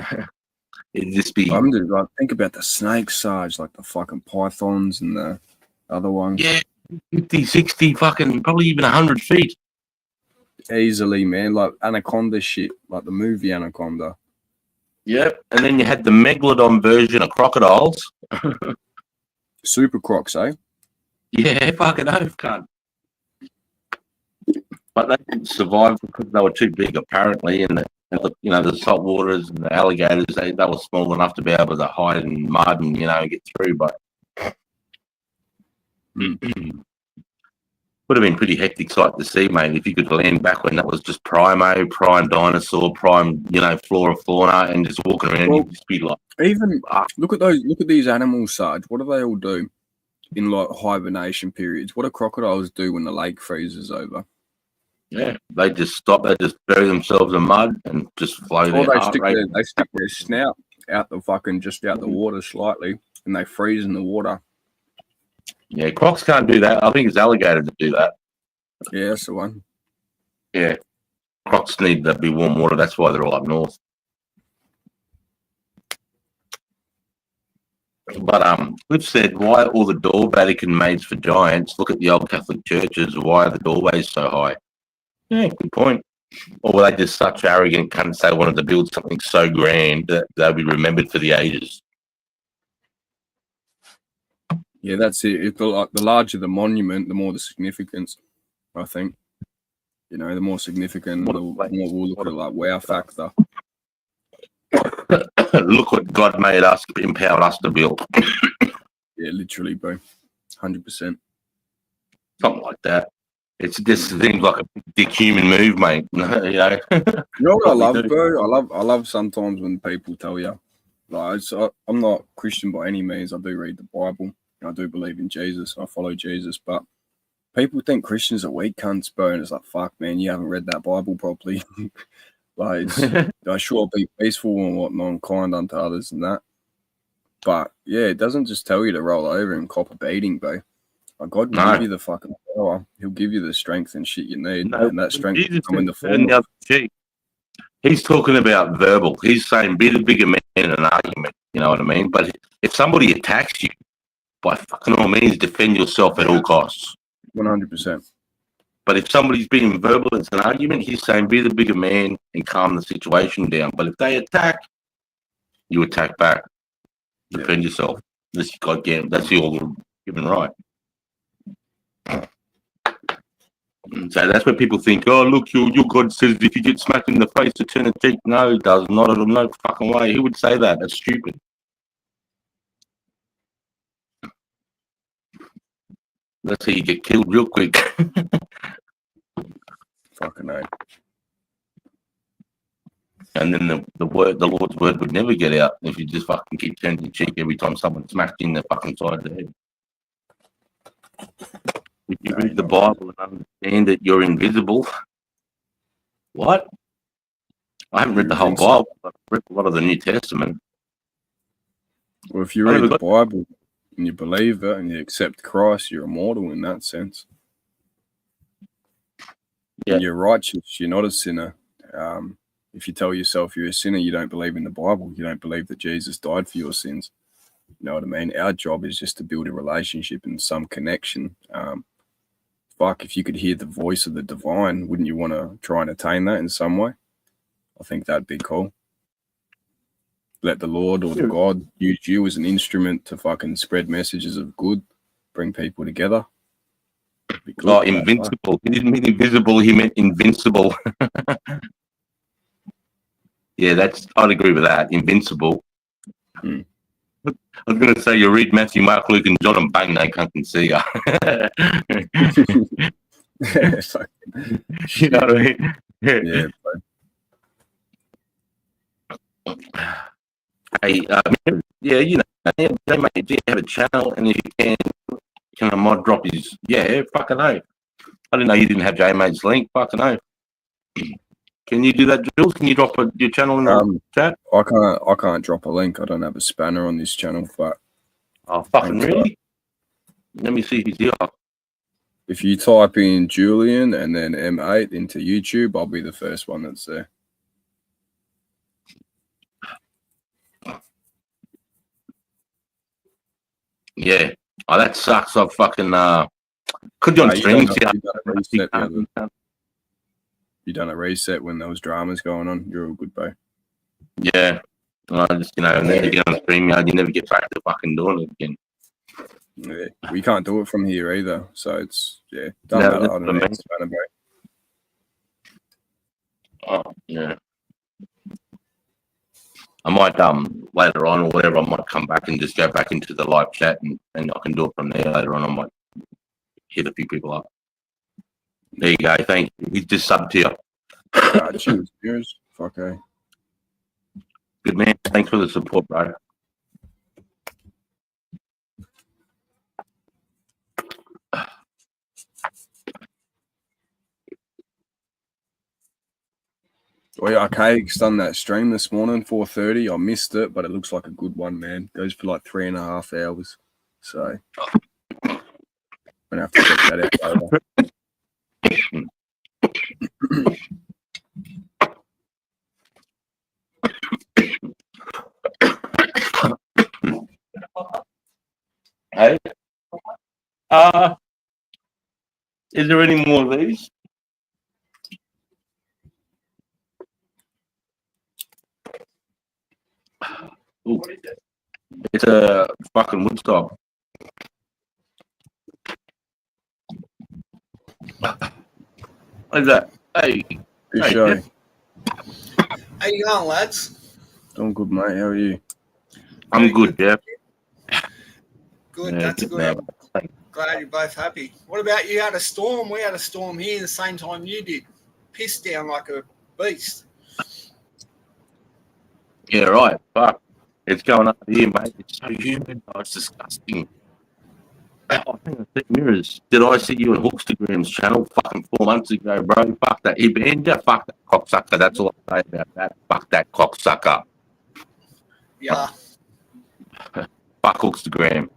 it'd just be... I'm just like, think about the snakes, Sarge, like the fucking pythons and the other ones. Yeah, 50, 60, fucking, probably even 100 feet. Easily, man. Like Anaconda shit, like the movie Anaconda. Yep, and then you had the megalodon version of crocodiles. Super crocs, eh? Yeah, fucking oath, cunt. But they didn't survive because they were too big, apparently, and the salt waters and the alligators, they were small enough to be able to hide in mud and, get through, but would have been pretty hectic sight to see, mate, if you could land back when that was just prime dinosaur, prime, flora, fauna, and just walking around, you'd just be like... Even, look at these animals, Sarge. What do they all do in, like, hibernation periods? What do crocodiles do when the lake freezes over? Yeah, they just stop. They just bury themselves in mud and just flow their heart rate. They stick their snout out the water slightly, and they freeze in the water. Yeah, crocs can't do that. I think it's alligators that do that. Yeah, that's the one. Yeah, crocs need to be warm water. That's why they're all up north. But we've said, why are all the door Vatican made for giants? Look at the old Catholic churches. Why are the doorways so high? Yeah, good point. Or were they just such arrogant cunts they wanted to build something so grand that they'll be remembered for the ages? Yeah, that's it. The larger the monument, the more the significance, I think. The more significant, the more we'll look at like wow factor. Look what God made us, empowered us to build. Yeah, literally, bro. 100%. Something like that. It just seems like a big human move, mate. You know what I love, bro? I love sometimes when people tell you, like, I'm not Christian by any means. I do read the Bible. I do believe in Jesus. I follow Jesus. But people think Christians are weak cunts, bro. And it's like, fuck, man, you haven't read that Bible properly. Like, I sure be peaceful and whatnot, and kind unto others and that. But yeah, it doesn't just tell you to roll over and cop a beating, bro. Like, God will give you the fucking power. He'll give you the strength and shit you need. And that strength will come in the form of... He's talking about verbal. He's saying be the bigger man in an argument. You know what I mean? But if somebody attacks you, by fucking all means, defend yourself at all costs. 100%. But if somebody's being verbal, it's an argument. He's saying be the bigger man and calm the situation down. But if they attack, you attack back. Defend yourself. That's your given right. So that's where people think, oh, look, your God says if you get smacked in the face to turn a cheek. No, it does not. No fucking way. Who would say that? That's stupid. That's how you get killed real quick. Fucking A. And then the Lord's word would never get out if you just fucking keep turning your cheek every time someone smacks you in the fucking side of the head. If you read the Bible and understand that you're invisible. What? I haven't read the whole Bible, but I've read a lot of the New Testament. Well, if you read the Bible and you believe it and you accept Christ, you're immortal in that sense. Yeah. And you're righteous. You're not a sinner. If you tell yourself you're a sinner, you don't believe in the Bible. You don't believe that Jesus died for your sins. You know what I mean? Our job is just to build a relationship and some connection. If you could hear the voice of the divine, wouldn't you want to try and attain that in some way? I think that'd be cool. Let the Lord or the God use you as an instrument to fucking spread messages of good, bring people together. Oh, invincible. He didn't mean invisible, he meant invincible. Yeah, I'd agree with that. Invincible. I was going to say you read Matthew, Mark, Luke, and John, and bang, they can't see you. You know what I mean? Yeah. Hey, they might have a channel, and if you can, Can a mod drop his? Yeah, fucking no. I didn't know you didn't have J-Mate's link. Fucking no. Can you do that, Jules? Can you drop your channel in the chat? I can't drop a link. I don't have a spanner on this channel, but Oh, fucking really? Let me see if he's here. if you type in Julian and then M8 into YouTube, I'll be the first one that's there. Yeah. Oh, that sucks. I fucking could do on streaming. You done a reset when there was dramas going on. You're all good, bro. Yeah. I just, never get on stream. You never get back to fucking doing it again. Yeah. We can't do it from here either. So it's, yeah. No, Don't matter. that's I don't what I know, spanner, bro. Oh, yeah. I might later on or whatever, I might come back and just go back into the live chat and I can do it from there later on. I might hit a few people up. There you go. Thank you. He's just subbed to you. Cheers. Fuck, eh? Good man. Thanks for the support, bro. Oh yeah, Archaic's done that stream this morning, 4:30. I missed it, but it looks like a good one, man. Goes for like 3.5 hours. So I'm gonna have to check that out later. Hey, is there any more of these? Ooh. It's a fucking Woodstock. What is that? Hey, Good hey, show. Jeff. How you going, lads? Doing good, mate. How are you? I'm good, Jeff. Good, Yeah, that's good good. man. I'm glad you're both happy. What about you had a storm? We had a storm here the same time you did. Pissed down like a beast. Yeah, right. Fuck. It's going up here, mate. It's so humid. Oh, it's disgusting. I think I said mirrors. Did I see you on Hookstagram's channel fucking 4 months ago, bro? Fuck that. He banned you. Fuck that cocksucker. That's all I say about that. Fuck that cocksucker. Yeah. Fuck Hookstagram.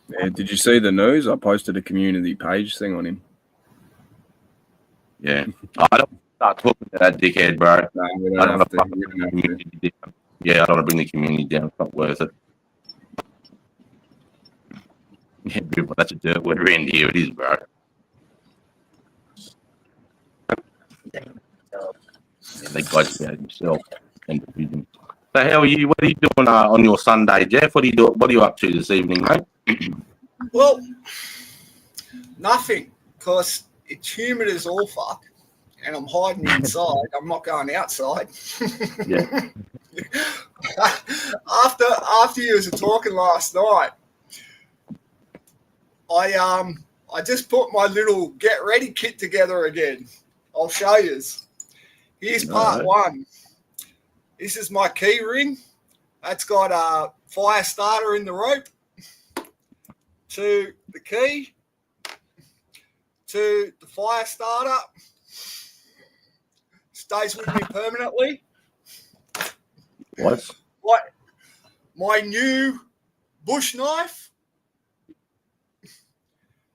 Yeah, did you see the news? I posted a community page thing on him. Yeah. I don't start talking to that dickhead, bro. No, we I don't don't have to. want We to don't have to. community down. Yeah, I don't want to bring the community down. It's not worth it. Yeah, beautiful. That's a dirt word around here. It is, bro. Yeah, they guys about himself and division. So how are you? What are you doing on your Sunday, Jeff? What are you doing? What are you up to this evening, mate? Well, nothing, because it's humid as all fuck, and I'm hiding inside. I'm not going outside. Yeah. After you was talking last night, I just put my little get ready kit together again. I'll show you. Here's part one. This is my key ring. That's got a fire starter in the rope to the key to the fire starter. Stays with me permanently. What? My new bush knife.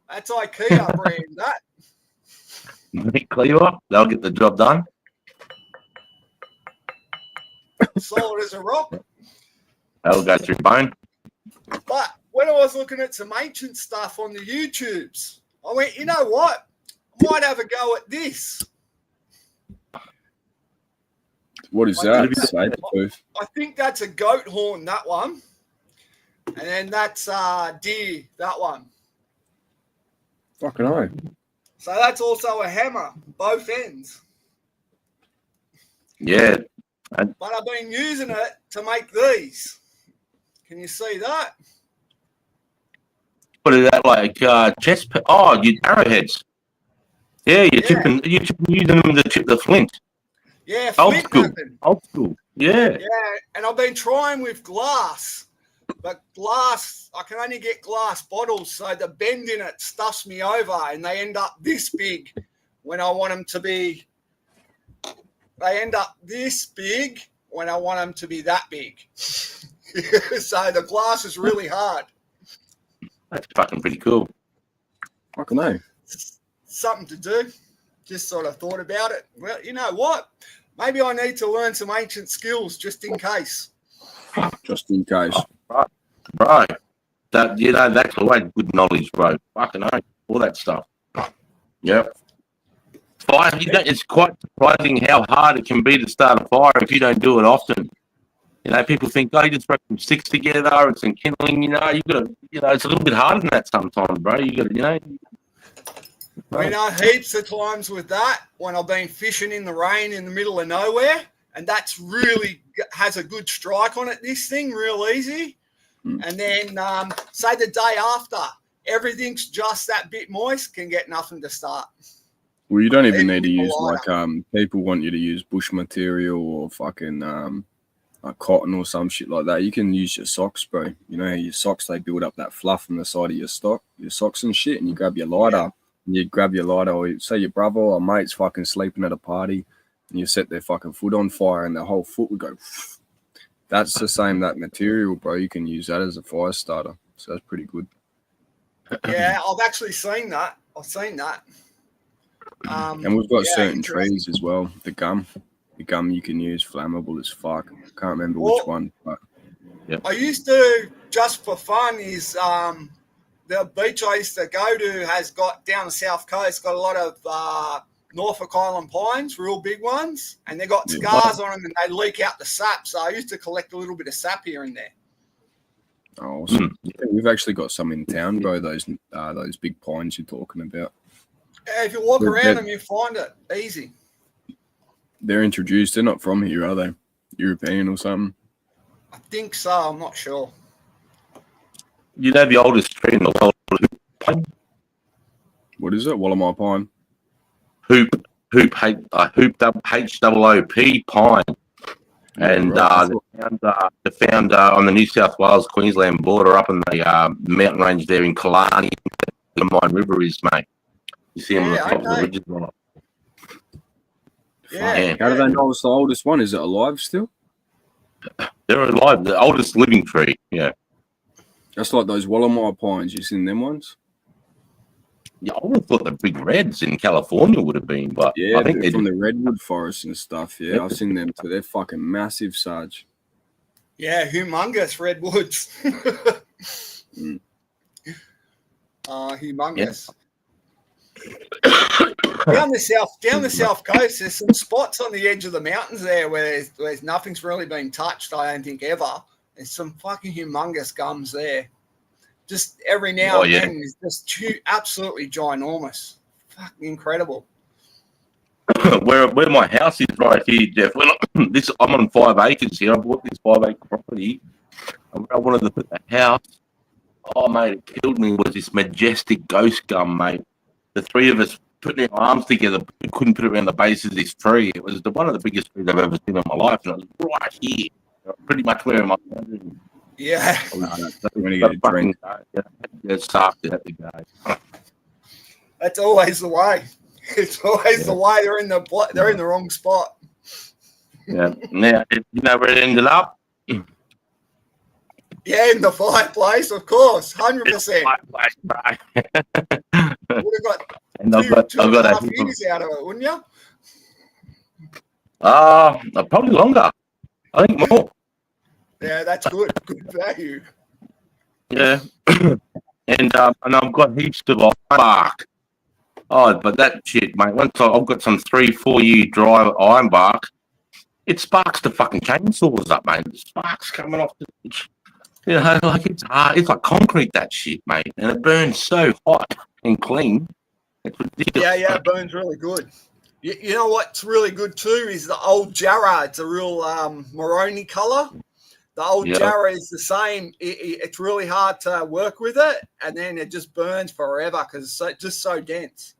That's IKEA brand, that. Cleaver. They'll get the job done. Solid as a rock. That'll go through bone. But when I was looking at some ancient stuff on the YouTubes, I went, you know what? I might have a go at this. What is that? Saber-tooth. I think that's a goat horn, that one. And then that's deer, that one. Fucking hell. So that's also a hammer, both ends. Yeah. But I've been using it to make these. Can you see that? What is that like? Chest? You arrowheads. Yeah, you're using them to chip the flint. Yeah, Old flint school. knapping. Old school. Yeah. Yeah, and I've been trying with glass But glass, I can only get glass bottles, so the bend in it stuffs me over, and they end up this big when I want them to be. They end up this big when I want them to be that big. So the glass is really hard. That's fucking pretty cool. Fucking know. Something to do. Just sort of thought about it. Well, you know what? Maybe I need to learn some ancient skills just in case. Just in case. Right. That, you know, that's always good knowledge, bro. Fucking hell. All that stuff. Yep. Fire, it's quite surprising how hard it can be to start a fire if you don't do it often. You know, people think, oh, you just throw some sticks together and some kindling, you know, you got to, you know, it's a little bit harder than that sometimes, bro. You got to, you know. We know heaps of times with that when I've been fishing in the rain in the middle of nowhere, and that's really has a good strike on it, this thing, real easy. And then, say the day after, everything's just that bit moist, can get nothing to start. Well, you don't even need to use, like, people want you to use bush material or fucking, like cotton or some shit like that. You can use your socks, bro. You know, your socks, they build up that fluff on the side of your socks and shit, and you grab your lighter. And you grab your lighter, or say your brother or mate's fucking sleeping at a party, and you set their fucking foot on fire, and the whole foot would go. That's the same, that material, bro. You can use that as a fire starter. So that's pretty good. Yeah, I've actually seen that. I've seen that. And we've got certain trees as well. The gum you can use, flammable as fuck. Can't remember which one. But yeah. I used to, just for fun, is the beach I used to go to has got down the south coast, got a lot of Norfolk Island pines, real big ones, and they got scars on them and they leak out the sap. So I used to collect a little bit of sap here and there. Oh, awesome. Yeah, we've actually got some in town, bro. Those big pines you're talking about. Yeah, if you walk around them, you find it easy. They're introduced. They're not from here, are they? European or something? I think so. I'm not sure. You know the oldest tree in the world, pine? What is it? Wallamai pine. Hoop, H-O-O-P pine. And they found on the New South Wales Queensland border up in the mountain range there in Killarney, the Mine River is, mate. You see them on the top of the ridges. Yeah. How do they know it's the oldest one? Is it alive still? They're alive. The oldest living tree. Yeah. That's like those Wallamai pines. You seen them ones? Yeah, I would have thought the big reds in California would have been, but yeah, I think they're from the redwood forest and stuff. Yeah, I've seen them too. They're fucking massive, Sarge. Yeah, humongous redwoods. Humongous. Yeah. Down the south coast, there's some spots on the edge of the mountains there where nothing's really been touched. I don't think ever. There's some fucking humongous gums there. Just every now and then is just absolutely ginormous. Fucking incredible. Where my house is right here, Jeff. I'm on 5 acres here. I bought this 5-acre property. I wanted to put the house. Oh, mate, it killed me. Was this majestic ghost gum, mate? The three of us putting our arms together, we couldn't put it around the base of this tree. It was one of the biggest trees I've ever seen in my life, and it was right here, pretty much where my boundary. Yeah. It sucked. It had to go. That's always the way. It's always the way. They're in the wrong spot. Yeah. Now, you know where it ended up? Yeah, in the fireplace, of course, 100%. Would have got two and a half years out of it, wouldn't you? Probably longer. I think more. Yeah, that's good. Good value. Yeah, and I've got heaps of iron bark. Oh, but that shit, mate. Once I've got some 3-4 year dry iron bark, it sparks the fucking chainsaws up, mate. The sparks coming off the. You know, like it's hard. It's like concrete, that shit, mate, and it burns so hot and clean. It's ridiculous. Yeah, it burns really good. You know what's really good too is the old Jarrah. It's a real Moroni colour. The old Jarrah is the same. It's really hard to work with it, and then it just burns forever because it's just so dense.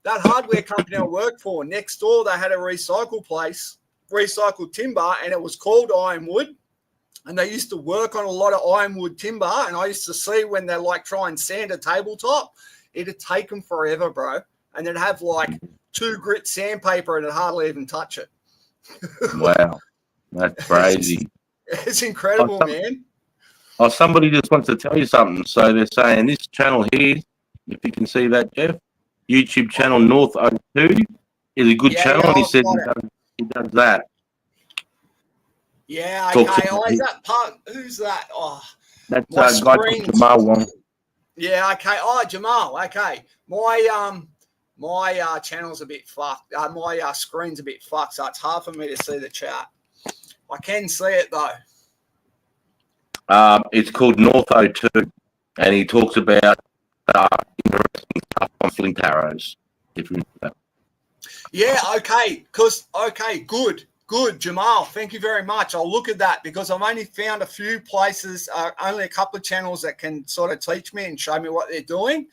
That hardware company I worked for, next door, they had a recycle place, recycled timber, and it was called Ironwood. and they used to work on a lot of ironwood timber, and I used to see when they like try and sand a tabletop, it'd take them forever, bro, and they'd have like 2 grit sandpaper and it'd hardly even touch it. Wow, that's crazy. It's incredible, man. Oh, somebody just wants to tell you something. So they're saying this channel here, if you can see that, Jeff, YouTube channel North 02 is a good channel, and he said he does that. Yeah, okay. Oh, is that part? Who's that? Oh, that's a guy called Jamal Wong. Yeah, okay. Oh, Jamal. Okay, my channel's a bit fucked. My screen's a bit fucked, so it's hard for me to see the chat. I can see it though. It's called North 02, and he talks about interesting stuff on flint arrows. Yeah, okay. Good, Jamal. Thank you very much. I'll look at that because I've only found a few places, only a couple of channels that can sort of teach me and show me what they're doing.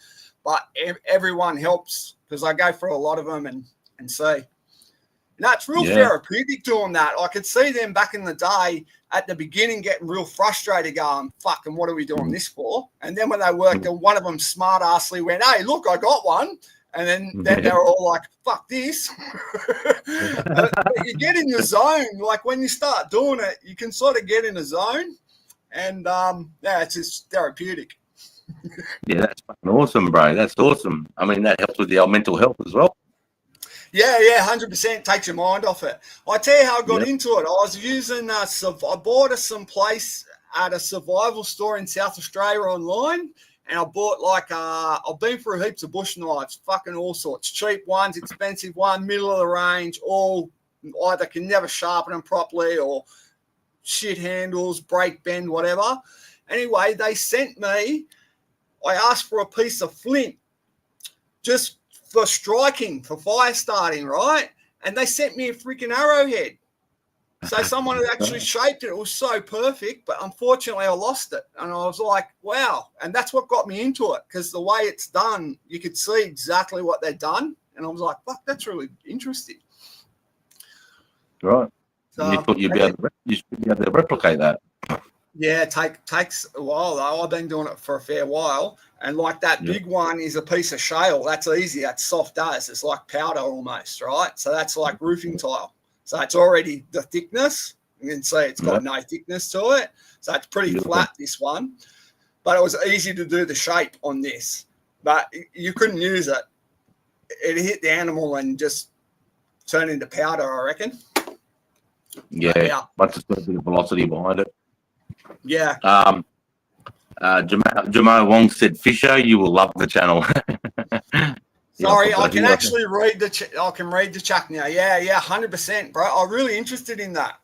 But everyone helps because I go through a lot of them and see. No, it's real therapeutic doing that. I could see them back in the day at the beginning getting real frustrated going, fucking, what are we doing this for? And then when they worked, and one of them smart-assly went, hey, look, I got one. And then they were all like, fuck this. But you get in the zone. Like when you start doing it, you can sort of get in a zone. And, it's just therapeutic. Yeah, that's fucking awesome, bro. That's awesome. I mean, that helps with our mental health as well. Yeah, 100% takes your mind off it. I tell you how I got into it. I was using, I bought some place at a survival store in South Australia online, and I bought I've been through heaps of bush knives, fucking all sorts, cheap ones, expensive one, middle of the range, all either can never sharpen them properly or shit handles, break, bend, whatever. Anyway, they sent me, I asked for a piece of flint, just for striking, for fire starting, right? And they sent me a freaking arrowhead. So someone had actually shaped it. It was so perfect, but unfortunately I lost it. And I was like, wow. And that's what got me into it, because the way it's done, you could see exactly what they'd done. And I was like, fuck, that's really interesting. Right. So, you thought you'd be able to replicate that. Yeah, it takes a while though. I've been doing it for a fair while, and like that big one is a piece of shale. That's easy. That's soft as. It's like powder almost, right? So that's like roofing tile. So it's already the thickness. You can see it's got no thickness to it. So it's pretty flat, this one. But it was easy to do the shape on this. But you couldn't use it. It hit the animal and just turn into powder, I reckon. Yeah. Once it's got a bit of velocity behind it. Yeah. Jamal Wong said, Fisher, you will love the channel. Sorry, I can actually read the chat now. Yeah, 100%, bro. I'm really interested in that.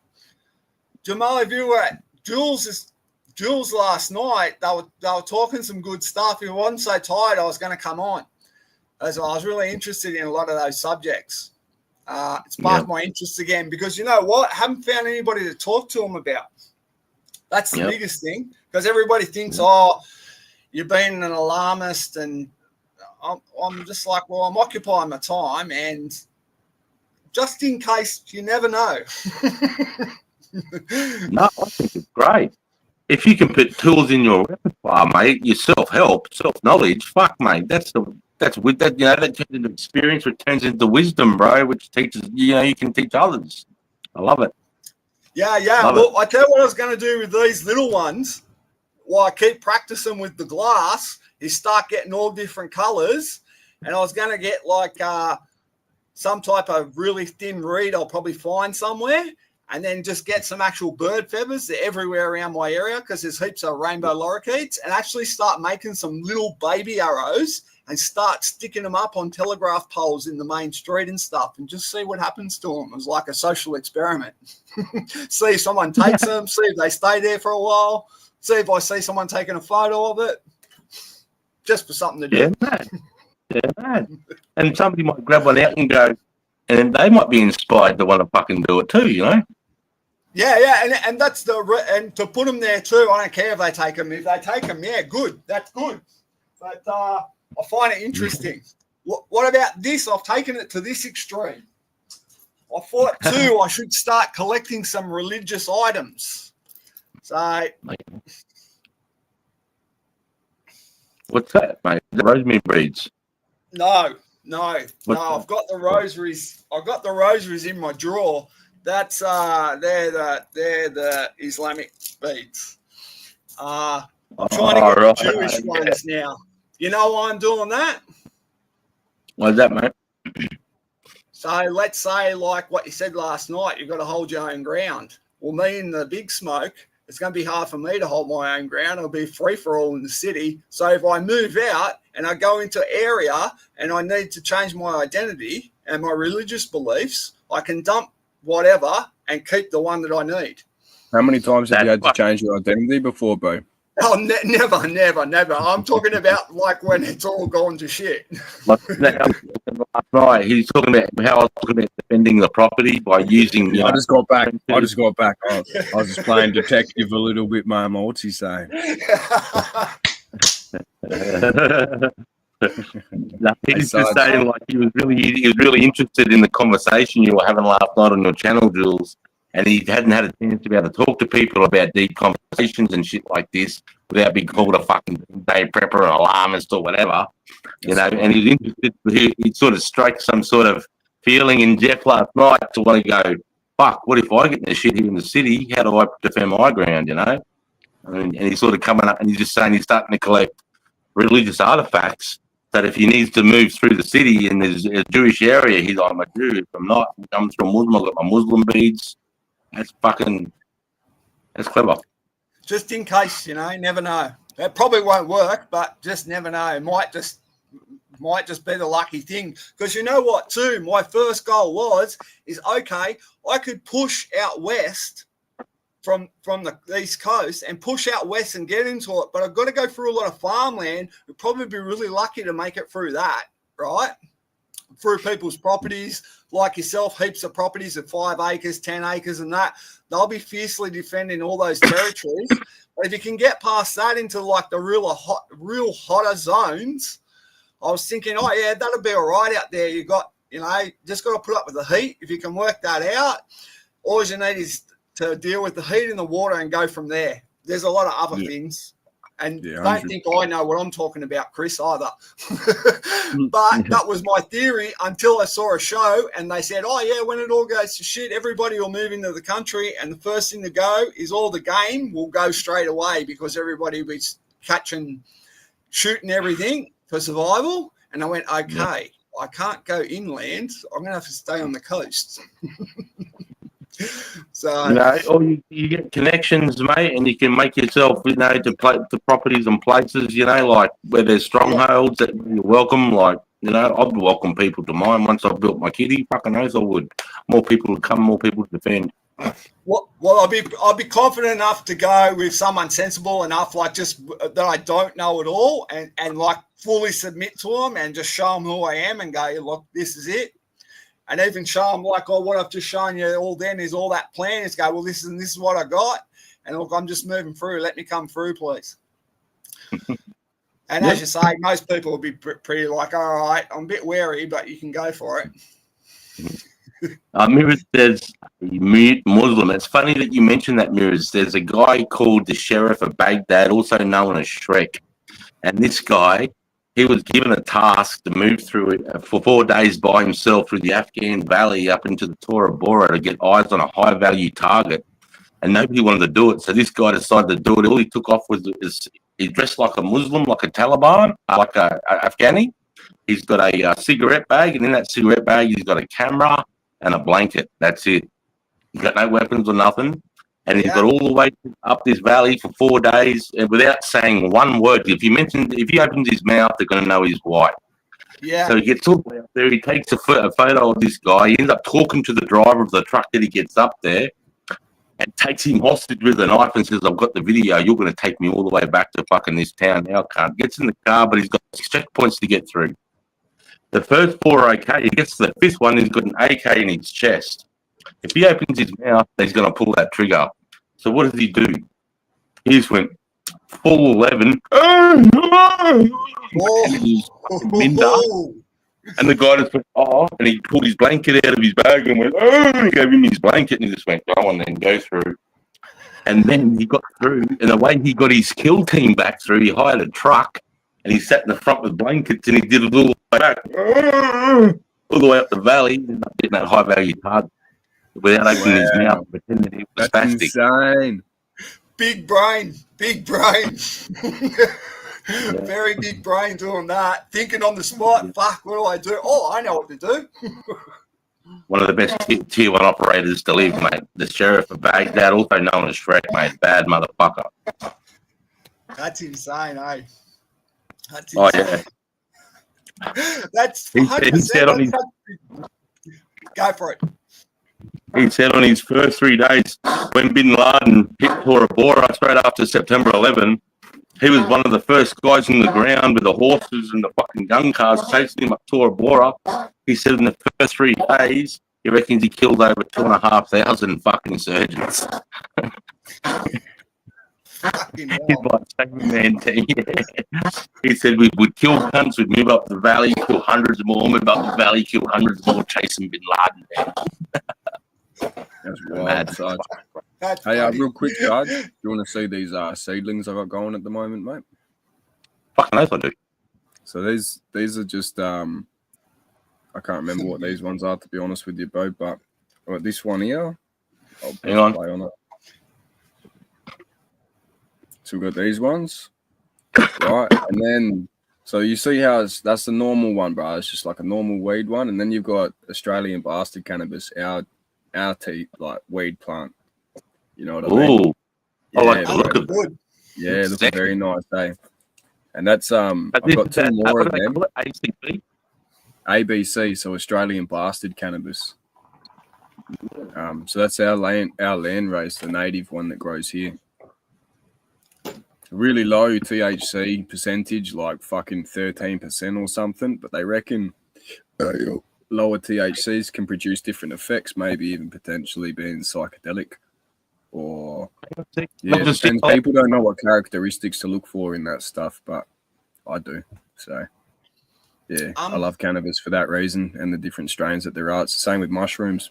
Jamal, if you were at Jules last night, they were talking some good stuff. If I wasn't so tired, I was going to come on. As I was really interested in a lot of those subjects. It's sparked my interest again because you know what? I haven't found anybody to talk to them about. That's the biggest thing, because everybody thinks, you've been an alarmist, and I'm just like, well, I'm occupying my time, and just in case, you never know. No, I think it's great. If you can put tools in your repertoire, mate, your self-help, self-knowledge, fuck, mate, that's with that, that turns into experience, which turns into wisdom, bro, which teaches, you can teach others. I love it. Yeah. Well, I tell you what I was going to do with these little ones while I keep practicing with the glass is start getting all different colors. And I was going to get like some type of really thin reed I'll probably find somewhere, and then just get some actual bird feathers. They're everywhere around my area because there's heaps of rainbow lorikeets, and actually start making some little baby arrows and start sticking them up on telegraph poles in the main street and stuff, and just see what happens to them. It was like a social experiment. See if someone takes them, see if they stay there for a while, see if I see someone taking a photo of it, just for something to do. Yeah, man. And somebody might grab one out and go, and they might be inspired to want to fucking do it too, Yeah, and that's and to put them there too. I don't care if they take them. If they take them, yeah, good. That's good. But I find it interesting. What about this? I've taken it to this extreme. I thought too I should start collecting some religious items. So What's that, mate? The rosemary breeds. no. What's I've got the rosaries. I've got the rosaries in my drawer. That's they're the Islamic beads. I'm trying to get the Jewish ones now. You know why I'm doing that? What's that, mate? So let's say, like what you said last night, you've got to hold your own ground. Well, me in the big smoke, it's going to be hard for me to hold my own ground. It'll be free for all in the city. So if I move out and I go into an area and I need to change my identity and my religious beliefs, I can dump whatever and keep the one that I need. How many times have you had to change your identity before, bro? Oh, never. I'm talking about like when it's all gone to shit. Last night, he's talking about how I was talking about defending the property by using. I just got back. I was just playing detective a little bit, man. What's he saying? He's just saying like he was really interested in the conversation you were having last night on your channel, Jules. And he hadn't had a chance to be able to talk to people about deep conversations and shit like this without being called a fucking day prepper or alarmist or whatever, you know. And he's interested. He sort of strikes some sort of feeling in Jeff last night to want to go, fuck, what if I get in the shit here in the city? How do I defend my ground, you know? And he's sort of coming up and he's just saying he's starting to collect religious artifacts that if he needs to move through the city and there's a Jewish area, he's like, I'm a Jew. If I'm not, he comes from Muslim, I've got my Muslim beads. That's clever. Just in case, you know, never know. It probably won't work, but just never know. It might just be the lucky thing. Because you know what, too? My first goal is okay, I could push out west from the East Coast and push out west and get into it, but I've got to go through a lot of farmland. We'd probably be really lucky to make it through that, right? Through people's properties, like yourself, heaps of properties of 5 acres, 10 acres and that. They'll be fiercely defending all those territories. But if you can get past that into like the real hotter zones, I was thinking, oh, yeah, that'll be all right out there. You got, you know, just got to put up with the heat. If you can work that out, all you need is to deal with the heat and the water and go from there. There's a lot of other things. And don't think I know what I'm talking about, Chris, either. But that was my theory until I saw a show and they said, oh, yeah, when it all goes to shit, everybody will move into the country and the first thing to go is all the game will go straight away because everybody will be catching, shooting everything for survival. And I went, okay, I can't go inland. I'm going to have to stay on the coast. So, you know, or you get connections, mate, and you can make yourself, you know, to properties and places, you know, like where there's strongholds that you're welcome. Like, you know, I'd welcome people to mine once I've built my kitty. Fucking knows I would. More people to come, more people to defend. Well, I'll be confident enough to go with someone sensible enough, like just that I don't know at all, and like fully submit to them and just show them who I am and go, look, this is it. And even show them like, oh, what I've just shown you all then is all that plan is go, well, this is what I got. And look, I'm just moving through. Let me come through, please. And as you say, most people will be pretty like, all right, I'm a bit wary, but you can go for it. Mirrors says, Muslim. It's funny that you mentioned that, Mirrors. There's a guy called the Sheriff of Baghdad, also known as Shrek. And this guy, he was given a task to move through it for 4 days by himself through the Afghan Valley up into the Tora Bora to get eyes on a high-value target. And nobody wanted to do it. So this guy decided to do it. All he took off was he dressed like a Muslim, like a Taliban, like a Afghani. He's got a cigarette bag, and in that cigarette bag, he's got a camera and a blanket. That's it. He's got no weapons or nothing. And he's got all the way up this valley for 4 days without saying one word. If he opens his mouth, they're going to know he's white. Yeah. So he gets all the way up there. He takes a photo of this guy. He ends up talking to the driver of the truck that he gets up there and takes him hostage with a knife and says, I've got the video. You're going to take me all the way back to fucking this town now. Can't. Gets in the car, but he's got 6 checkpoints to get through. The first 4 are okay. He gets to the 5th one. He's got an AK in his chest. If he opens his mouth, he's going to pull that trigger. So what does he do? He just went full 11. And the guy just went, oh, and he pulled his blanket out of his bag and went, oh, and he gave him his blanket and he just went, go on then, go through. And then he got through, and the way he got his kill team back through, he hired a truck, and he sat in the front with blankets, and he did a little way back, all the way up the valley, and getting that high-value target without opening his mouth, pretending he was That's spastic. insane. Big brain. Very big brain doing that. Thinking on the spot, fuck, what do I do? Oh, I know what to do. One of the best tier 1 operators to live, mate. The Sheriff of Baghdad, also known as Shrek, mate. Bad motherfucker. That's insane, eh? That's Oh, insane. yeah. That's He 100%. said on his, Go for it. he said on his first 3 days, when Bin Laden hit Tora Bora straight after September 11, he was one of the first guys on the ground with the horses and the fucking gun cars chasing him up Tora Bora. He said in the first 3 days, he reckons he killed over 2,500 fucking insurgents. Fucking He's hell. like second man team. He said we'd kill cunts, we'd move up the valley, kill hundreds more, move up the valley, kill hundreds more, chasing Bin Laden. That's wild, Mad. Sarge. That's Hey, funny. real quick, Sarge, do you want to see these seedlings I got going at the moment, mate? Fucking oath I do. So these are just I can't remember what these ones are, to be honest with you, Bo, but I got this one here. I'll press Hang on. play on it. So we've got these ones, right? And then, so you see how that's the normal one, bro. It's just like a normal weed one. And then you've got Australian bastard cannabis, our like weed plant. You know what I mean? Ooh. I like the look of it. Good. Yeah, it looks very nice, eh? And that's I've got 2 more of them. ACB? ABC, so Australian bastard cannabis. So that's our land race, the native one that grows here. Really low THC percentage, like fucking 13% or something, but they reckon lower THCs can produce different effects, maybe even potentially being psychedelic. Or yeah, it depends. People don't know what characteristics to look for in that stuff, but I do. So yeah, I love cannabis for that reason and the different strains that there are. It's the same with mushrooms.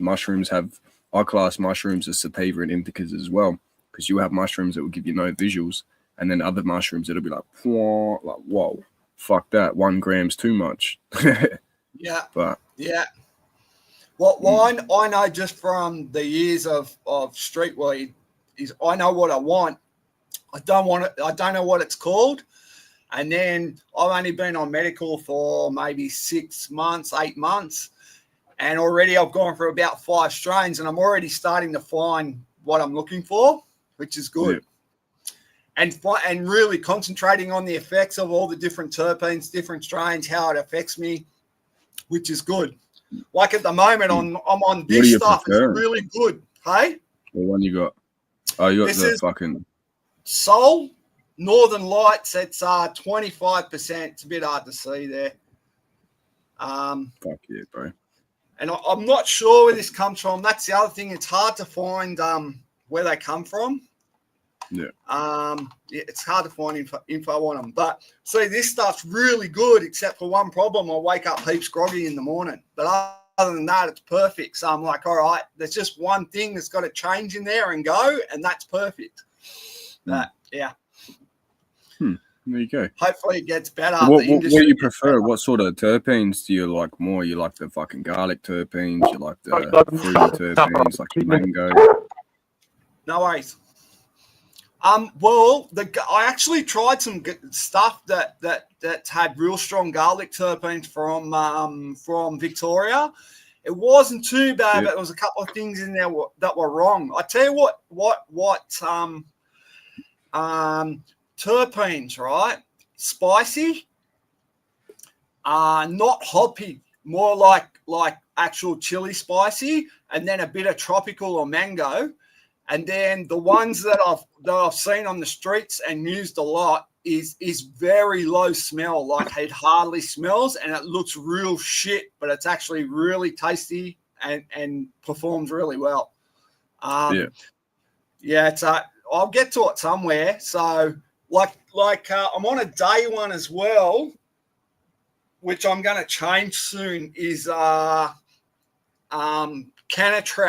I class mushrooms as sativa and indicas as well, because you have mushrooms that will give you no visuals, and then other mushrooms that'll be like whoa, fuck that, 1 gram's too much. Yeah. But yeah. What I know just from the years of street weed is I know what I want. I don't want it. I don't know what it's called. And then I've only been on medical for maybe 6 months, 8 months. And already I've gone for about 5 strains, and I'm already starting to find what I'm looking for, which is good. Yeah. And really concentrating on the effects of all the different terpenes, different strains, how it affects me, which is good. Like at the moment, I'm on this stuff. It's really good. Hey? The one you got? Oh, you got this the fucking Soul Northern Lights. It's 25%. It's a bit hard to see there. Fuck yeah, bro. And I'm not sure where this comes from. That's the other thing. It's hard to find where they come from. Yeah. It's hard to find info on them. But see, this stuff's really good, except for one problem. I wake up heaps groggy in the morning. But other than that, it's perfect. So I'm like, all right, there's just one thing that's got to change in there and go, and that's perfect. But yeah. There you go. Hopefully it gets better. What do you prefer? What sort of terpenes do you like more? You like the fucking garlic terpenes? You like the fruity terpenes, like the mango? No worries. Well, I actually tried some stuff that had real strong garlic terpenes from Victoria. It wasn't too bad, but there was a couple of things in there that were wrong. I tell you what terpenes, right? Spicy, not hoppy, more like actual chili spicy, and then a bit of tropical or mango. And then the ones that I've seen on the streets and used a lot is very low smell, like it hardly smells, and it looks real shit, but it's actually really tasty and performs really well. It's I'll get to it somewhere. So like I'm on a day one as well, which I'm going to change soon. Is Canatrap.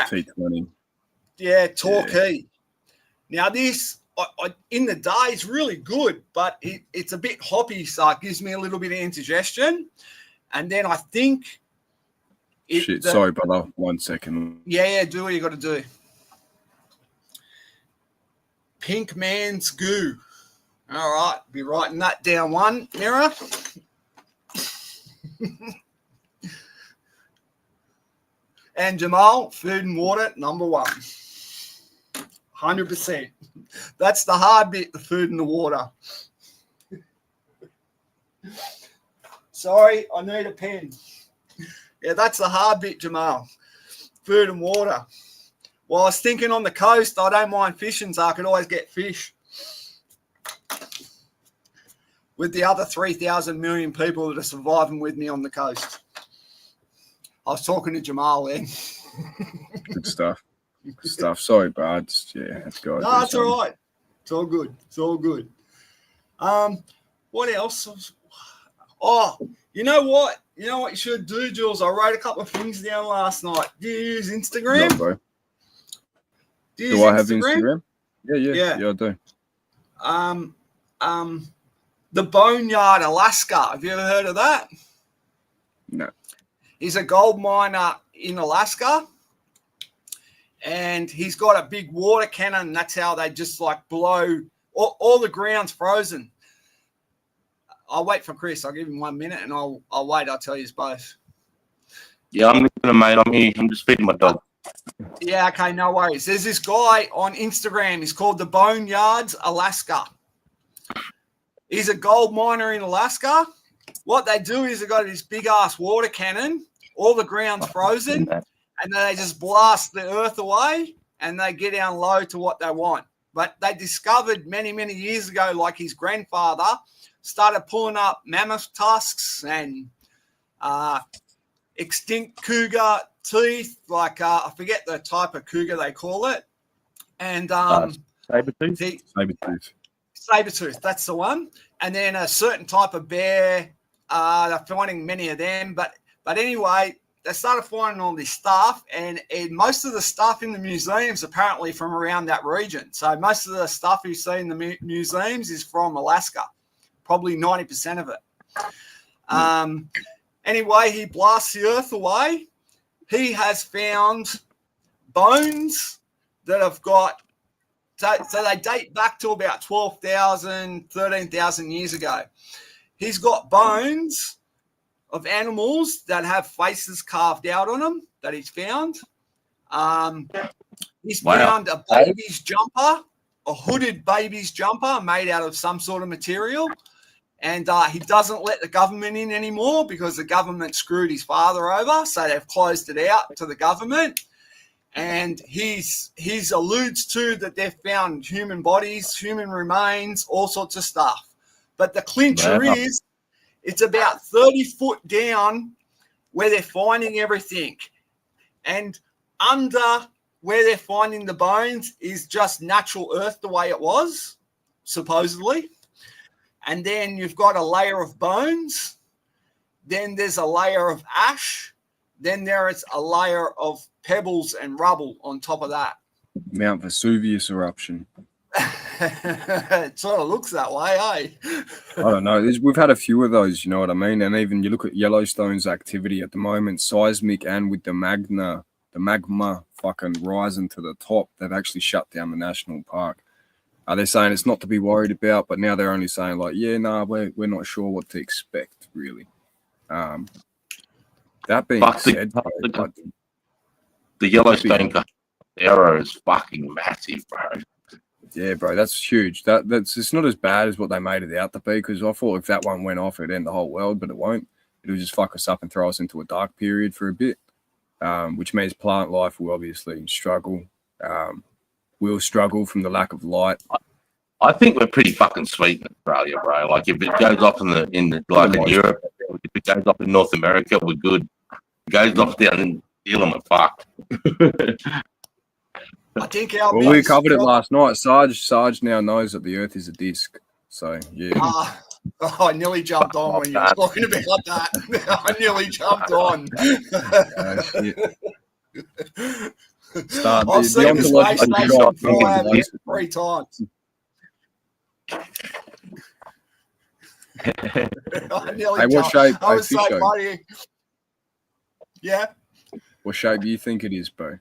T20. Yeah, Torquay. Now this, in the day, is really good, but it's a bit hoppy, so it gives me a little bit of indigestion. And then I think... Sorry, brother. 1 second. Yeah, do what you got to do. Pink man's goo. All right, be writing that down one, Mirror. And Jamal, food and water, number 1. 100%. That's the hard bit, the food and the water. Sorry, I need a pen. Yeah, that's the hard bit, Jamal. Food and water. Well, I was thinking on the coast, I don't mind fishing, so I could always get fish. With the other 3,000 million people that are surviving with me on the coast. I was talking to Jamal then. Good stuff. Good stuff. Sorry, bro. Let's go. No, it's all right. It's all good. It's all good. What else? Oh, you know what? You know what you should do, Jules? I wrote a couple of things down last night. Do you use Instagram? No, bro. Do I have Instagram? Yeah, I do. The Boneyard, Alaska. Have you ever heard of that? No. He's a gold miner in Alaska. And he's got a big water cannon. That's how they just like blow. All the ground's frozen. I'll wait for Chris. I'll give him 1 minute and I'll wait. I'll tell you both. Yeah, I'm listening, mate. I'm here. I'm just feeding my dog. Yeah, okay, no worries. There's this guy on Instagram. He's called the Boneyards, Alaska. He's a gold miner in Alaska. What they do is they've got this big-ass water cannon. All the ground's frozen. And then they just blast the earth away and they get down low to what they want. But they discovered many, many years ago, like his grandfather, started pulling up mammoth tusks and extinct cougar teeth, like I forget the type of cougar they call it. And Saber-tooth? Saber-tooth, that's the one. And then a certain type of bear, they're finding many of them. But anyway, they started finding all this stuff, and most of the stuff in the museums apparently from around that region. So most of the stuff you see in the museums is from Alaska, probably 90% of it. Anyway, he blasts the earth away. He has found bones that have got, so they date back to about 12,000, 13,000 years ago. He's got bones of animals that have faces carved out on them that he's found. He's found a baby's jumper, a hooded baby's jumper made out of some sort of material. And he doesn't let the government in anymore because the government screwed his father over. So they've closed it out to the government. And he's alludes to that they've found human bodies, human remains, all sorts of stuff. But the clincher is it's about 30 foot down where they're finding everything. And under where they're finding the bones is just natural earth the way it was, supposedly. And then you've got a layer of bones. Then there's a layer of ash. Then there is a layer of pebbles and rubble on top of that. Mount Vesuvius eruption. It sort of looks that way, eh? I don't know. We've had a few of those, you know what I mean? And even you look at Yellowstone's activity at the moment, seismic and with the magma fucking rising to the top, they've actually shut down the national park. They're saying it's not to be worried about, but now they're only saying like, yeah, we're not sure what to expect, really. That being said, the Yellowstone arrow is fucking massive, bro. Yeah, bro, that's huge. That's it's not as bad as what they made it out to be, because I thought if that one went off, it'd end the whole world, but it won't. It'll just fuck us up and throw us into a dark period for a bit, which means plant life will obviously struggle. We'll struggle from the lack of light. I think we're pretty fucking sweet in Australia, bro. Like if it goes off in Europe, if it goes off in North America, we're good. If it goes off down in New Zealand, we're fucked. I think we covered it last night. Sarge now knows that the Earth is a disc. So yeah. I nearly jumped on when you were talking about that. I nearly jumped on. Start I've the seen the space ontological station shock fly fucking over 3 times. I nearly Hey, what jumped. shape? I was so Fisho, funny. Yeah. what shape do you think it is, bro?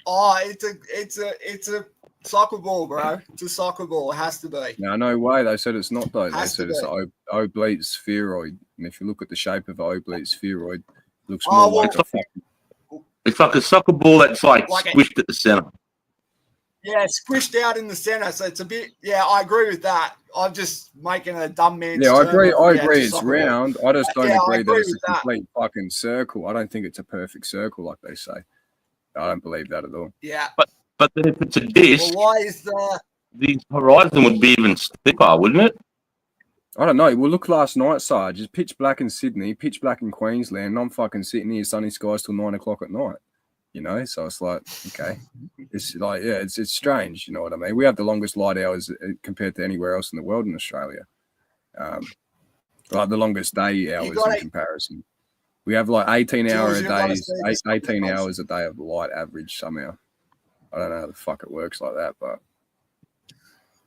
Oh, it's a soccer ball, bro. It's a soccer ball. It has to be. No way. They said it's not though. They Has said to it's be. an oblate spheroid. And if you look at the shape of an oblate spheroid, it looks Oh, more like well- a fucking. It's like a soccer ball that's like Like a- squished at the center. Yeah, squished out in the center, so it's a bit. Yeah, I agree with that. I'm just making a dumb man's. Yeah, I term agree. of, I yeah, agree. a It's soccer ball. round. I just don't Yeah, I agree that agree it's a with that. complete fucking circle. I don't think it's a perfect circle like they say. I don't believe that at all. Yeah. But then if it's a Well, disc, why is the? the horizon would be even stiffer, wouldn't it? I don't know. Well, look last night, Sarge. It's pitch black in Sydney, pitch black in Queensland, and I'm fucking sitting here, sunny skies till 9 o'clock at night. You know, so it's like, okay, it's like, yeah, it's strange. You know what I mean? We have the longest light hours compared to anywhere else in the world in Australia. Like the longest day hours in comparison. We have like 18-hour days, 18 hours a day of light average somehow. I don't know how the fuck it works like that, but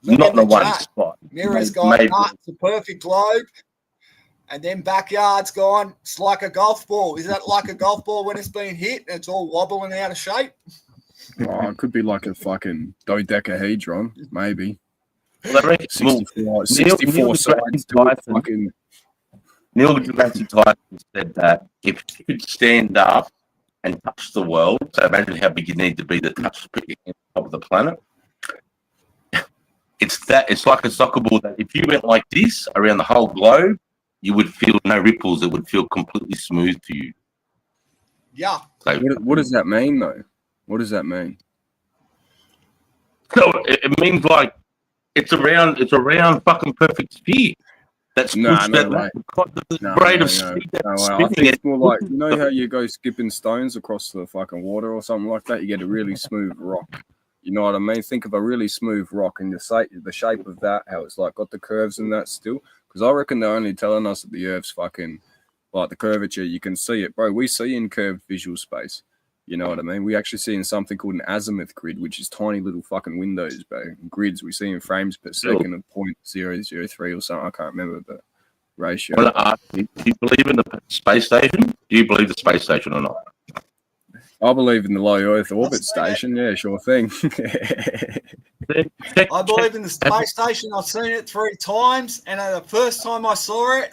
Not in the one chat. spot. Mirror's gone, it's a perfect globe. And then backyard's gone, it's like a golf ball. Is that like a golf ball when it's been hit and it's all wobbling out of shape? oh, it could be like a fucking dodecahedron, maybe. Well, I reckon, 64 sides to it, fucking. Neil deGrasse Tyson said that if you could stand up and touch the world, so imagine how big you need to be to touch the top of the planet. It's like a soccer ball that if you went like this around the whole globe, you would feel no ripples. It would feel completely smooth to you. Yeah. So, What does that mean, though? What does that mean? So it means like it's a round fucking perfect sphere. That's I think it's more like, you know how you go skipping stones across the fucking water or something like that? You get a really smooth rock. You know what I mean? Think of a really smooth rock and the shape of that, how it's like got the curves and that still. Because I reckon they're only telling us that the Earth's fucking, like the curvature, you can see it. Bro, we see in curved visual space. You know what I mean? We actually see in something called an azimuth grid, which is tiny little fucking windows, bro. Grids we see in frames per second of 0.003 or something. I can't remember the ratio. Well, do you believe in the space station? Do you believe the space station or not? I believe in the low Earth orbit station. Yeah, sure thing. I believe in the space station. I've seen it 3 times, and the first time I saw it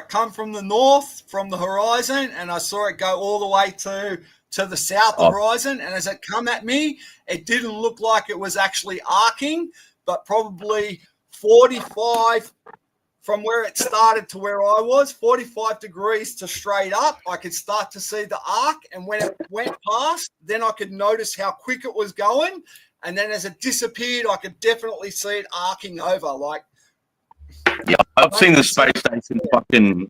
come from the north, from the horizon, and I saw it go all the way to the south horizon. And as it come at me, it didn't look like it was actually arcing, but probably 45 from where it started to where I was, 45 degrees to straight up. I could start to see the arc, and when it went past, then I could notice how quick it was going. And then as it disappeared, I could definitely see it arcing over. Like, yeah, I've seen the space station I've seen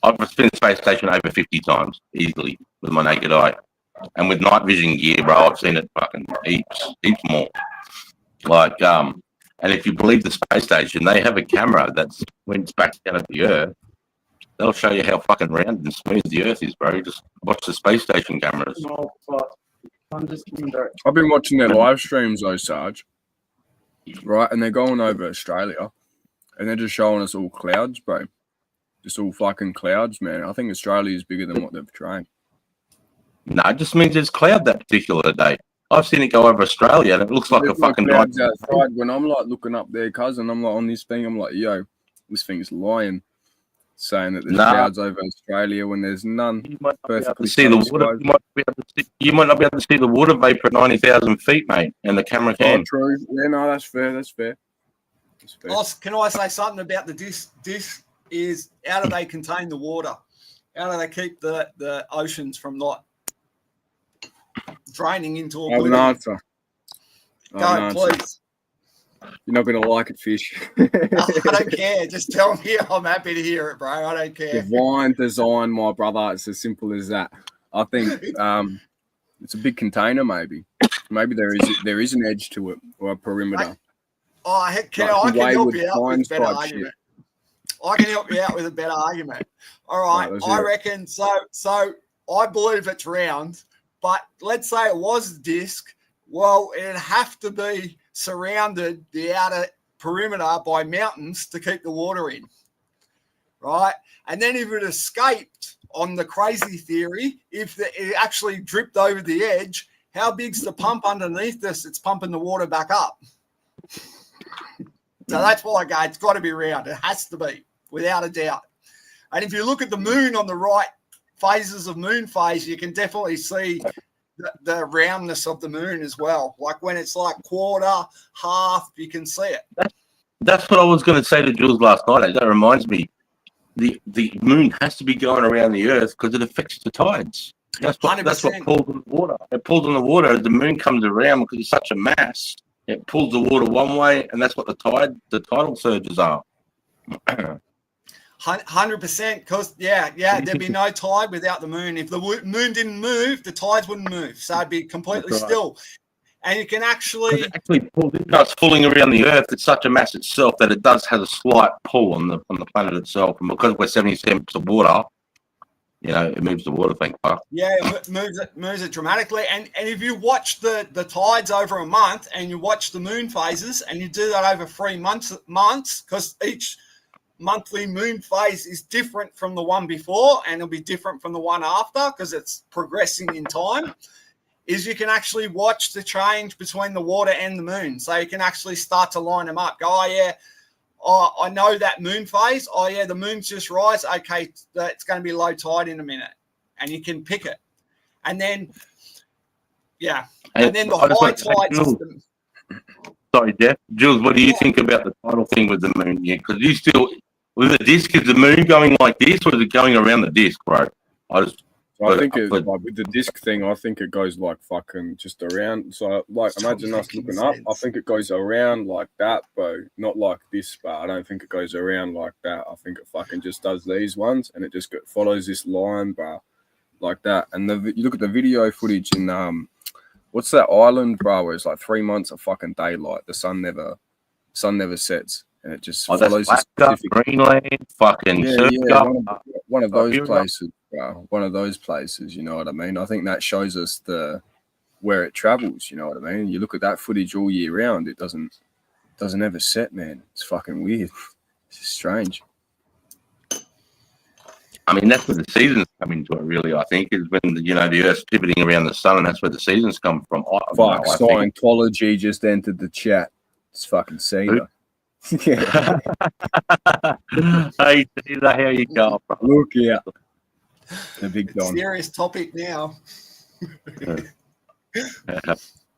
the space station over 50 times easily with my naked eye. And with night vision gear, bro, I've seen it fucking heaps more. Like, and if you believe the space station, they have a camera that's when it's back down at the Earth. They'll show you how fucking round and smooth the Earth is, bro. Just watch the space station cameras. I've been watching their live streams, though, Sarge. Right, and they're going over Australia, and they're just showing us all clouds, bro. Just all fucking clouds, man. I think Australia is bigger than what they've trained. No, it just means there's cloud that particular day. I've seen it go over Australia, and it looks like There's a fucking clouds night. outside. When I'm like looking up there, cousin, I'm like on this thing. I'm like, yo, this thing's lying, saying that there's clouds over Australia when there's none. You might not be able to see the water. You might not be able to see the water vapor at 90,000 feet, mate, and the camera can. Oh, true. Yeah, no, that's fair. That's fair. That's fair. can I say something about the disc? Is how do they contain the water? How do they keep the oceans from not draining into I have an answer. Go, please. You're not going to like it, Fish. I don't care. Just tell me. I'm happy to hear it, bro. I don't care. Divine design, my brother. It's as simple as that. I think it's a big container, maybe. Maybe there is an edge to it or a perimeter. Oh, heck, I can help you out with a better argument. I can help you out with a better argument. All right, I reckon so. I believe it's round, But let's say it was a disc. Well, it'd have to be surrounded the outer perimeter by mountains to keep the water in, right? And then if it escaped on the crazy theory, if it actually dripped over the edge, how big's the pump underneath this? It's pumping the water back up. So that's why I go, it's got to be round. It has to be, without a doubt. And if you look at the moon on the right phases of moon phase, you can definitely see the roundness of the moon as well. Like when it's like quarter, half, you can see it. That's what I was going to say to Jules last night. That reminds me, the moon has to be going around the Earth because it affects the tides. That's what pulls on the water. It pulls on the water as the moon comes around because it's such a mass. It pulls the water one way, and that's what the tidal surges are. 100%. Because there'd be no tide without the moon. If the moon didn't move, the tides wouldn't move. So it'd be completely still. And you can actually it's pulling around the Earth. It's such a mass itself that it does have a slight pull on the planet itself, and because we're 77% water, it moves the water. Thank God. Yeah, it moves it dramatically. And if you watch the tides over a month, and you watch the moon phases, and you do that over 3 months, because each monthly moon phase is different from the one before, and it'll be different from the one after because it's progressing in time. Is you can actually watch the change between the water and the moon. So you can actually start to line them up. Go, I know that moon phase. The moon's just rise. Okay, it's going to be low tide in a minute. And you can pick it. And then, and then the high tides. Sorry, Jeff. Jules, what do you think about the tidal thing with the moon? Yeah, because you still, with the disc, is the moon going like this or is it going around the disc, bro? I think like with the disc thing, I think it goes like fucking just around. So like imagine us looking up. I think it goes around like that, bro. Not like this, but I don't think it goes around like that. I think it fucking just does these ones and it just follows this line, bro, like that. And you look at the video footage in what's that island, bro? Where it's like 3 months of fucking daylight. The sun never sets. And it just follows this specific Greenland, fucking one of those places, bro. One of those places, you know what I mean? I think that shows us where it travels, you know what I mean? You look at that footage all year round, it doesn't ever set, man. It's fucking weird. It's just strange. I mean, that's where the seasons come into it, really, I think, is when, the Earth's pivoting around the sun, and that's where the seasons come from. Fuck, Scientology just entered the chat. It's fucking Cena. Yeah. Hey, Caesar, how you going, bro? Look, the big Don. Serious topic now.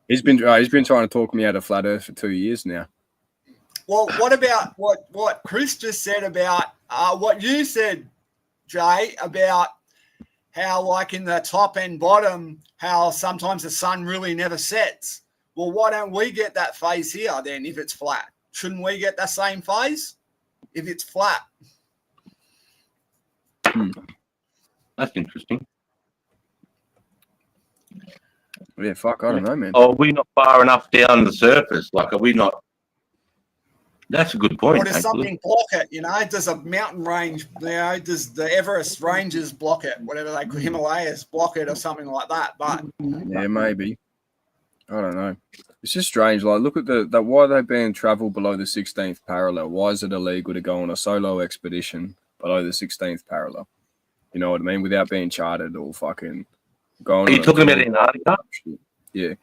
He's been trying to talk me out of flat Earth for 2 years now. Well, what about what Chris just said about what you said, Jay, about how like in the top and bottom, how sometimes the sun really never sets. Well, why don't we get that phase here then if it's flat? Shouldn't we get that same phase if it's flat? That's interesting. Yeah, fuck, I don't know, man. Oh, are we not far enough down the surface? Like, are we not? That's a good point. Or does something block it? Does a mountain range, does the Everest ranges block it? Whatever they call Himalayas block it or something like that. But yeah, maybe. I don't know. It's just strange. Like, look at why they ban travel below the 16th parallel. Why is it illegal to go on a solo expedition below the 16th parallel? You know what I mean? Without being chartered or fucking going. Are you talking about Antarctica? Yeah.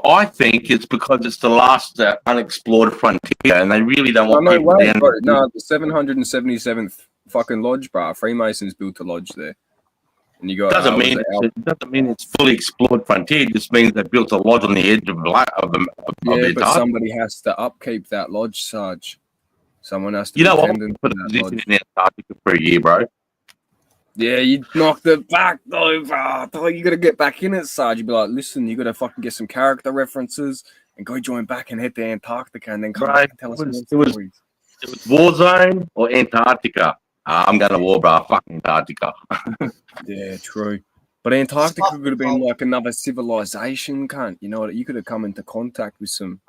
I think it's because it's the last unexplored frontier, and they really don't want people down. Bro. No, the 777th fucking lodge, bro. Freemasons built a lodge there. And you got doesn't mean it's fully explored frontier. It just means they built a lodge on the edge of but somebody has to upkeep that lodge, Sarge. Someone has to. I'll put a position in Antarctica for a year, bro. Yeah, you knocked it back though, bro. You got to get back in it, Sarge. You'd be like, listen, you got to fucking get some character references and go join back and head to Antarctica and then come back and tell us more stories. It was Warzone or Antarctica. I'm going to war, bro. Fuck Antarctica. Yeah, true. But Antarctica could have been like another civilization, cunt. You know, you could have come into contact with some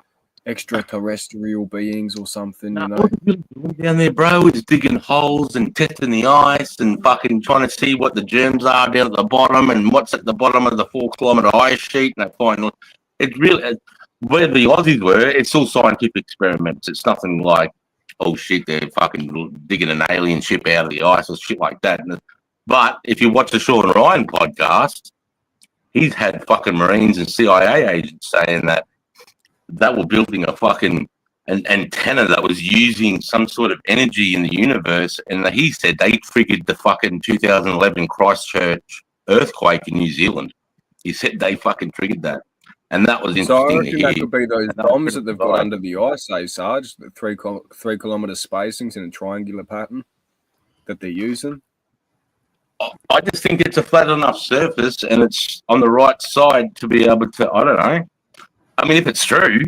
extraterrestrial beings or something, No, you know? what are you doing down there, bro, is digging holes and testing the ice and fucking trying to see what the germs are down at the bottom and what's at the bottom of the 4-kilometre ice sheet. And they find it's really where the Aussies were. It's all scientific experiments. It's nothing like, oh shit, they're fucking digging an alien ship out of the ice or shit like that. But if you watch the Sean Ryan podcast, he's had fucking Marines and CIA agents saying that were building a fucking an antenna that was using some sort of energy in the universe, and he said they triggered the fucking 2011 Christchurch earthquake in New Zealand. He said they fucking triggered that, and that was So I interesting to reckon hear. that could be those And that was bombs pretty that they've got bizarre. under the ice, Sarge? The 3-kilometre spacings in a triangular pattern that they're using. I just think it's a flat enough surface, and it's on the right side to be able to. I don't know. I mean, if it's true,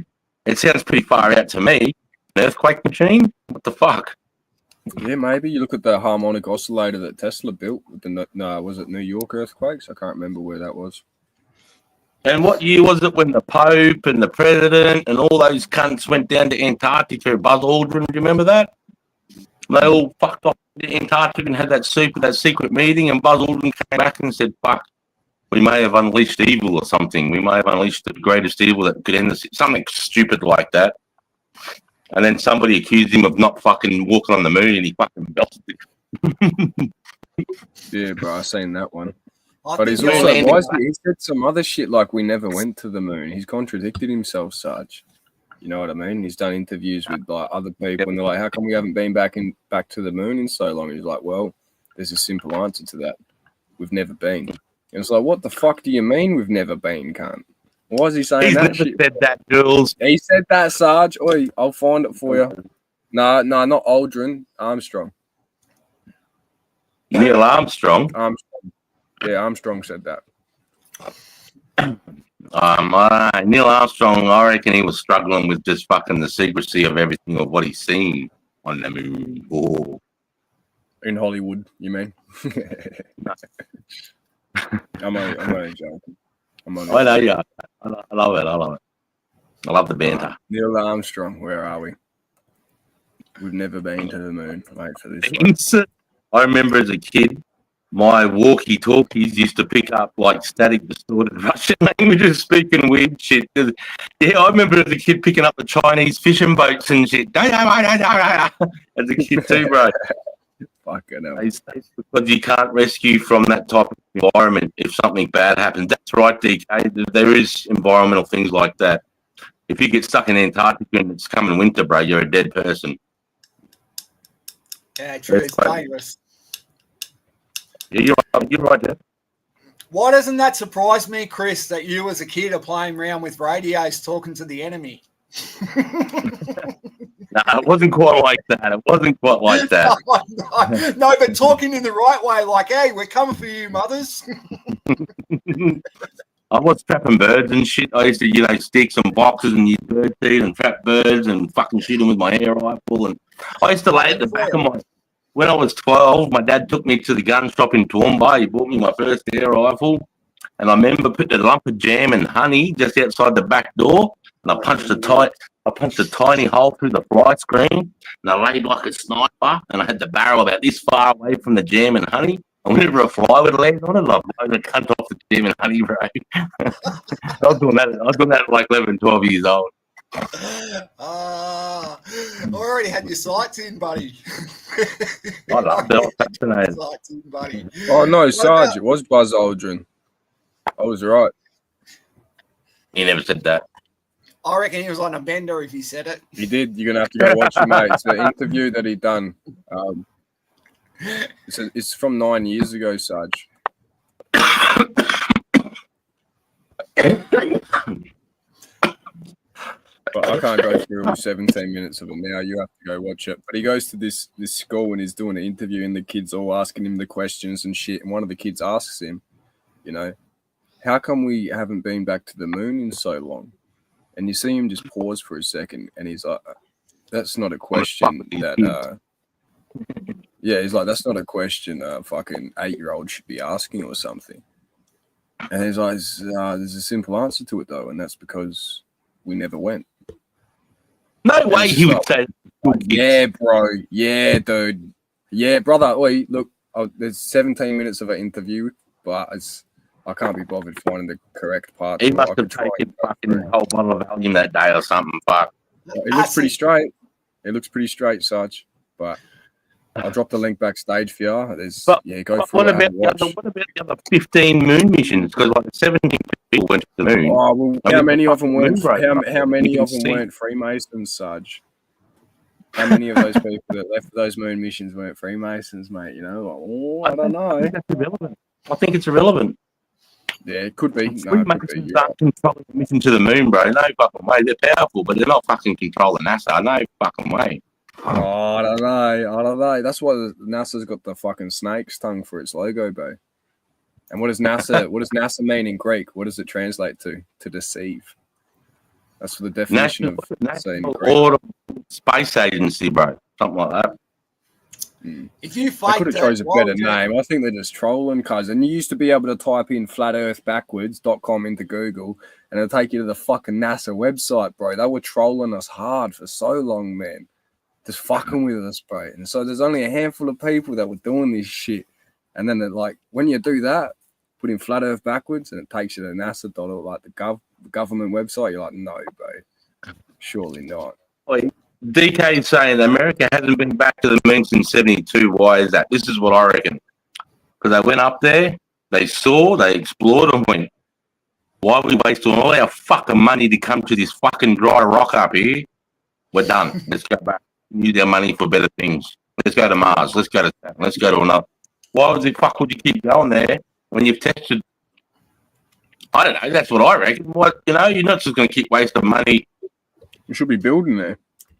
it sounds pretty far out to me. An earthquake machine? What the fuck? Yeah, maybe. You look at the harmonic oscillator that Tesla built with the, was it New York earthquakes? I can't remember where that was. And what year was it when the Pope and the President and all those cunts went down to Antarctica? Buzz Aldrin, do you remember that? They all fucked off to Antarctica and had that secret meeting, and Buzz Aldrin came back and said, fuck, we may have unleashed evil or something. We may have unleashed the greatest evil that could end this. Something stupid like that. And then somebody accused him of not fucking walking on the moon, and he fucking belted it. Yeah, bro, I seen that one. I But think he's you're also landing- he said some other shit like we never went to the moon. He's contradicted himself, Sarge. You know what I mean? He's done interviews with like other people, and they're like, "How come we haven't been back to the moon in so long?" He's like, "Well, there's a simple answer to that. We've never been." And it's like, "What the fuck do you mean we've never been, cunt? Why is he saying He's that never shit?" said that, Jules. He said that, Sarge. Oi, I'll find it for you. No, not Aldrin. Armstrong. Neil Armstrong. Yeah, Armstrong said that. Neil Armstrong, I reckon he was struggling with just fucking the secrecy of everything of what he's seen on the moon. Oh. In Hollywood, you mean? I'm only joking. I know, yeah. I love it. I love the banter. Neil Armstrong, where are we? We've never been to the moon. Wait for this one. I remember as a kid, my walkie-talkies used to pick up like static, distorted Russian languages, speaking weird shit. Yeah, I remember as a kid picking up the Chinese fishing boats and shit. As a kid too, bro. Fucking hell. Because you can't rescue from that type of environment if something bad happens. That's right, DK. There is environmental things like that. If you get stuck in Antarctica and it's coming winter, bro, you're a dead person. Yeah, true. That's It's quite- dangerous. Yeah, you're right, Jeff. Why doesn't that surprise me, Chris, that you as a kid are playing around with radios talking to the enemy? No, it wasn't quite like that. No, but talking in the right way, like, hey, we're coming for you, mothers. I was trapping birds and shit. I used to, stick some boxes and use bird seed and trap birds and fucking shoot them with my air rifle. And I used to lay at the back of when I was 12, my dad took me to the gun shop in Toowoomba. He bought me my first air rifle. And I remember putting a lump of jam and honey just outside the back door. And I punched a tiny hole through the fly screen. And I laid like a sniper. And I had the barrel about this far away from the jam and honey. And whenever a fly would land on it, I'd blow the cunt off the jam and honey, bro. I was doing that at like 11, 12 years old. I already had your sights in, buddy. I loved it. I was fascinated. Sights in, buddy. Oh, no, Sarge. It was Buzz Aldrin. I was right. He never said that. I reckon he was on a bender if he said it. He did. You're going to have to go watch it, mate. It's an interview that he done. It's from 9 years ago, Sarge. But I can't go through all 17 minutes of it now. You have to go watch it. But he goes to this school and he's doing an interview, and the kids all asking him the questions and shit. And one of the kids asks him, how come we haven't been back to the moon in so long? And you see him just pause for a second, and he's like, that's not a question that he's like, that's not a question a fucking 8-year-old should be asking or something. And he's like, there's a simple answer to it though, and that's because we never went. No way he would say. Yeah, bro. Yeah, dude. Yeah, brother. Wait, look. There's 17 minutes of an interview, but I can't be bothered finding the correct part. He must have taken fucking a whole bottle of Valium that day or something. Fuck. It looks pretty straight. It looks pretty straight, Sarge. But I'll drop the link backstage for you. Go for it. What about the other 15 moon missions? Because like 17 people went to the moon. Oh well, how many of them weren't? How many of them weren't Freemasons, Sarge? How many of those people that left those moon missions weren't Freemasons, mate? You know, I don't know. That's irrelevant. I think it's irrelevant. Yeah, it could be. Freemasons aren't controlling the mission to the moon, bro. No fucking way. They're powerful, but they're not fucking controlling NASA. No fucking way. Oh, I don't know. That's why NASA's got the fucking snake's tongue for its logo, bro. And what does NASA mean in Greek? What does it translate to? To deceive. That's the definition of saying National Space Agency, bro. Something like that. If you I could have chosen a better name. I think they're just trolling, cuz. And you used to be able to type in flatearthbackwards.com into Google and it'll take you to the fucking NASA website, bro. They were trolling us hard for so long, man. Just fucking with us, bro. And so there's only a handful of people that were doing this shit. And then they're like, when you do that, put in flat earth backwards and it takes you to NASA, like the government website. You're like, no, bro. Surely not. DK is saying America hasn't been back to the moon since 72. Why is that? This is what I reckon. Because they went up there, they saw, they explored and went, why are we wasting all our fucking money to come to this fucking dry rock up here? We're done. Let's go back. Use our money for better things. Let's go to Mars. Let's go to Saturn. Let's go to another. Why the fuck would you keep going there when you've tested? I don't know. That's what I reckon. What, you know, you're not just going to keep wasting money. You should be building there.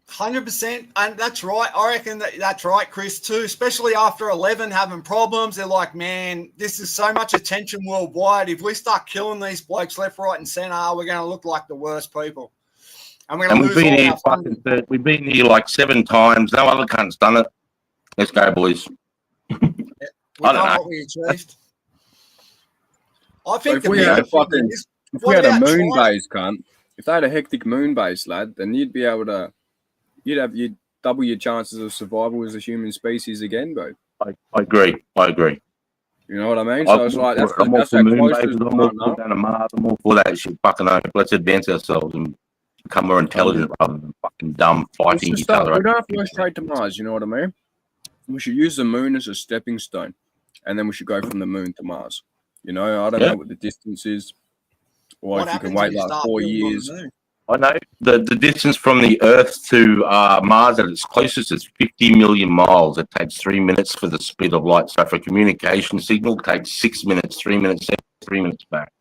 100%, and that's right. I reckon that's right, Chris, too. Especially after 11 having problems, they're like, man, this is so much attention worldwide. If we start killing these blokes left, right, and centre, we're going to look like the worst people. And we're going to lose all our funding. We've been here like 7 times. No other cunt's done it. Let's go, boys. We done what we achieved. I think if we had a moon base, cunt. If they had a hectic moon base, lad, then you'd be able to. You'd double your chances of survival as a human species again, bro. I agree. You know what I mean? So it's like that's I'm all for moon bases. I'm all for down to Mars. I'm all for that shit. Fucking hell. Let's advance ourselves and become more intelligent rather than fucking dumb fighting each other. We don't have to go straight to Mars. You know what I mean? We should use the moon as a stepping stone, and then we should go from the moon to Mars. You know, I don't know what the distance is, or if you can wait like 4 years. I know the distance from the Earth to Mars at its closest is 50 million miles. It takes 3 minutes for the speed of light. So for a communication signal, it takes 6 minutes, 3 minutes, 3 minutes back.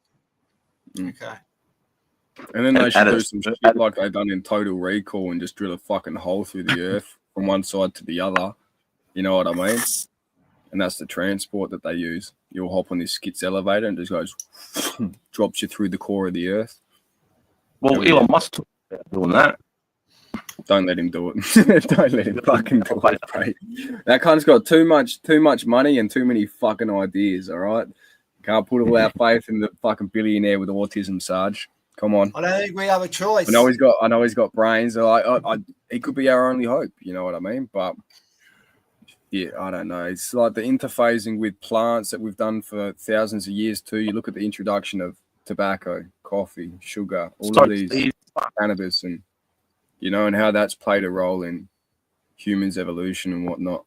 Okay. And then they should do some shit like they've done in Total Recall and just drill a fucking hole through the Earth from one side to the other. You know what I mean? And that's the transport that they use. You'll hop on this skits elevator and just goes, drops you through the core of the Earth. Well, Elon Musk talked about doing that. Don't let him do it. Don't let him fucking do it, mate. That cunt's got too much money and too many fucking ideas, all right? Can't put all our faith in the fucking billionaire with autism, Sarge. Come on. I don't think we have a choice. I know he's got brains. He could be our only hope, you know what I mean? But yeah, I don't know. It's like the interfacing with plants that we've done for thousands of years too. You look at the introduction of tobacco, coffee, sugar, all of these, cannabis, and you know, and how that's played a role in humans' evolution and whatnot.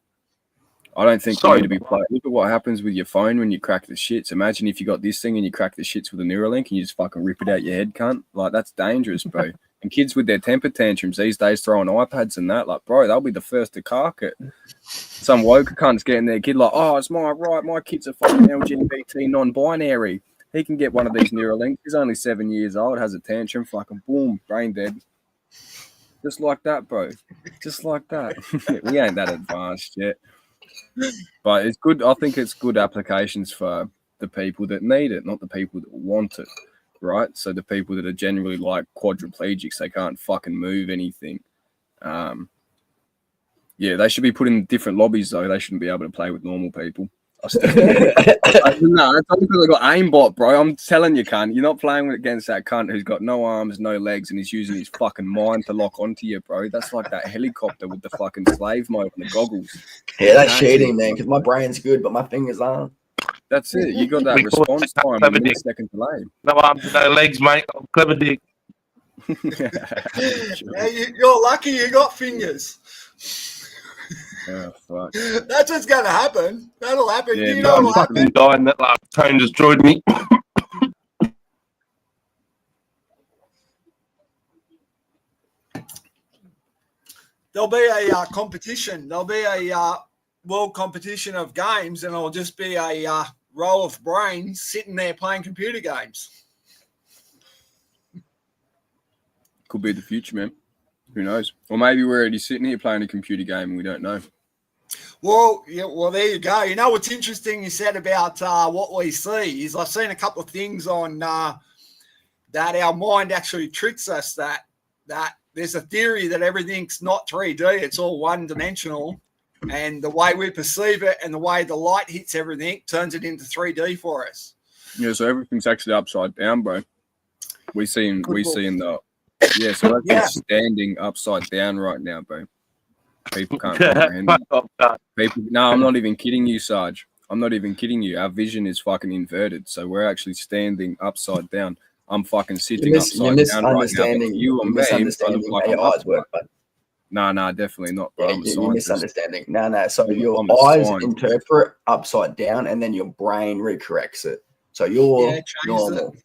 I don't think we need to be playing. Look at what happens with your phone when you crack the shits. Imagine if you got this thing and you crack the shits with a Neuralink and you just fucking rip it out your head, cunt. Like, that's dangerous, bro. And kids with their temper tantrums these days throwing iPads and that, like, bro, they'll be the first to cark it. Some woke cunt's getting their kid like, oh, it's my right. My kid's a fucking LGBT non-binary. He can get one of these Neuralinks. He's only 7 years old, has a tantrum, fucking boom, brain dead. Just like that, bro. Just like that. We ain't that advanced yet. But it's good. I think it's good applications for the people that need it, not the people that want it, right? So the people that are generally like quadriplegics, they can't fucking move anything. Yeah, they should be put in different lobbies, though. They shouldn't be able to play with normal people. No, that's only because I got aimbot, bro. I'm telling you, cunt. You're not playing against that cunt who's got no arms, no legs, and he's using his fucking mind to lock onto you, bro. That's like that helicopter with the fucking slave mode and the goggles. Yeah, that's cheating, man, because my brain's good, but my fingers aren't. That's it. You got that response time with a second delay. No arms, no legs, mate. I'm clever dick. Yeah, you're lucky you got fingers. Oh, fuck. That's what's going to happen. That'll happen. Yeah, You know I'm what'll fucking happen? dying. That last tone destroyed me. There'll be a competition. There'll be a world competition of games, and it'll just be a row of brains sitting there playing computer games. Could be the future, man. Who knows? Or maybe we're already sitting here playing a computer game and we don't know. Well, yeah. Well, there you go. You know what's interesting? You said about what we see is I've seen a couple of things on that our mind actually tricks us. That there's a theory that everything's not 3D; it's all one dimensional, and the way we perceive it and the way the light hits everything turns it into 3D for us. Yeah, so everything's actually upside down, bro. We see in the so that's Yeah. standing upside down right now, bro. People can't comprehend it. People, no, I'm not even kidding you, Sarge. I'm not even kidding you. Our vision is fucking inverted, so we're actually standing upside down. I'm fucking sitting You're upside down right now. misunderstanding. You and me, misunderstanding like how your I'm eyes work, but no, definitely not, bro. I'm a you're scientist. misunderstanding. No. So your I'm a eyes scientist. interpret upside down, and then your brain recorrects it. So you're Yeah, changes normal.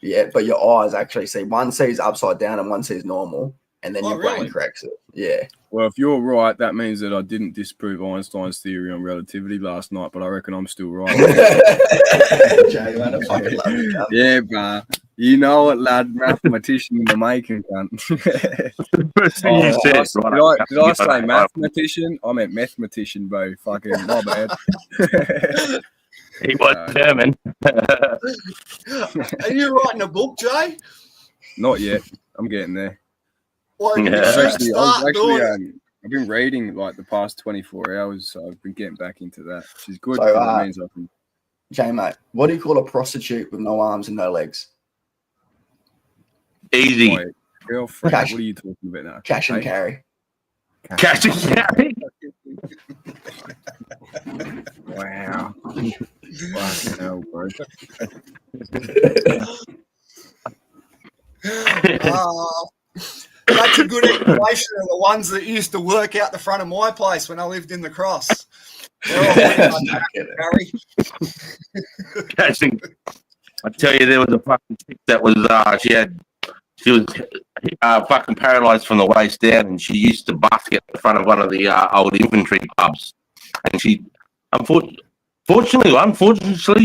Yeah, but your eyes actually see one sees upside down and one sees normal, and then Oh, your brain really? corrects it. Yeah. Well, if you're right, that means that I didn't disprove Einstein's theory on relativity last night, but I reckon I'm still right. Jay, man, I fucking love you, cunt. Yeah, bro. You know it, lad. Mathematician in the making, cunt. The first thing you said, right? Did I say mathematician? I meant mathematician, bro. Fucking my bad. He was German. Are you writing a book, Jay? Not yet. I'm getting there. Well, you Yeah. should start doing it. I've been reading like the past 24 hours, so I've been getting back into that, which is good. So, because it means I can. Jay, mate, what do you call a prostitute with no arms and no legs? Easy. My girlfriend. Cash. What are you talking about now? Cash and Hey? carry. Cash and carry. Wow. Fucking hell, bro. That's a good explanation of the ones that used to work out the front of my place when I lived in the Cross. They're all working on Harry. Cash and, I tell you, there was a fucking chick that was she was fucking paralyzed from the waist down, and she used to busk at the front of one of the old infantry pubs, and she unfortunately,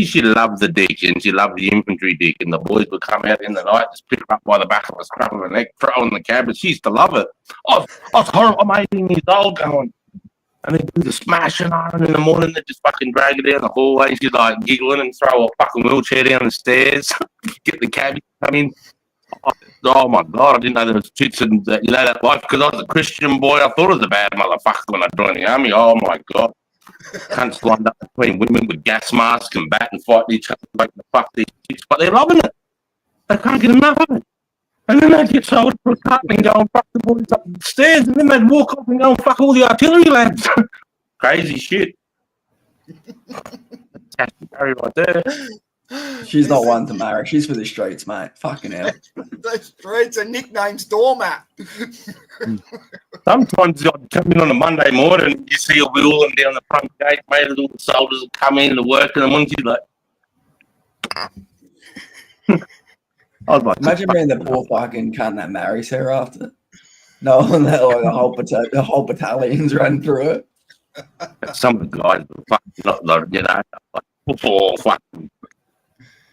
she loved the dick, and she loved the infantry dick, and the boys would come out in the night, just pick her up by the back of the scruff of her neck, throw her in the cab, and she used to love it. I was horrible, I'm 18 years old going, and they do the smashing on, and in the morning they just fucking drag her down the hallway, she's like giggling and throw a fucking wheelchair down the stairs, get the cab, come in. Oh my God, I didn't know there was chicks in that, that life, because I was a Christian boy. I thought I was a bad motherfucker when I joined the army. Oh my God. Cunts lined up between women with gas masks and bat and fight each other like the fuck these chicks, but they're loving it. They can't get enough of it. And then they'd get sold for a cut and go and fuck the boys up the stairs, and then they'd walk off and go and fuck all the artillery lads. Crazy shit. That's Harry right there. She's not one to marry. She's for the streets, mate. Fucking hell. The streets are nicknames doormat. Sometimes I'd come in on a Monday morning, you see a wheeling down the front gate, mate, all the soldiers would come in to work, and then you're like, I was like, Imagine being the poor fucking cunt that marries her after. No, and that like the whole battalion's run through it. some of the guys were fucking, like football fucking.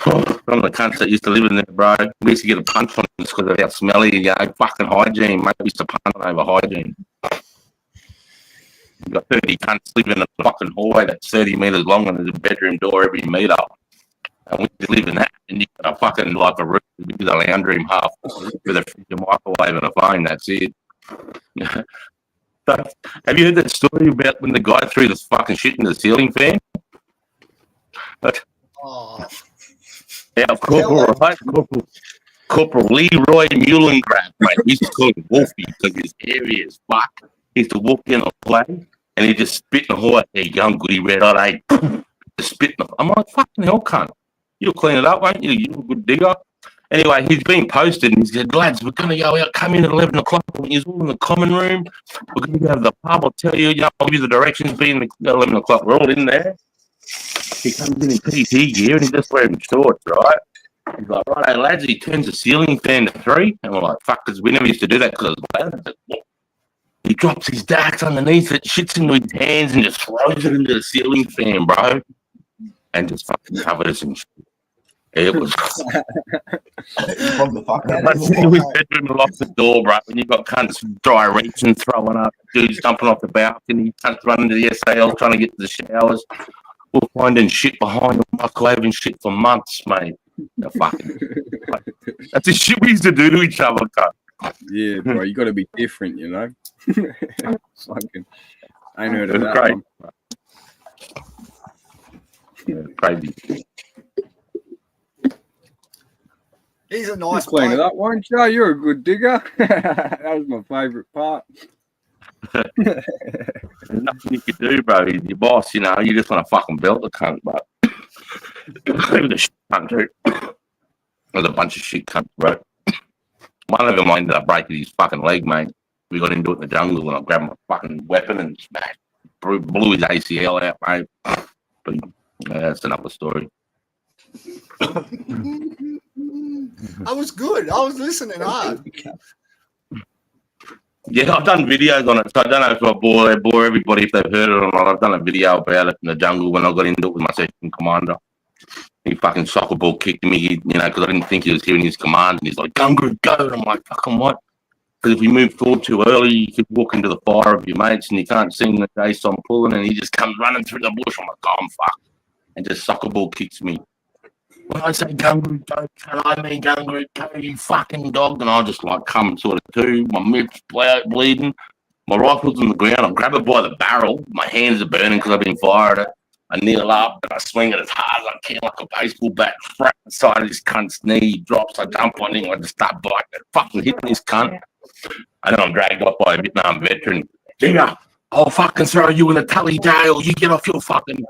Some of the cunts that used to live in there, bro, we used to get a punch on them because of how smelly, fucking hygiene, mate. We used to punch over hygiene. You got 30 cunts living in a fucking hallway that's 30 metres long and there's a bedroom door every metre. And we just live in that, and you got a fucking, like a room with a lounge room half with a fridge, a microwave and a phone, that's it. So, have you heard that story about when the guy threw the fucking shit in the ceiling fan? Oh, Our corporal, right? Corporal Leroy Muhlengraf, mate. We used to call him Wolfie because his area is fuck. He used to walk in on the plane and he just spit in the horse. Hey, young goody red hot, hey. Just spit in the. I'm like, fucking hell, cunt. You'll clean it up, won't you? You're a good digger. Anyway, he's been posted and he said, lads, we're going to go out, come in at 11 o'clock. When you're all in the common room, we're going to go to the pub. I'll tell you, I'll give you the directions. Be in the 11 o'clock. We're all in there. He comes in PT gear and he's just wearing shorts, right? He's like, right, hey, lads, he turns the ceiling fan to 3. And we're like, fuck, because we never used to do that because it was loud. He drops his darks underneath it, shits into his hands, and just throws it into the ceiling fan, bro. And just fucking covered us in shit. It was. From the fuck out I of was in his bedroom and locked the door, bro. When you got cunts dry reaching, throwing up, dudes jumping off the balcony, cunts running to the SAL trying to get to the showers. We're finding shit behind the microwave and shit for months, mate. No, fucking. That's the shit we used to do to each other, cunt. Yeah, bro, you got to be different, you know. Fucking, I ain't heard of that. Great. One. Yeah, crazy. he's a nice Clean it bloke. up, won't you? You're a good digger. That was my favourite part. There's nothing you could do, bro. He's your boss, you know. You just want to fucking belt the cunt, but even the shit cunt too. There's a bunch of shit cunts, bro. One of them ended up breaking his fucking leg, mate. We got into it in the jungle and I grabbed my fucking weapon and smashed, blew his ACL out, mate. But yeah, that's another story. I was good. I was listening hard. Yeah, I've done videos on it, so I don't know if I bore everybody if they've heard it or not. I've done a video about it in the jungle when I got into it with my section commander. He fucking soccer ball kicked me, you know, because I didn't think he was hearing his command. And he's like, "Gun group, go!" And I'm like, "Fucking what?" Because if we move forward too early, you could walk into the fire of your mates and you can't see the day, so I'm pulling, and he just comes running through the bush. I'm like, "Oh, I'm fucked," and just soccer ball kicks me. When I say gun group, go, can I mean gun group, go, you fucking dog? And I just like come sort of too. My mid's bleeding. My rifle's on the ground. I grab it by the barrel. My hands are burning because I've been fired it. I kneel up and I swing it as hard as I can like a baseball bat. Right inside of this cunt's knee. He drops. I jump on him. I just start biting, fucking hitting this cunt. And then I'm dragged off by a Vietnam veteran. Digger, I'll fucking throw you in a tully jail. You get off your fucking.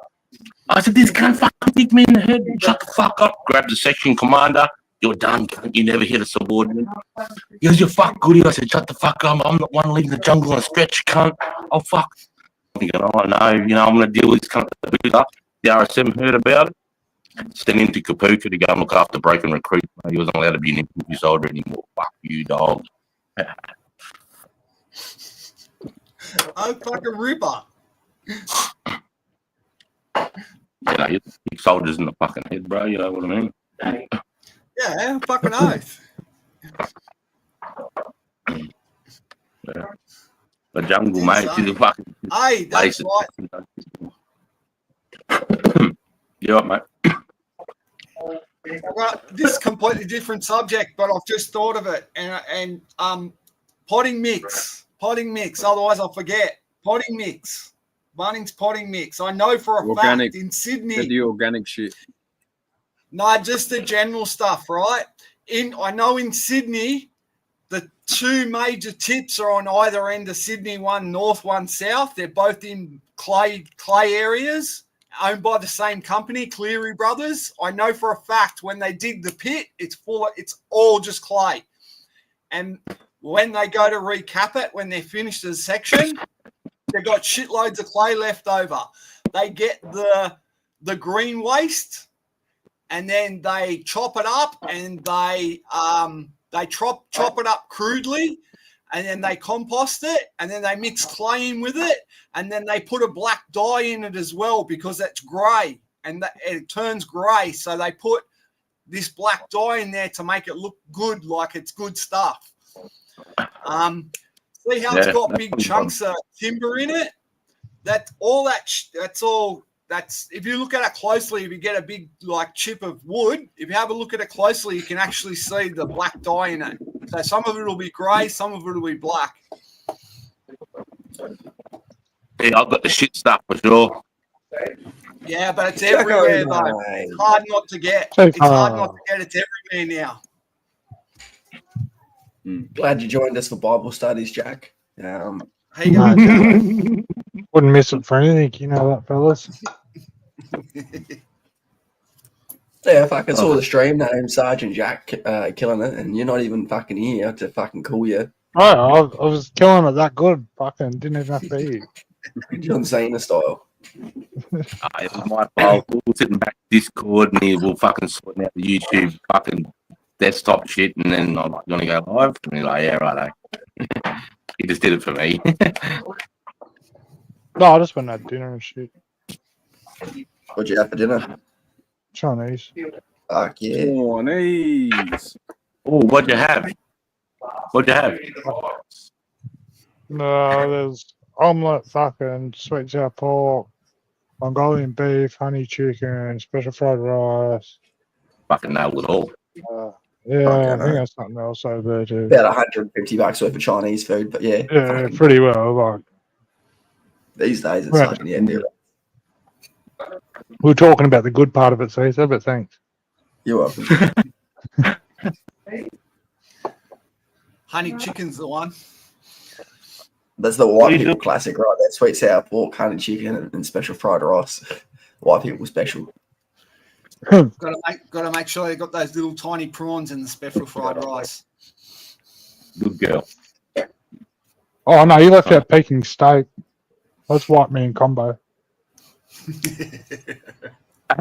I said, this cunt fucking hit me in the head. Shut the fuck up. Grab the section commander. You're done, cunt. You never hit a subordinate. He goes, you fuck goody. I said, shut the fuck up. I'm not one leaving the jungle on a stretch, cunt. Oh, fuck. I'm thinking, oh, no, you know, I'm going to deal with this cunt. The RSM heard about it. Sent him to Kapuka to go and look after broken recruits. He wasn't allowed to be an infantry soldier anymore. Fuck you, dog. I'm fucking ripper. You know, you kick soldiers in the fucking head, bro. You know what I mean? Yeah, fucking oath. Yeah. The jungle, mate. She's a fucking. Hey, that's right. You up, mate? Well, this is a completely different subject, but I've just thought of it. And potting mix. Otherwise, I'll forget. Potting mix. Bunnings potting mix. I know for a Organic. fact in Sydney. The organic shit. No, just the general stuff, right? I know in Sydney, the two major tips are on either end of Sydney, one north, one south. They're both in clay areas, owned by the same company, Cleary Brothers. I know for a fact when they dig the pit, it's all just clay. And when they go to recap it, when they're finished as a section, they've got shitloads of clay left over. They get the green waste, and then they chop it up, and they chop it up crudely, and then they compost it, and then they mix clay in with it, and then they put a black dye in it as well because it's grey, and it turns grey. So they put this black dye in there to make it look good, like it's good stuff. See how it's got big chunks of timber in it? That's all. That's if you look at it closely, if you get a big like chip of wood, if you have a look at it closely, you can actually see the black dye in it. So some of it will be grey, some of it will be black. Yeah, I've got the shit stuff for sure. Yeah, but it's everywhere, though. Mate. It's hard not to get. So It's hard not far. to get. It's everywhere now. Glad you joined us for Bible studies, Jack. How you going, Joe? Wouldn't miss it for anything, you know that, fellas. Yeah, fucking saw the stream name, Sarge and Jack, killing it, and you're not even fucking here to fucking call you. Oh, I was killing it that good. Fucking didn't even have to eat. John Cena style. It was my fault. We were sitting back in Discord and we were fucking sorting out the YouTube fucking desktop shit, and then I'm like, "You want to go live?" And he's like, "Yeah, right." He just did it for me. No, I just went out dinner and shit. What'd you have for dinner? Chinese. Fuck yeah. Chinese. Oh, what'd you have? What'd you have? No, there's omelette, fucking sweet sour pork, Mongolian beef, honey chicken, special fried rice. Fucking nailed it all. Yeah, Okay, I think no. there's something else over there too. About $150 worth of Chinese food, but yeah. Yeah, fucking- pretty well. Like These days it's Right. fucking, yeah, dude. we were talking about the good part of it, Caesar, but thanks. You're welcome. Honey chicken's the one. That's the white people classic, right? That sweet sour pork, honey chicken, and special fried rice. White people special. Got to make sure they got those little tiny prawns in the special fried rice. Good girl. Oh no, you left out Peking steak. That's white man combo.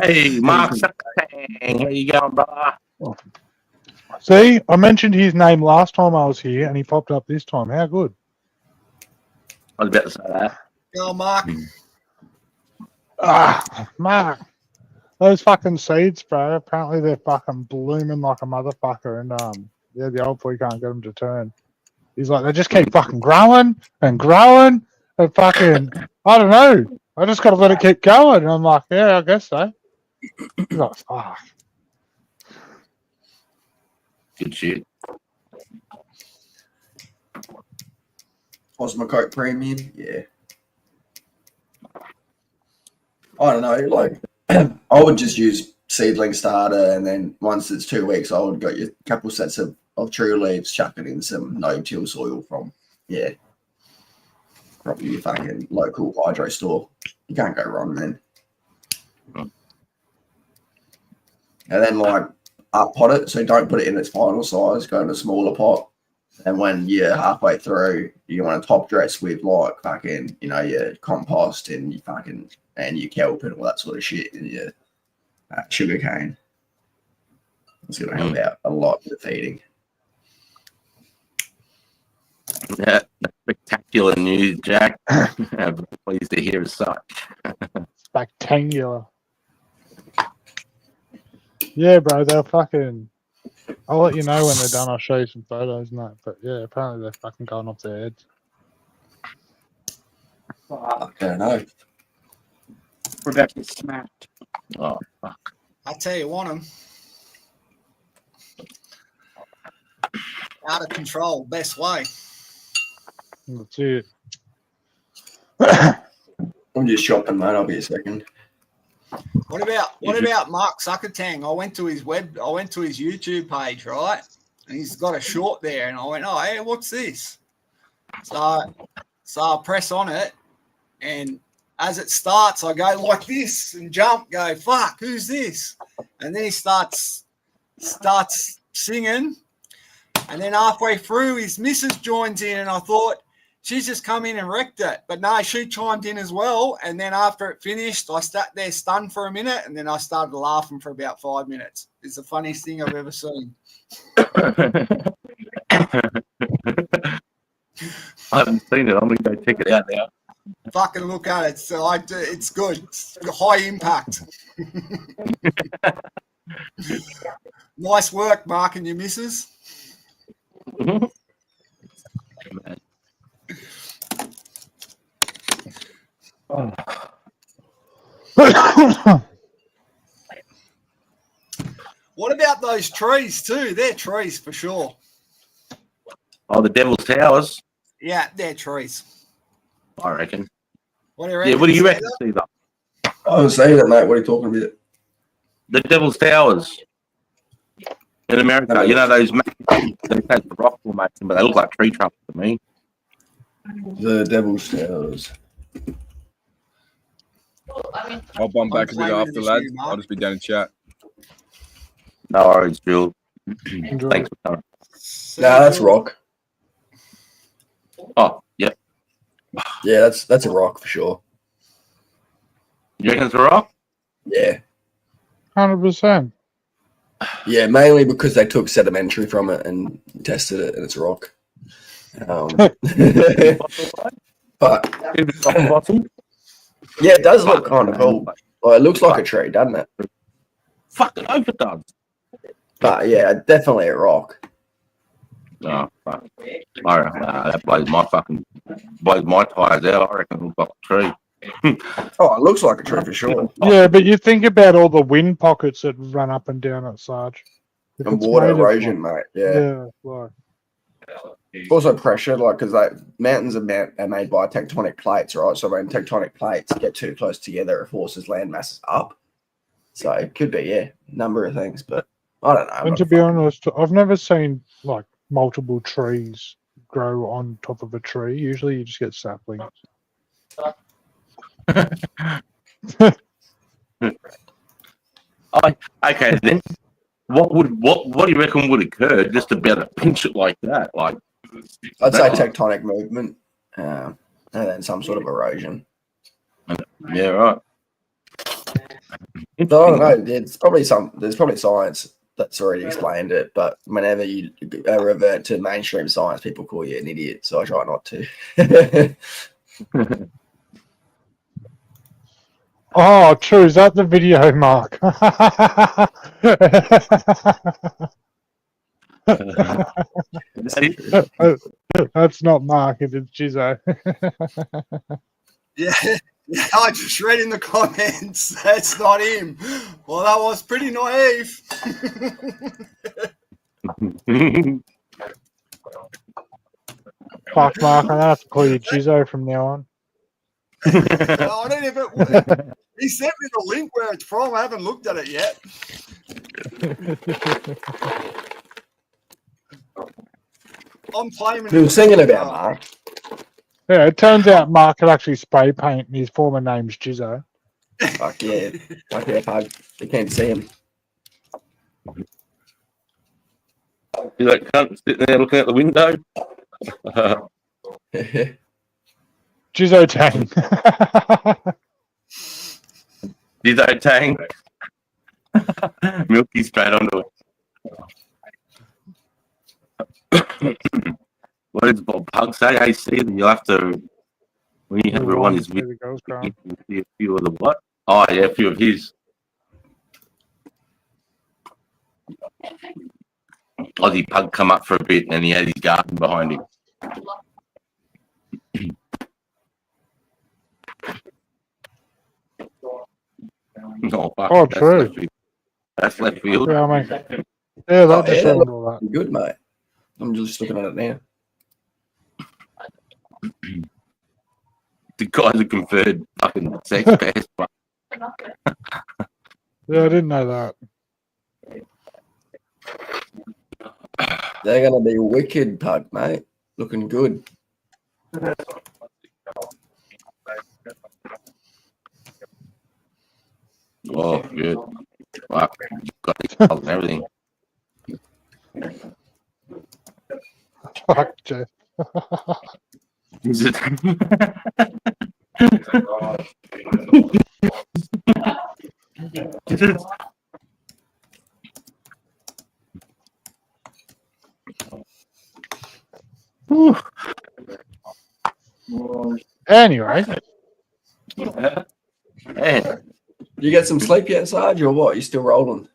Hey, Mark Zuckerberg, how you going, brother? See, I mentioned his name last time I was here, and he popped up this time. How good? I was about to say that. Go, Mark. Ah, Mark. Those fucking seeds, bro. Apparently they're fucking blooming like a motherfucker, and yeah, the old boy can't get them to turn. He's like, they just keep fucking growing and growing, and fucking, I don't know. I just got to let it keep going. And I'm like, yeah, I guess so. He's like, fuck. Good shit. Osmocote Premium, yeah. I don't know, like I would just use seedling starter, and then once it's 2 weeks old, got your couple sets of true leaves, chuck it in some no-till soil from probably your fucking local hydro store. You can't go wrong then. And then like up pot it, so don't put it in its final size, go in a smaller pot. And when you're halfway through, you want to top dress with like fucking, your compost and your fucking and your kelp and all that sort of shit and your sugar cane. It's going to help out a lot with feeding. Yeah, spectacular news, Jack. I'm pleased to hear as such. Spectacular. Yeah, bro, they're fucking. I'll let you know when they're done. I'll show you some photos and that. But yeah, apparently they're fucking going off their heads. I don't know. We're about to get smacked. Oh, fuck. I tell you, want them. Out of control, best way. That's it. I'm just shopping, mate. I'll be a second. What about Mark Zuckerberg? I went to his YouTube page, right? And he's got a short there, and I went, "Oh, hey, what's this?" So I press on it, and as it starts, I go like this and jump, go, "Fuck, who's this?" And then he starts singing, and then halfway through, his missus joins in, and I thought, she's just come in and wrecked it. But no, she chimed in as well. And then after it finished, I sat there stunned for a minute, and then I started laughing for about 5 minutes. It's the funniest thing I've ever seen. I haven't seen it. I'm going to go check it out now. Fucking look at it. So it's good. It's high impact. Nice work, Mark and your missus. What about those trees too? They're trees for sure. Oh, the Devil's Towers, Yeah, they're trees. I reckon. What do you reckon? Yeah, what do you reckon, Caesar? I haven't seen it, mate. What are you talking about? The Devil's Towers in America. You know those they take the rock formation, but they look like tree trunks to me. The Devil's Towers. I'll bump back a bit playing with after, this lads. new mark. I'll just be down in chat. No worries, Jill. Enjoy. Thanks for coming. Nah, that's rock. Oh, yeah. Yeah, that's a rock for sure. You reckon it's a rock? Yeah. 100%. Yeah, mainly because they took sedimentary from it and tested it, and it's rock. But yeah, it does look kind of cool. Well, it looks like a tree, doesn't it? Fucking hope it does. But yeah, definitely a rock. No, fuck. All right, that blows my tires out. I reckon it looks like a tree. Oh, it looks like a tree for sure. Yeah, but you think about all the wind pockets that run up and down at Sarge. If And it's water made of, erosion, mate. Yeah. Yeah, like, Also pressure, like, because mountains are made by tectonic plates, right? So when tectonic plates get too close together, it forces land masses up. So it could be, yeah, a number of things, but I don't know. I'm and not to be fucking- honest, I've never seen like multiple trees grow on top of a tree. Usually, you just get saplings. Okay, then what do you reckon would occur just to be able to pinch it like that? Like, I'd say tectonic movement, and then some sort of erosion. yeah, right. But I don't know. There's probably science that's already explained it, but whenever you revert to mainstream science, people call you an idiot. So I try not to. Oh, true. Is that the video, Mark? That's not Mark. It's Jizzo. Yeah, I just read in the comments that's not him. Well, that was pretty naive. Fuck, Mark. I'm gonna have to call you Jizzo from now on. I don't even. He sent me the link where it's from. I haven't looked at it yet. I'm claiming. Who was singing about, Mark? Yeah, it turns out Mark could actually spray paint, and his former name's Jizzo. Fuck yeah. Fuck yeah, pug. You can't see him. You like cunt sitting there looking out the window? Jizzo Tang. Jizzo Tang. Milky straight onto it. What does Bob Pug say? Hey, Stephen, you'll have to, when you have everyone is with There goes, Grant. a few of the what? Oh, yeah, a few of his. Aussie Pug come up for a bit and he had his garden behind him. No, fuck, Oh, that's true. left field. That's left field. Yeah, I mean, yeah, that just yeah, ruined all that. Good, mate. I'm just looking at it now. The guy's a converted fucking sex pest. Yeah, I didn't know that. They're gonna be wicked, pug, mate. Looking good. Oh, good. Wow, you got his colours and everything. Fuck, Jeff. Is it? Anyway, Man, You get some sleep yet, Sarge, or what? You still rolling?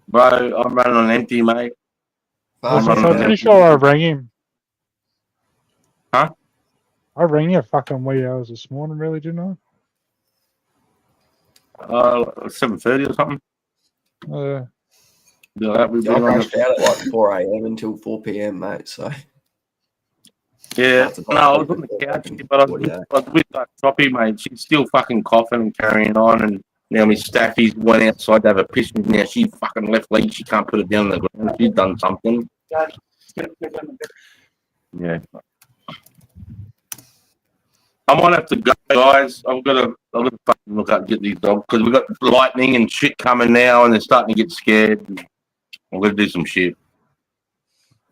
bro, I'm running on empty, mate. I'm running pretty sure I rang him. Huh? I rang you fucking wee hours this morning, really, didn't 7:30 or something. I? Yeah, that would be I on crashed out at like 4 a.m. until 4 p.m., mate. So Yeah, no, I was on the couch, but I was with that choppy, mate. She's still fucking coughing and carrying on, and now my staffies went outside to have a piss, and now she fucking left leg. She can't put it down on the ground. She's done something. Yeah. I might have to go, guys. I've got to fucking look up and get these dogs because we've got lightning and shit coming now, and they're starting to get scared. I'm going to do some shit.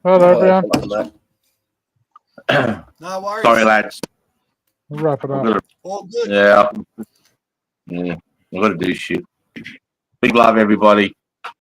Hello, Brian. No worries. Sorry, lads. We'll wrap it up. All good. Yeah. I've got to do shit. Big love, everybody.